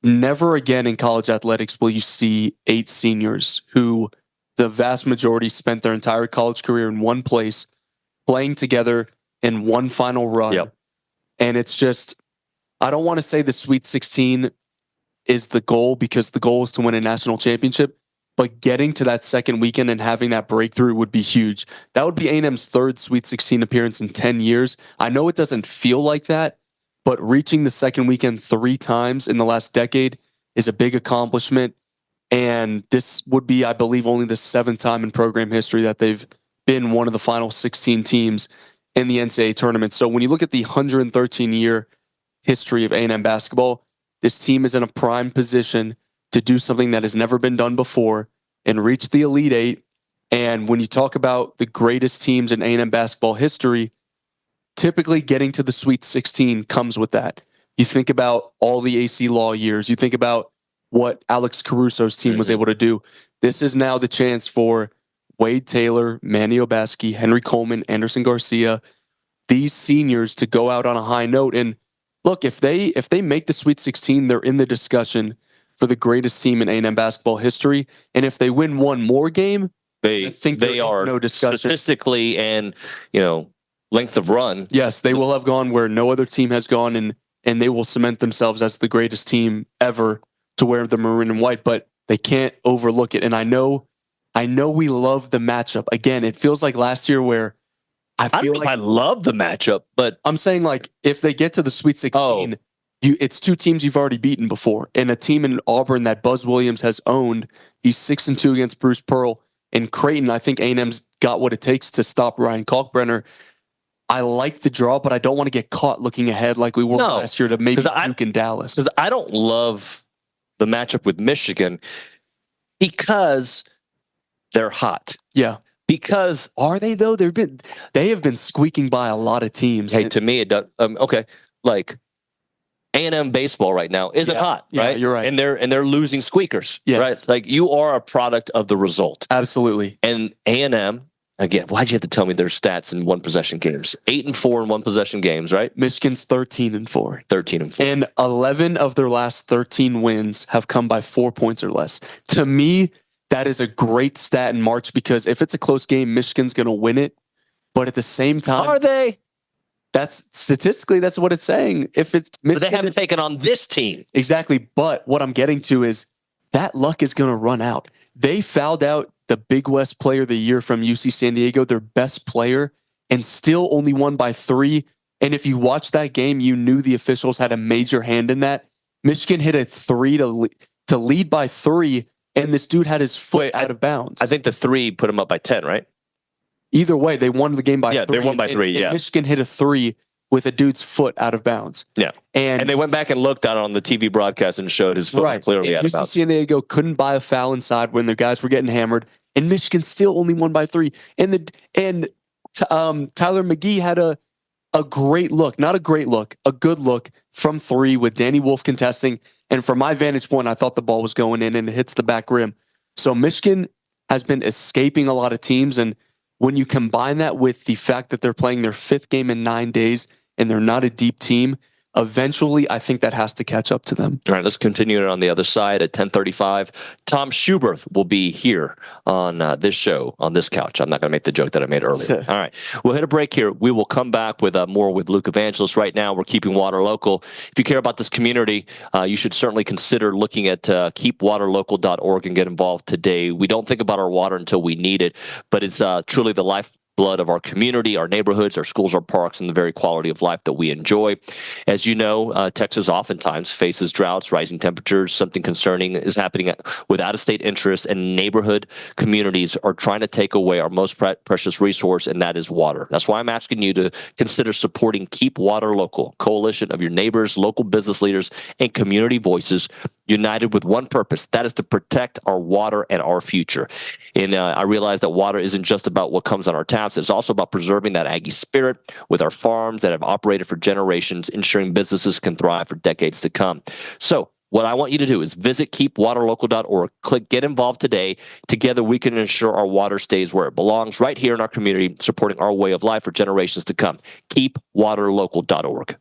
S18: never again in college athletics will you see 8 seniors who the vast majority spent their entire college career in one place, playing together in one final run.
S6: Yep.
S18: And it's just, I don't want to say the Sweet 16 is the goal, because the goal is to win a national championship, but getting to that second weekend and having that breakthrough would be huge. That would be A&M's 3rd Sweet 16 appearance in 10 years. I know it doesn't feel like that, but reaching the second weekend 3 times in the last decade is a big accomplishment. And this would be, I believe, only the 7th time in program history that they've been one of the final 16 teams in the NCAA tournament. So when you look at the 113-year history of A&M basketball, this team is in a prime position to do something that has never been done before and reach the Elite Eight. And when you talk about the greatest teams in A&M basketball history, typically getting to the Sweet 16 comes with that. You think about all the AC Law years. You think about what Alex Caruso's team was able to do. This is now the chance for Wade Taylor, Manny Obaski, Henry Coleman, Anderson Garcia, these seniors to go out on a high note. And look, if they make the Sweet 16, they're in the discussion for the greatest team in A&M basketball history. And if they win one more game, I think
S6: they are
S18: no discussion.
S6: Statistically and length of run.
S18: Yes, they will have gone where no other team has gone, and they will cement themselves as the greatest team ever to wear the maroon and white. But they can't overlook it. And I know we love the matchup. Again, it feels like last year where I
S6: love the matchup, but
S18: I'm saying, like, if they get to the Sweet 16, it's 2 teams you've already beaten before, and a team in Auburn that Buzz Williams has owned. He's 6-2 against Bruce Pearl. And Creighton, I think A&M's got what it takes to stop Ryan Kalkbrenner. I like the draw, but I don't want to get caught looking ahead like we were last year to maybe Duke and Dallas.
S6: Because I don't love the matchup with Michigan because they're hot.
S18: Yeah.
S6: Because
S18: are they though? They have been squeaking by a lot of teams.
S6: Hey, to me, it does. Okay, like A&M baseball right now isn't hot, right?
S18: Yeah, you're right.
S6: And they're losing squeakers, right? Like, you are a product of the result.
S18: Absolutely.
S6: And A&M, again, why'd you have to tell me their stats in one possession games? 8-4 in one possession games, right?
S18: Michigan's 13-4.
S6: 13-4.
S18: And 11 of their last 13 wins have come by 4 points or less. To me, that is a great stat in March, because if it's a close game, Michigan's going to win it. But at the same time,
S6: are they?
S18: That's statistically, that's what it's saying. If it's Michigan,
S6: but they haven't taken on this team.
S18: Exactly. But what I'm getting to is that luck is going to run out. They fouled out the Big West Player of the Year from UC San Diego, their best player, and still only won by 3. And if you watched that game, you knew the officials had a major hand in that. Michigan hit a 3 to lead by 3, and this dude had his foot out of bounds.
S6: I think the 3 put him up by 10, right?
S18: Either way, they won the game by 3.
S6: Yeah, they won by 3,
S18: and Michigan hit a 3 with a dude's foot out of bounds.
S6: Yeah. And they went back and looked at it on the TV broadcast and showed his foot clearly out of bounds.
S18: UC San Diego couldn't buy a foul inside when their guys were getting hammered, and Michigan still only won by 3. And Tyler McGee had a great look, not a great look, a good look from 3 with Danny Wolf contesting. And from my vantage point, I thought the ball was going in, and it hits the back rim. So Michigan has been escaping a lot of teams, and when you combine that with the fact that they're playing their 5th game in 9 days and they're not a deep team, eventually I think that has to catch up to them.
S6: All right, let's continue it on the other side at 10:35. Tom Schuberth will be here on this show, on this couch. I'm not going to make the joke that I made earlier. All right, we'll hit a break here. We will come back with more with Luke Evangelist. Right now, we're keeping water local. If you care about this community, you should certainly consider looking at keepwaterlocal.org and get involved today. We don't think about our water until we need it, but it's truly the lifeblood of our community, our neighborhoods, our schools, our parks, and the very quality of life that we enjoy. As you know, Texas oftentimes faces droughts, rising temperatures. Something concerning is happening with out-of-state interests, and neighborhood communities are trying to take away our most precious resource, and that is water. That's why I'm asking you to consider supporting Keep Water Local, coalition of your neighbors, local business leaders, and community voices united with one purpose. That is to protect our water and our future. And I realize that water isn't just about what comes on our taps. It's also about preserving that Aggie spirit with our farms that have operated for generations, ensuring businesses can thrive for decades to come. So what I want you to do is visit keepwaterlocal.org, click Get Involved today. Together we can ensure our water stays where it belongs, right here in our community, supporting our way of life for generations to come. Keepwaterlocal.org.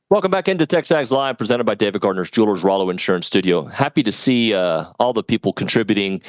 S6: Welcome back into TexAgs Live, presented by David Gardner's Jewelers Rollo Insurance Studio. Happy to see all the people contributing,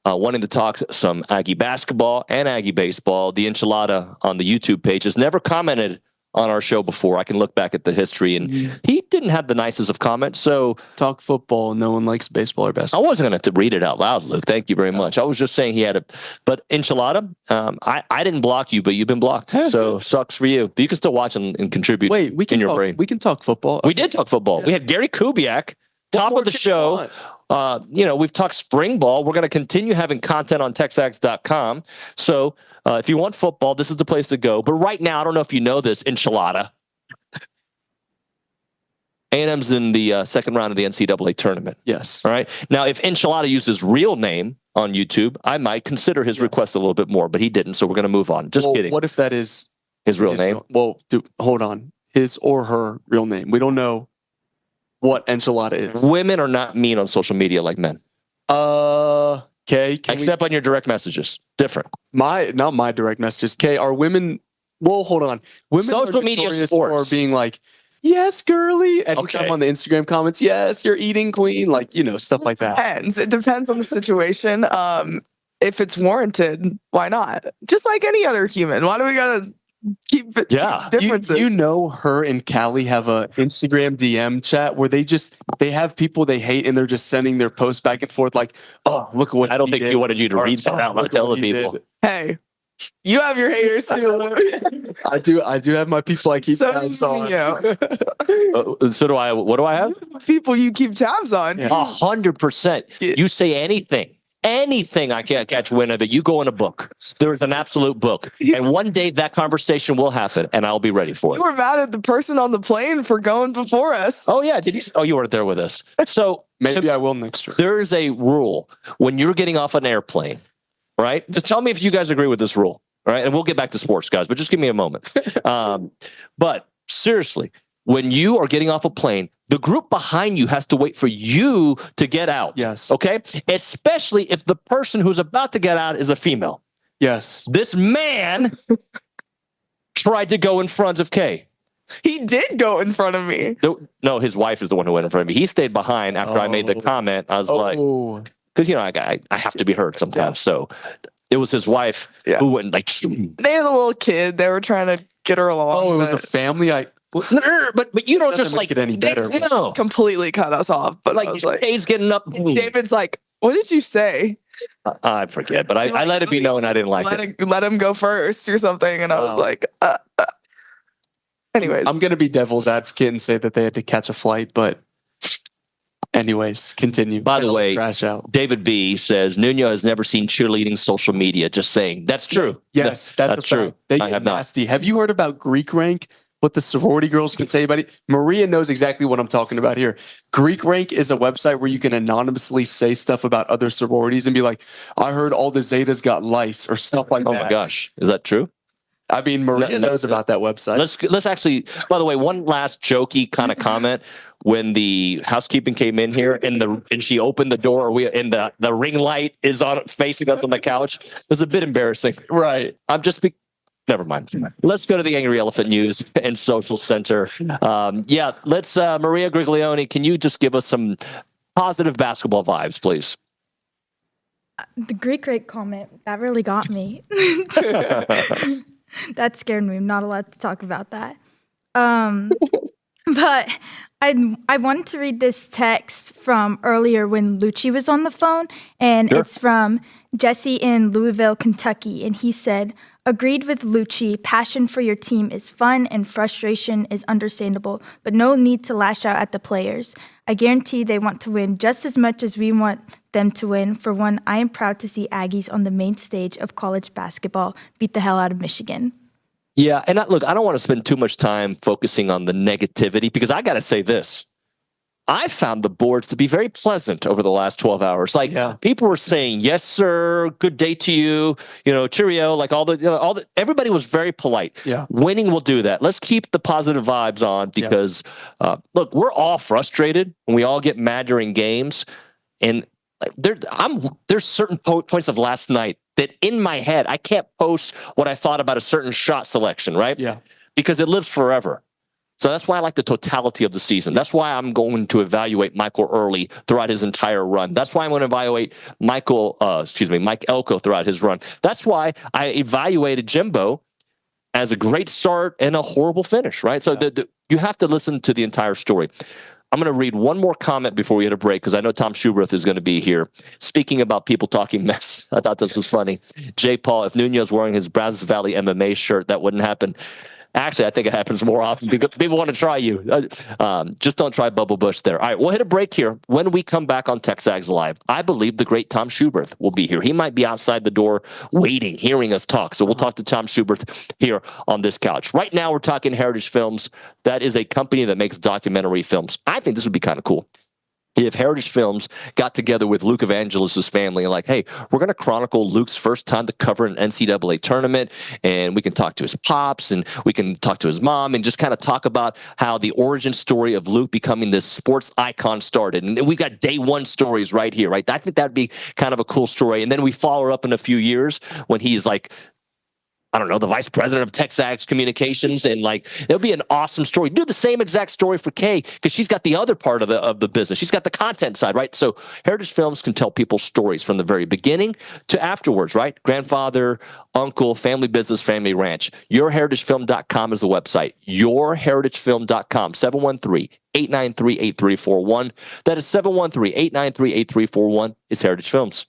S6: wanting to talk some Aggie basketball and Aggie baseball. The Enchilada on the YouTube page has never commented on our show before. I can look back at the history, and he didn't have the nicest of comments. So
S18: talk football. No one likes baseball or basketball.
S6: I wasn't going to read it out loud, Luke. Thank you very much. I was just saying he had a, but Enchilada, I didn't block you, but you've been blocked. So sucks for you. But you can still watch and contribute.
S18: Wait, we can
S6: in your
S18: talk,
S6: brain.
S18: We can talk football.
S6: We did talk football. Yeah. We had Gary Kubiak, top of the show. We've talked spring ball. We're going to continue having content on TexAgs.com. So if you want football, this is the place to go. But right now, I don't know if you know this, Enchilada. A&M's in the second round of the NCAA tournament.
S18: Yes.
S6: All right. Now, if Enchilada used his real name on YouTube, I might consider his request a little bit more, but he didn't. So we're going to move on. Just kidding.
S18: What if that is
S6: his real name?
S18: Hold on. His or her real name. We don't know what Enchilada is.
S6: Women are not mean on social media like men.
S18: Okay.
S6: Except on your direct messages. Different.
S18: Not my direct messages. Okay. Are women? Well, hold on. Women
S6: social media sports
S18: or being like, yes, girly. And
S6: okay.
S18: on the Instagram comments, yes, you're eating queen. Like, stuff like that.
S17: It depends on the situation. If it's warranted, why not? Just like any other human. Why do we gotta keep differences?
S18: You know, her and Callie have a Instagram DM chat where they have people they hate and they're just sending their posts back and forth like, oh, look at what
S6: I don't think you wanted you to read that out loud. Tell the people.
S17: Hey, you have your haters too.
S18: I do have my people I keep tabs on.
S6: So do I. What do I have?
S17: People you keep tabs on.
S6: 100%. You say anything I can't catch wind of it, you go in a book. There is an absolute book. And one day that conversation will happen, and I'll be ready for it.
S17: You were mad at the person on the plane for going before us.
S6: Oh, yeah. Did you? Oh, you weren't there with us. So
S18: maybe I will next year.
S6: There is a rule when you're getting off an airplane, right? Just tell me if you guys agree with this rule, all right? And we'll get back to sports, guys, but just give me a moment. But seriously, when you are getting off a plane, the group behind you has to wait for you to get out.
S18: Yes.
S6: Okay? Especially if the person who's about to get out is a female.
S18: Yes.
S6: This man tried to go in front of Kay.
S17: He did go in front of me.
S6: No, his wife is the one who went in front of me. He stayed behind after I made the comment. I was like, because, I have to be heard sometimes. Yeah. So it was his wife who went like.
S17: They had a little kid. They were trying to get her along.
S18: Oh, it was a family.
S6: But you don't just like
S18: it any better.
S17: They just completely cut us off. But
S6: like Kay's getting up.
S17: David's like, what did you say?
S6: I forget, but I let it be known I didn't like it.
S17: Let him go first or something. And I was like, anyways.
S18: I'm going to be devil's advocate and say that they had to catch a flight, but anyways, continue.
S6: By the way,
S18: crash out.
S6: David B says, Nuño has never seen cheerleading social media. Just saying. That's true.
S18: Yes, that's
S6: true.
S18: They get nasty. Have you heard about Greek rank? What the sorority girls can say about it? Maria knows exactly what I'm talking about here. Greek rank is a website where you can anonymously say stuff about other sororities and be like, I heard all the Zetas got lice or stuff like that.
S6: Oh my gosh. Is that true?
S18: I mean, Maria knows about that website.
S6: Let's actually, by the way, one last jokey kind of comment. When the housekeeping came in here and she opened the door, and the ring light is on facing us on the couch, it was a bit embarrassing.
S18: Right.
S6: Never mind. Let's go to the Angry Elephant News and Social Center. Let's Maria Griglione, can you just give us some positive basketball vibes, please?
S12: The Greek rate comment, that really got me. That scared me. I'm not allowed to talk about that. But I wanted to read this text from earlier when Liucci was on the phone, and It's from Jesse in Louisville, Kentucky, and he said, agreed with Liucci, passion for your team is fun and frustration is understandable, but no need to lash out at the players. I guarantee they want to win just as much as we want them to win. For one, I am proud to see Aggies on the main stage of college basketball beat the hell out of Michigan.
S6: Yeah, and I don't want to spend too much time focusing on the negativity because I got to say this. I found the boards to be very pleasant over the last 12 hours. People were saying, yes, sir, good day to you, cheerio, like everybody was very polite.
S18: Yeah.
S6: Winning will do that. Let's keep the positive vibes on because, look, we're all frustrated and we all get mad during games. And there's certain points of last night that in my head, I can't post what I thought about a certain shot selection, right?
S18: Yeah.
S6: Because it lives forever. So that's why I like the totality of the season. That's why I'm going to evaluate Michael Early throughout his entire run. That's why I'm going to evaluate Mike Elko throughout his run. That's why I evaluated Jimbo as a great start and a horrible finish, right? So you have to listen to the entire story. I'm going to read one more comment before we hit a break because I know Tom Schuberth is going to be here. Speaking about people talking mess, I thought this was funny. Jay Paul, if Nuño is wearing his Brazos Valley MMA shirt, that wouldn't happen. Actually, I think it happens more often because people want to try you. Just don't try Bubble Bush there. All right, we'll hit a break here. When we come back on TexAgs Live, I believe the great Tom Schuberth will be here. He might be outside the door waiting, hearing us talk. So we'll talk to Tom Schuberth here on this couch. Right now, we're talking Heritage Films. That is a company that makes documentary films. I think this would be kind of cool if Heritage Films got together with Luke Evangelist's family and like, hey, we're going to chronicle Luke's first time to cover an NCAA tournament, and we can talk to his pops and we can talk to his mom and just kind of talk about how the origin story of Luke becoming this sports icon started. And we got day one stories right here, right? I think that'd be kind of a cool story. And then we follow up in a few years when he's like, I don't know, the vice president of TexAgs Communications, and like it'll be an awesome story. Do the same exact story for Kay because she's got the other part of the business. She's got the content side, right? So Heritage Films can tell people stories from the very beginning to afterwards, right? Grandfather, uncle, family business, family ranch. YourHeritageFilm.com is the website. YourHeritageFilm.com. 713-893-8341. That is 713-893-8341 is Heritage Films.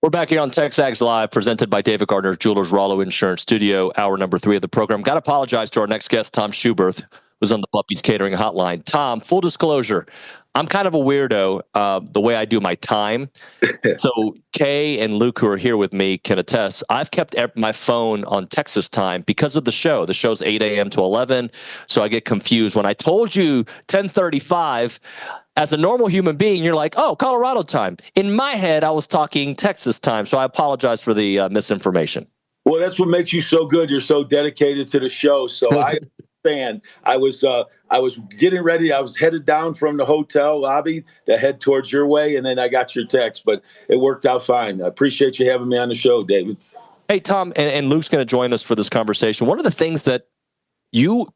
S6: We're back here on TexAgs Live, presented by David Gardner Jewelers Rollo Insurance Studio, hour number 3 of the program. Got to apologize to our next guest, Tom Schuberth, who's on the Puppies Catering Hotline. Tom, full disclosure, I'm kind of a weirdo the way I do my time. So Kay and Luke, who are here with me, can attest. I've kept my phone on Texas time because of the show. The show's 8 a.m. to 11, so I get confused. When I told you 10:35, as a normal human being, you're like, oh, Colorado time. In my head, I was talking Texas time, so I apologize for the misinformation.
S19: Well, that's what makes you so good. You're so dedicated to the show. So I understand. I was getting ready. I was headed down from the hotel lobby to head towards your way, and then I got your text. But it worked out fine. I appreciate you having me on the show, David.
S6: Hey, Tom, and Luke's going to join us for this conversation. One of the things that you're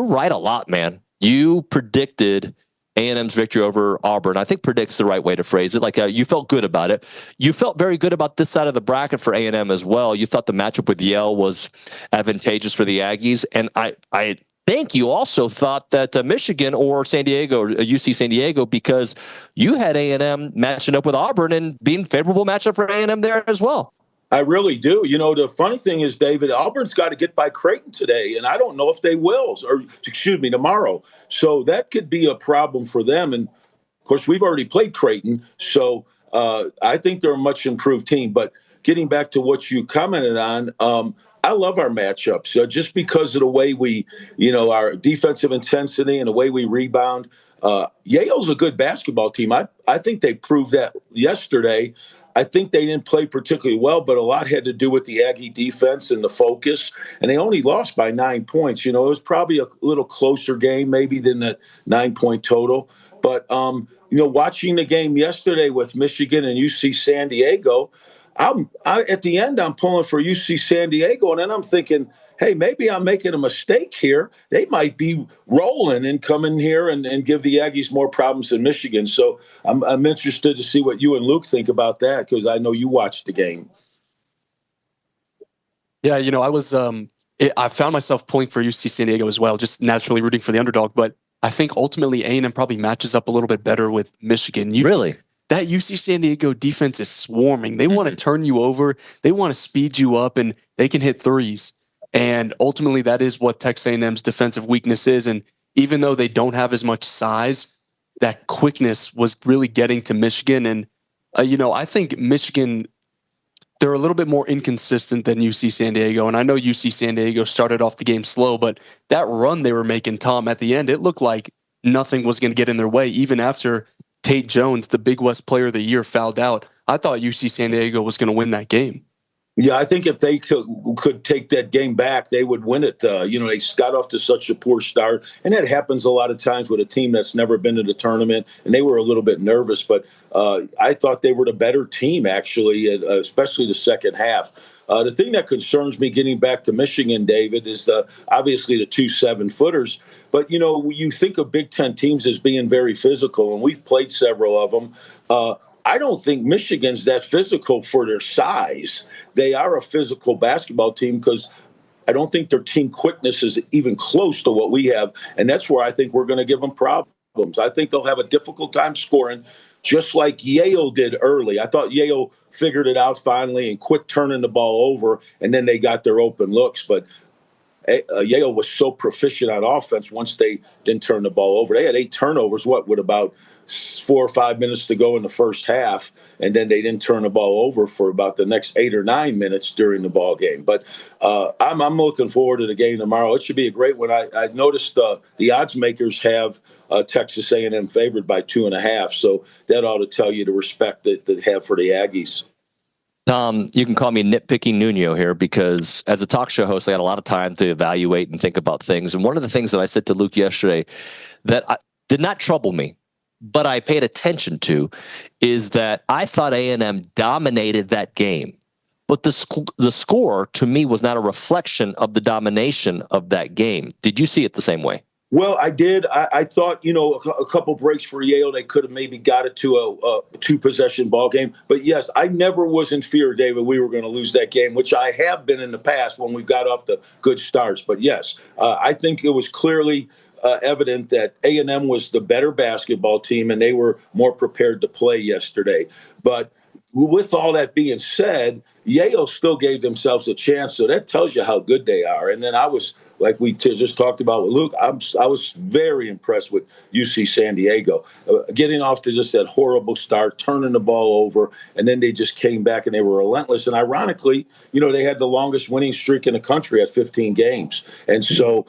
S6: right a lot, man. You predicted A&M's victory over Auburn. I think predict's the right way to phrase it. Like you felt good about it. You felt very good about this side of the bracket for A&M as well. You thought the matchup with Yale was advantageous for the Aggies. And I think you also thought that Michigan or San Diego or UC San Diego, because you had A&M matching up with Auburn and being favorable matchup for A&M there as well.
S19: I really do. You know, the funny thing is, David, Auburn's got to get by Creighton today, and I don't know if they will, or excuse me, tomorrow. So that could be a problem for them. And, of course, we've already played Creighton, so I think they're a much improved team. But getting back to what you commented on, I love our matchups just because of the way we, our defensive intensity and the way we rebound. Yale's a good basketball team. I think they proved that yesterday. I think they didn't play particularly well, but a lot had to do with the Aggie defense and the focus. And they only lost by 9 points. It was probably a little closer game maybe than the 9-point total. But, watching the game yesterday with Michigan and UC San Diego, at the end, I'm pulling for UC San Diego. And then I'm thinking, hey, maybe I'm making a mistake here. They might be rolling and come in here and give the Aggies more problems than Michigan. So I'm interested to see what you and Luke think about that, because I know you watched the game.
S18: Yeah, I was I found myself pulling for UC San Diego as well, just naturally rooting for the underdog. But I think ultimately A&M probably matches up a little bit better with Michigan.
S6: Really?
S18: That UC San Diego defense is swarming. They want to turn you over. They want to speed you up, and they can hit threes. And ultimately, that is what Texas A&M's defensive weakness is. And even though they don't have as much size, that quickness was really getting to Michigan. And, I think Michigan, they're a little bit more inconsistent than UC San Diego. And I know UC San Diego started off the game slow, but that run they were making, Tom, at the end, it looked like nothing was going to get in their way. Even after Tate Jones, the Big West Player of the Year, fouled out, I thought UC San Diego was going to win that game.
S19: Yeah, I think if they could take that game back, they would win it. They got off to such a poor start, and that happens a lot of times with a team that's never been to the tournament, and they were a little bit nervous. But I thought they were the better team, actually, especially the second half. The thing that concerns me, getting back to Michigan, David, is obviously the 2 7-footers. But, you think of Big Ten teams as being very physical, and we've played several of them. I don't think Michigan's that physical for their size. They are a physical basketball team because I don't think their team quickness is even close to what we have. And that's where I think we're going to give them problems. I think they'll have a difficult time scoring, just like Yale did early. I thought Yale figured it out finally and quit turning the ball over, and then they got their open looks. But Yale was so proficient on offense once they didn't turn the ball over. They had 8 turnovers, with about 4 or 5 minutes to go in the first half, and then they didn't turn the ball over for about the next 8 or 9 minutes during the ball game. But I'm looking forward to the game tomorrow. It should be a great one. I noticed the odds makers have Texas A&M favored by 2.5, so that ought to tell you the respect that they have for the Aggies.
S6: You can call me nitpicking Nuño here, because as a talk show host, I got a lot of time to evaluate and think about things. And one of the things that I said to Luke yesterday that did not trouble me, but I paid attention to, is that I thought A&M dominated that game. But the score, to me, was not a reflection of the domination of that game. Did you see it the same way?
S19: Well, I did. I thought, a couple breaks for Yale, they could have maybe got it to a 2-possession ball game. But, yes, I never was in fear, David, we were going to lose that game, which I have been in the past when we've got off the good starts. But, yes, I think it was clearly evident that A&M was the better basketball team, and they were more prepared to play yesterday. But with all that being said, Yale still gave themselves a chance. So that tells you how good they are. And then I was, like we just talked about with Luke, I was very impressed with UC San Diego. Getting off to just that horrible start, turning the ball over, and then they just came back and they were relentless. And ironically, they had the longest winning streak in the country at 15 games. And so,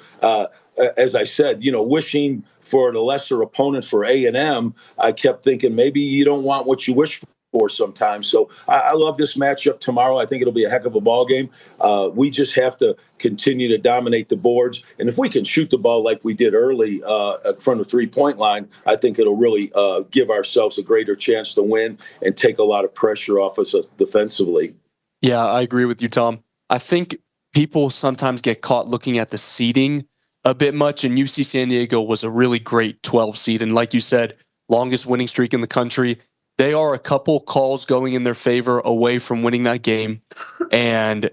S19: as I said, wishing for the lesser opponent for A&M, I kept thinking maybe you don't want what you wish for sometimes. So I love this matchup tomorrow. I think it'll be a heck of a ball game. We just have to continue to dominate the boards. And if we can shoot the ball like we did early from the three-point line, I think it'll really give ourselves a greater chance to win and take a lot of pressure off us defensively.
S18: Yeah, I agree with you, Tom. I think people sometimes get caught looking at the seeding a bit much, and UC San Diego was a really great 12 seed. And like you said, longest winning streak in the country. They are a couple calls going in their favor away from winning that game. And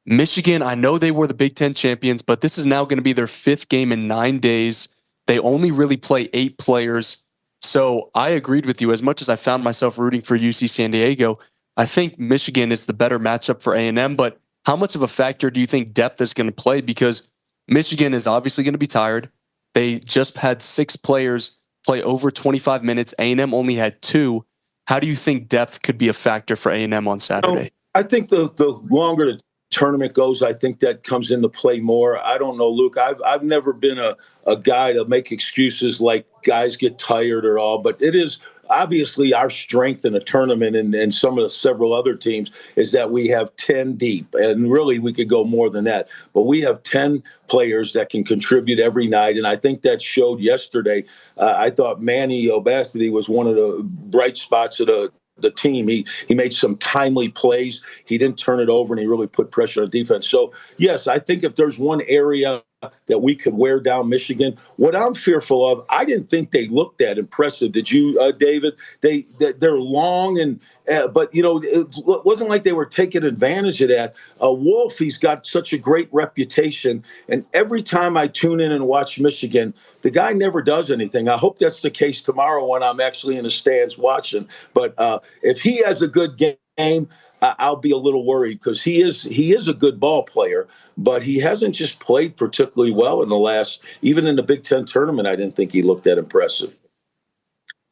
S18: Michigan, I know they were the Big Ten champions, but this is now going to be their 5th game in 9 days. They only really play 8 players. So I agreed with you. As much as I found myself rooting for UC San Diego, I think Michigan is the better matchup for A&M. But how much of a factor do you think depth is going to play? Because Michigan is obviously going to be tired. They just had 6 players play over 25 minutes. A&M only had 2. How do you think depth could be a factor for A&M on Saturday?
S19: I think the longer the tournament goes, I think that comes into play more. I don't know, Luke. I've never been a guy to make excuses like guys get tired or all, but it is obviously our strength in a tournament and some of the several other teams is that we have 10 deep, and really we could go more than that, but we have 10 players that can contribute every night. And I think that showed yesterday. I thought Manny Obasity was one of the bright spots of the team. He made some timely plays. He didn't turn it over, and he really put pressure on defense. So yes, I think if there's one area that we could wear down Michigan, what I'm fearful of, I didn't think they looked that impressive. Did you, David? They're long and but it wasn't like they were taking advantage of that. Wolf, he's got such a great reputation, and every time I tune in and watch Michigan, the guy never does anything. I hope that's the case tomorrow when I'm actually in the stands watching. But if he has a good game, I'll be a little worried because he is a good ball player, but he hasn't just played particularly well in the last, even in the Big Ten tournament. I didn't think he looked that impressive.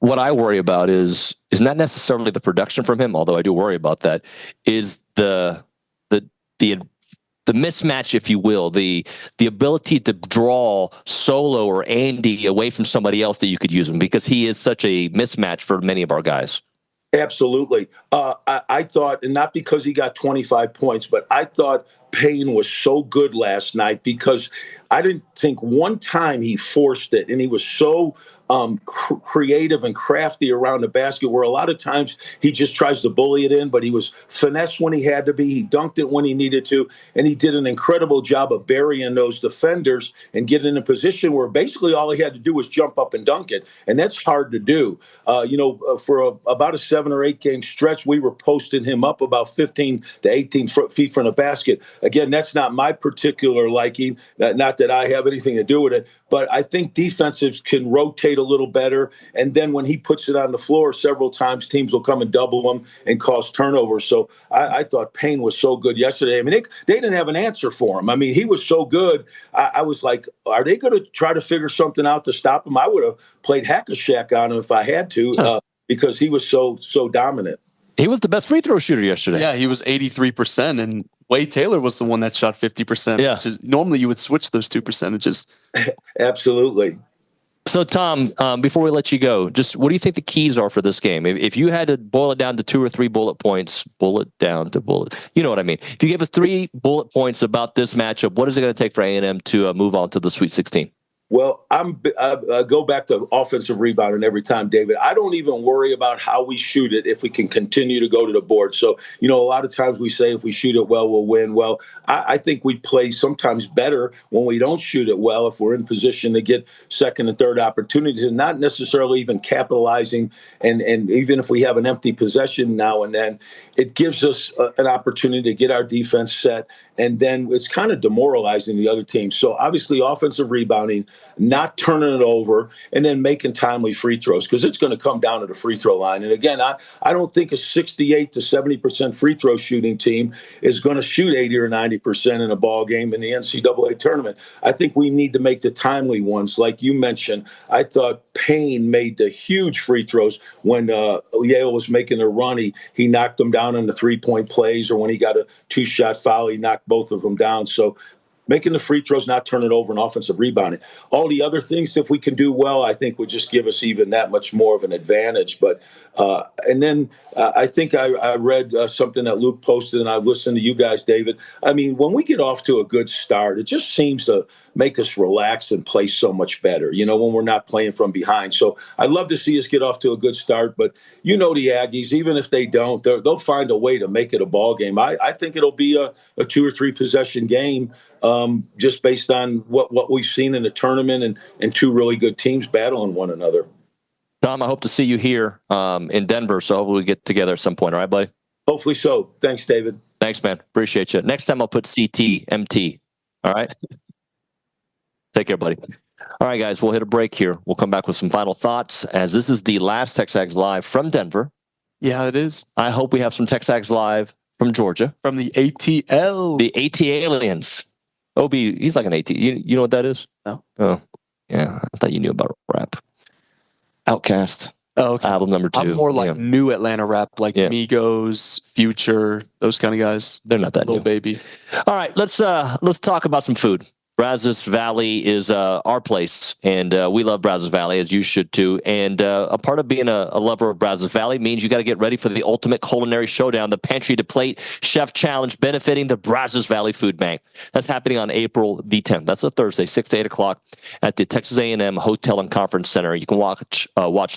S6: What I worry about is not necessarily the production from him, although I do worry about that, is the mismatch, if you will, the ability to draw Solo or Andy away from somebody else that you could use him, because he is such a mismatch for many of our guys.
S19: Absolutely. I thought, and not because he got 25 points, but I thought Payne was so good last night because I didn't think one time he forced it, and he was so creative and crafty around the basket, where a lot of times he just tries to bully it in, but he was finesse when he had to be. He dunked it when he needed to, and he did an incredible job of burying those defenders and getting in a position where basically all he had to do was jump up and dunk it, and that's hard to do. For about a 7 or 8 game stretch, we were posting him up about 15 to 18 feet from the basket. Again, that's not my particular liking, not that I have anything to do with it, but I think defensives can rotate a little better. And then when he puts it on the floor several times, teams will come and double him and cause turnovers. So I thought Payne was so good yesterday. I mean, they didn't have an answer for him. I mean, he was so good. I was like, are they going to try to figure something out to stop him? I would have played hack-a-shack on him if I had to, because he was so dominant.
S6: He was the best free throw shooter yesterday.
S18: Yeah, he was 83%, and Wade Taylor was the one that shot 50%.
S6: Yeah.
S18: Which is, normally you would switch those 2 percentages.
S19: Absolutely.
S6: So, Tom, before we let you go, just what do you think the keys are for this game? If you had to boil it down to 2 or 3 bullet points, bullet down to bullet, you know what I mean. If you gave us 3 bullet points about this matchup, what is it going to take for A&M to move on to the Sweet 16?
S19: Well, I go back to offensive rebounding every time, David. I don't even worry about how we shoot it if we can continue to go to the board. So, a lot of times we say if we shoot it well, we'll win. Well, I think we play sometimes better when we don't shoot it well, if we're in position to get second and third opportunities and not necessarily even capitalizing. And even if we have an empty possession now and then, it gives us an opportunity to get our defense set, and then it's kind of demoralizing the other team. So obviously offensive rebounding, not turning it over, and then making timely free throws, because it's going to come down to the free throw line. And again, I don't think a 68 to 70% free throw shooting team is going to shoot 80 or 90% in a ball game in the NCAA tournament. I think we need to make the timely ones. Like you mentioned, I thought Payne made the huge free throws when Yale was making a run. He knocked them down on the three-point plays, or when he got a two-shot foul, he knocked both of them down. So making the free throws, not turning it over, and offensive rebounding. All the other things, if we can do well, I think would just give us even that much more of an advantage. But and then I think I read something that Luke posted, and I've listened to you guys, David. I mean, when we get off to a good start, it just seems to make us relax and play so much better, when we're not playing from behind. So I'd love to see us get off to a good start. But the Aggies, even if they don't, they'll find a way to make it a ball game. I think it'll be a 2 or 3 possession game, just based on what we've seen in the tournament and two really good teams battling one another.
S6: Tom, I hope to see you here in Denver, so hopefully we get together at some point. All right, buddy?
S19: Hopefully so. Thanks, David.
S6: Thanks, man. Appreciate you. Next time I'll put CT, MT. All right? Take care, buddy. All right, guys, we'll hit a break here. We'll come back with some final thoughts, as this is the last TexAgs Live from Denver.
S18: Yeah, it is.
S6: I hope we have some TexAgs Live from Georgia.
S18: From the ATL.
S6: The AT-aliens. OB, he's like an AT. You know what that is?
S18: No.
S6: Oh, yeah. I thought you knew about rap. Outcast.
S18: Oh, okay.
S6: Album number 2.
S18: I'm more like new Atlanta rap, like Migos, Future, those kind of guys.
S6: They're not that
S18: Lil
S6: new.
S18: Baby.
S6: All right, let's talk about some food. Brazos Valley is our place, and we love Brazos Valley, as you should too. And a part of being a lover of Brazos Valley means you got to get ready for the ultimate culinary showdown, the Pantry to Plate Chef Challenge, benefiting the Brazos Valley Food Bank. That's happening on April the 10th. That's a Thursday, 6 to 8 o'clock at the Texas A&M Hotel and Conference Center. You can watch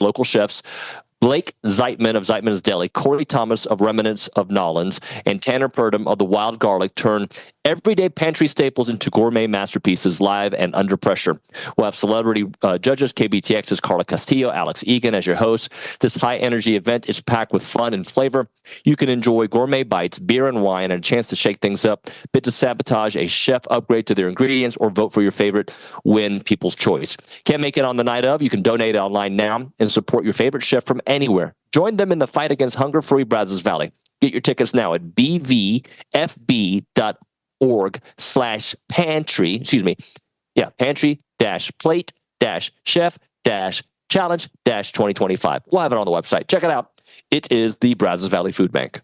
S6: local chefs Blake Zeitman of Zeitman's Deli, Corey Thomas of Remnants of Nollins, and Tanner Purdom of the Wild Garlic turn everyday pantry staples into gourmet masterpieces, live and under pressure. We'll have celebrity judges, KBTX's Carla Castillo, Alex Egan as your host. This high-energy event is packed with fun and flavor. You can enjoy gourmet bites, beer and wine, and a chance to shake things up, bid to sabotage a chef upgrade to their ingredients, or vote for your favorite, win People's Choice. Can't make it on the night of? You can donate online now and support your favorite chef from anywhere. Join them in the fight against hunger-free Brazos Valley. Get your tickets now at bvfb.org/pantry. Pantry-plate-chef-challenge-2025. We'll have it on the website. Check it out. It is the Brazos Valley Food Bank.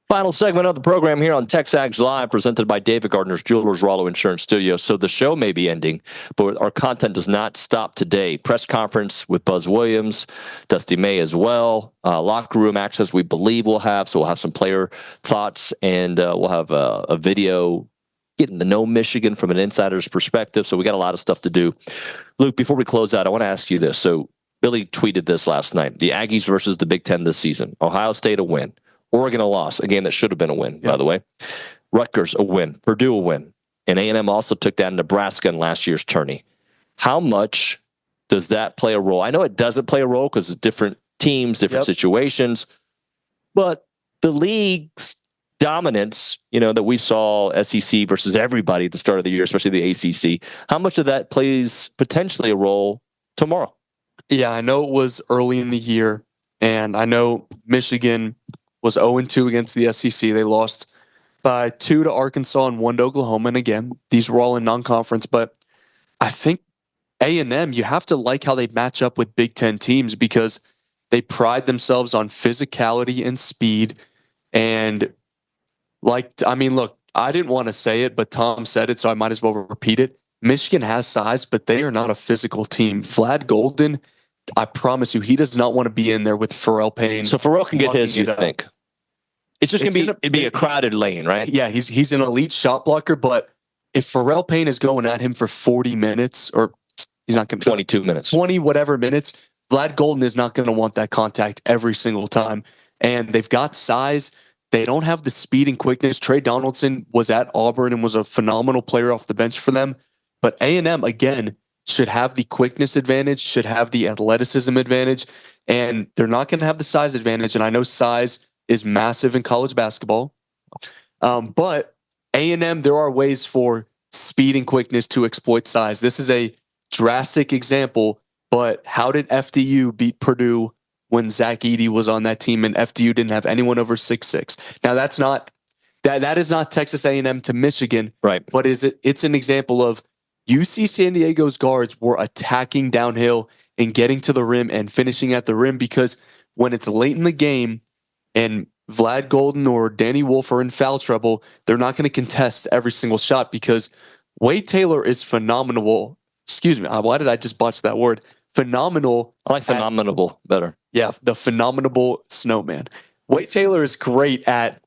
S6: Final segment of the program here on TexAgs Live, presented by David Gardner's Jewelers Rollo Insurance Studio. So the show may be ending, but our content does not stop today. Press conference with Buzz Williams, Dusty May as well. Locker room access we believe we'll have. So we'll have some player thoughts, and we'll have a video getting to know Michigan from an insider's perspective. So we got a lot of stuff to do. Luke, before we close out, I want to ask you this. So Billy tweeted this last night. The Aggies versus the Big Ten this season. Ohio State a win. Oregon a loss, a game that should have been a win, by the way. Rutgers a win. Purdue a win. And A&M also took down Nebraska in last year's tourney. How much does that play a role? I know it doesn't play a role because of different teams, different situations, but the league's dominance, that we saw SEC versus everybody at the start of the year, especially the ACC, how much of that plays potentially a role tomorrow?
S18: Yeah, I know it was early in the year, and I know Michigan was 0-2 against the SEC. They lost by 2 to Arkansas and 1 to Oklahoma. And again, these were all in non-conference, but I think A&M, you have to like how they match up with Big Ten teams because they pride themselves on physicality and speed. And look, I didn't want to say it, but Tom said it, so I might as well repeat it. Michigan has size, but they are not a physical team. Vlad Golden, I promise you, he does not want to be in there with Pharrell Payne.
S6: So Pharrell can get his, you think? It's just going to be a crowded lane, right?
S18: Yeah, he's an elite shot blocker, but if Pharrell Payne is going at him for 40 minutes, or he's not going to
S6: 22 minutes,
S18: 20 whatever minutes, Vlad Golden is not going to want that contact every single time. And they've got size. They don't have the speed and quickness. Trey Donaldson was at Auburn and was a phenomenal player off the bench for them. But A&M, again, should have the quickness advantage, should have the athleticism advantage, and they're not going to have the size advantage. And I know size is massive in college basketball, but A&M, there are ways for speed and quickness to exploit size. This is a drastic example, but how did FDU beat Purdue when Zach Edey was on that team and FDU didn't have anyone over 6'6"? Now that is not Texas A&M to Michigan,
S6: right?
S18: But it's an example of UC San Diego's guards were attacking downhill and getting to the rim and finishing at the rim, because when it's late in the game and Vlad Golden or Danny Wolf are in foul trouble, they're not going to contest every single shot because Wade Taylor is phenomenal. Excuse me. Why did I just botch that word? Phenomenal.
S6: I like phenomenal better.
S18: Yeah, the phenomenal snowman. Wade Taylor is great at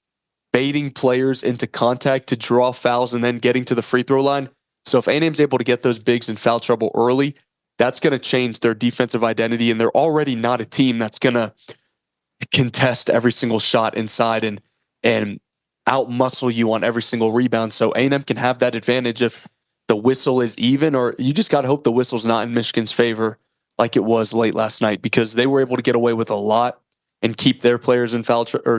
S18: baiting players into contact to draw fouls and then getting to the free throw line. So if A&M's able to get those bigs in foul trouble early, that's going to change their defensive identity. And they're already not a team that's going to contest every single shot inside and out-muscle you on every single rebound. So A&M can have that advantage if the whistle is even, or you just got to hope the whistle's not in Michigan's favor like it was late last night, because they were able to get away with a lot and keep their players in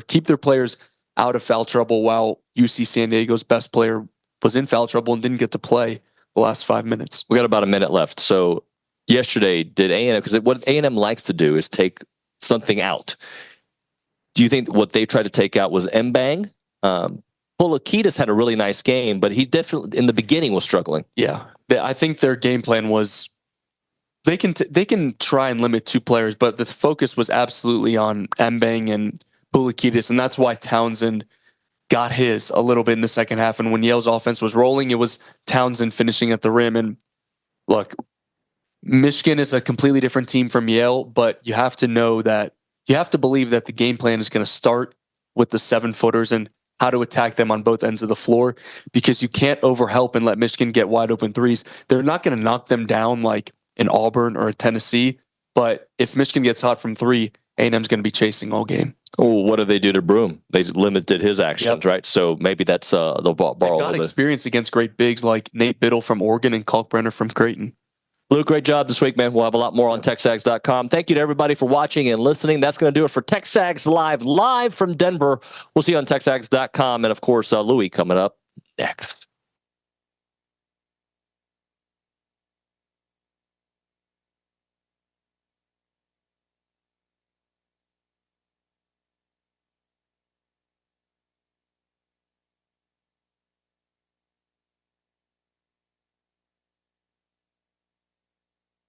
S18: keep their players out of foul trouble while UC San Diego's best player was in foul trouble and didn't get to play the last 5 minutes.
S6: We got about a minute left. So yesterday, did A&M, because what A&M likes to do is take something out. Do you think what they tried to take out was Mbang? Pugliese had a really nice game, but he definitely in the beginning was struggling.
S18: Yeah, I think their game plan was they can try and limit 2 players, but the focus was absolutely on Mbang and Pugliese, and that's why Townsend got his a little bit in the second half. And when Yale's offense was rolling, it was Townsend finishing at the rim. And look, Michigan is a completely different team from Yale, but you have to know that you have to believe that the game plan is going to start with the 7-footers and how to attack them on both ends of the floor, because you can't overhelp and let Michigan get wide open threes. They're not going to knock them down like an Auburn or a Tennessee, but if Michigan gets hot from 3, A&M's going to be chasing all game.
S6: Oh, what did they do to Broom? They limited his actions, right? So maybe that's the bar.
S18: They've got experience against great bigs like Nate Biddle from Oregon and Kalkbrenner from Creighton.
S6: Luke, great job this week, man. We'll have a lot more on TexAgs.com. Thank you to everybody for watching and listening. That's going to do it for TexAgs live from Denver. We'll see you on TexAgs.com. And, of course, Louis coming up next.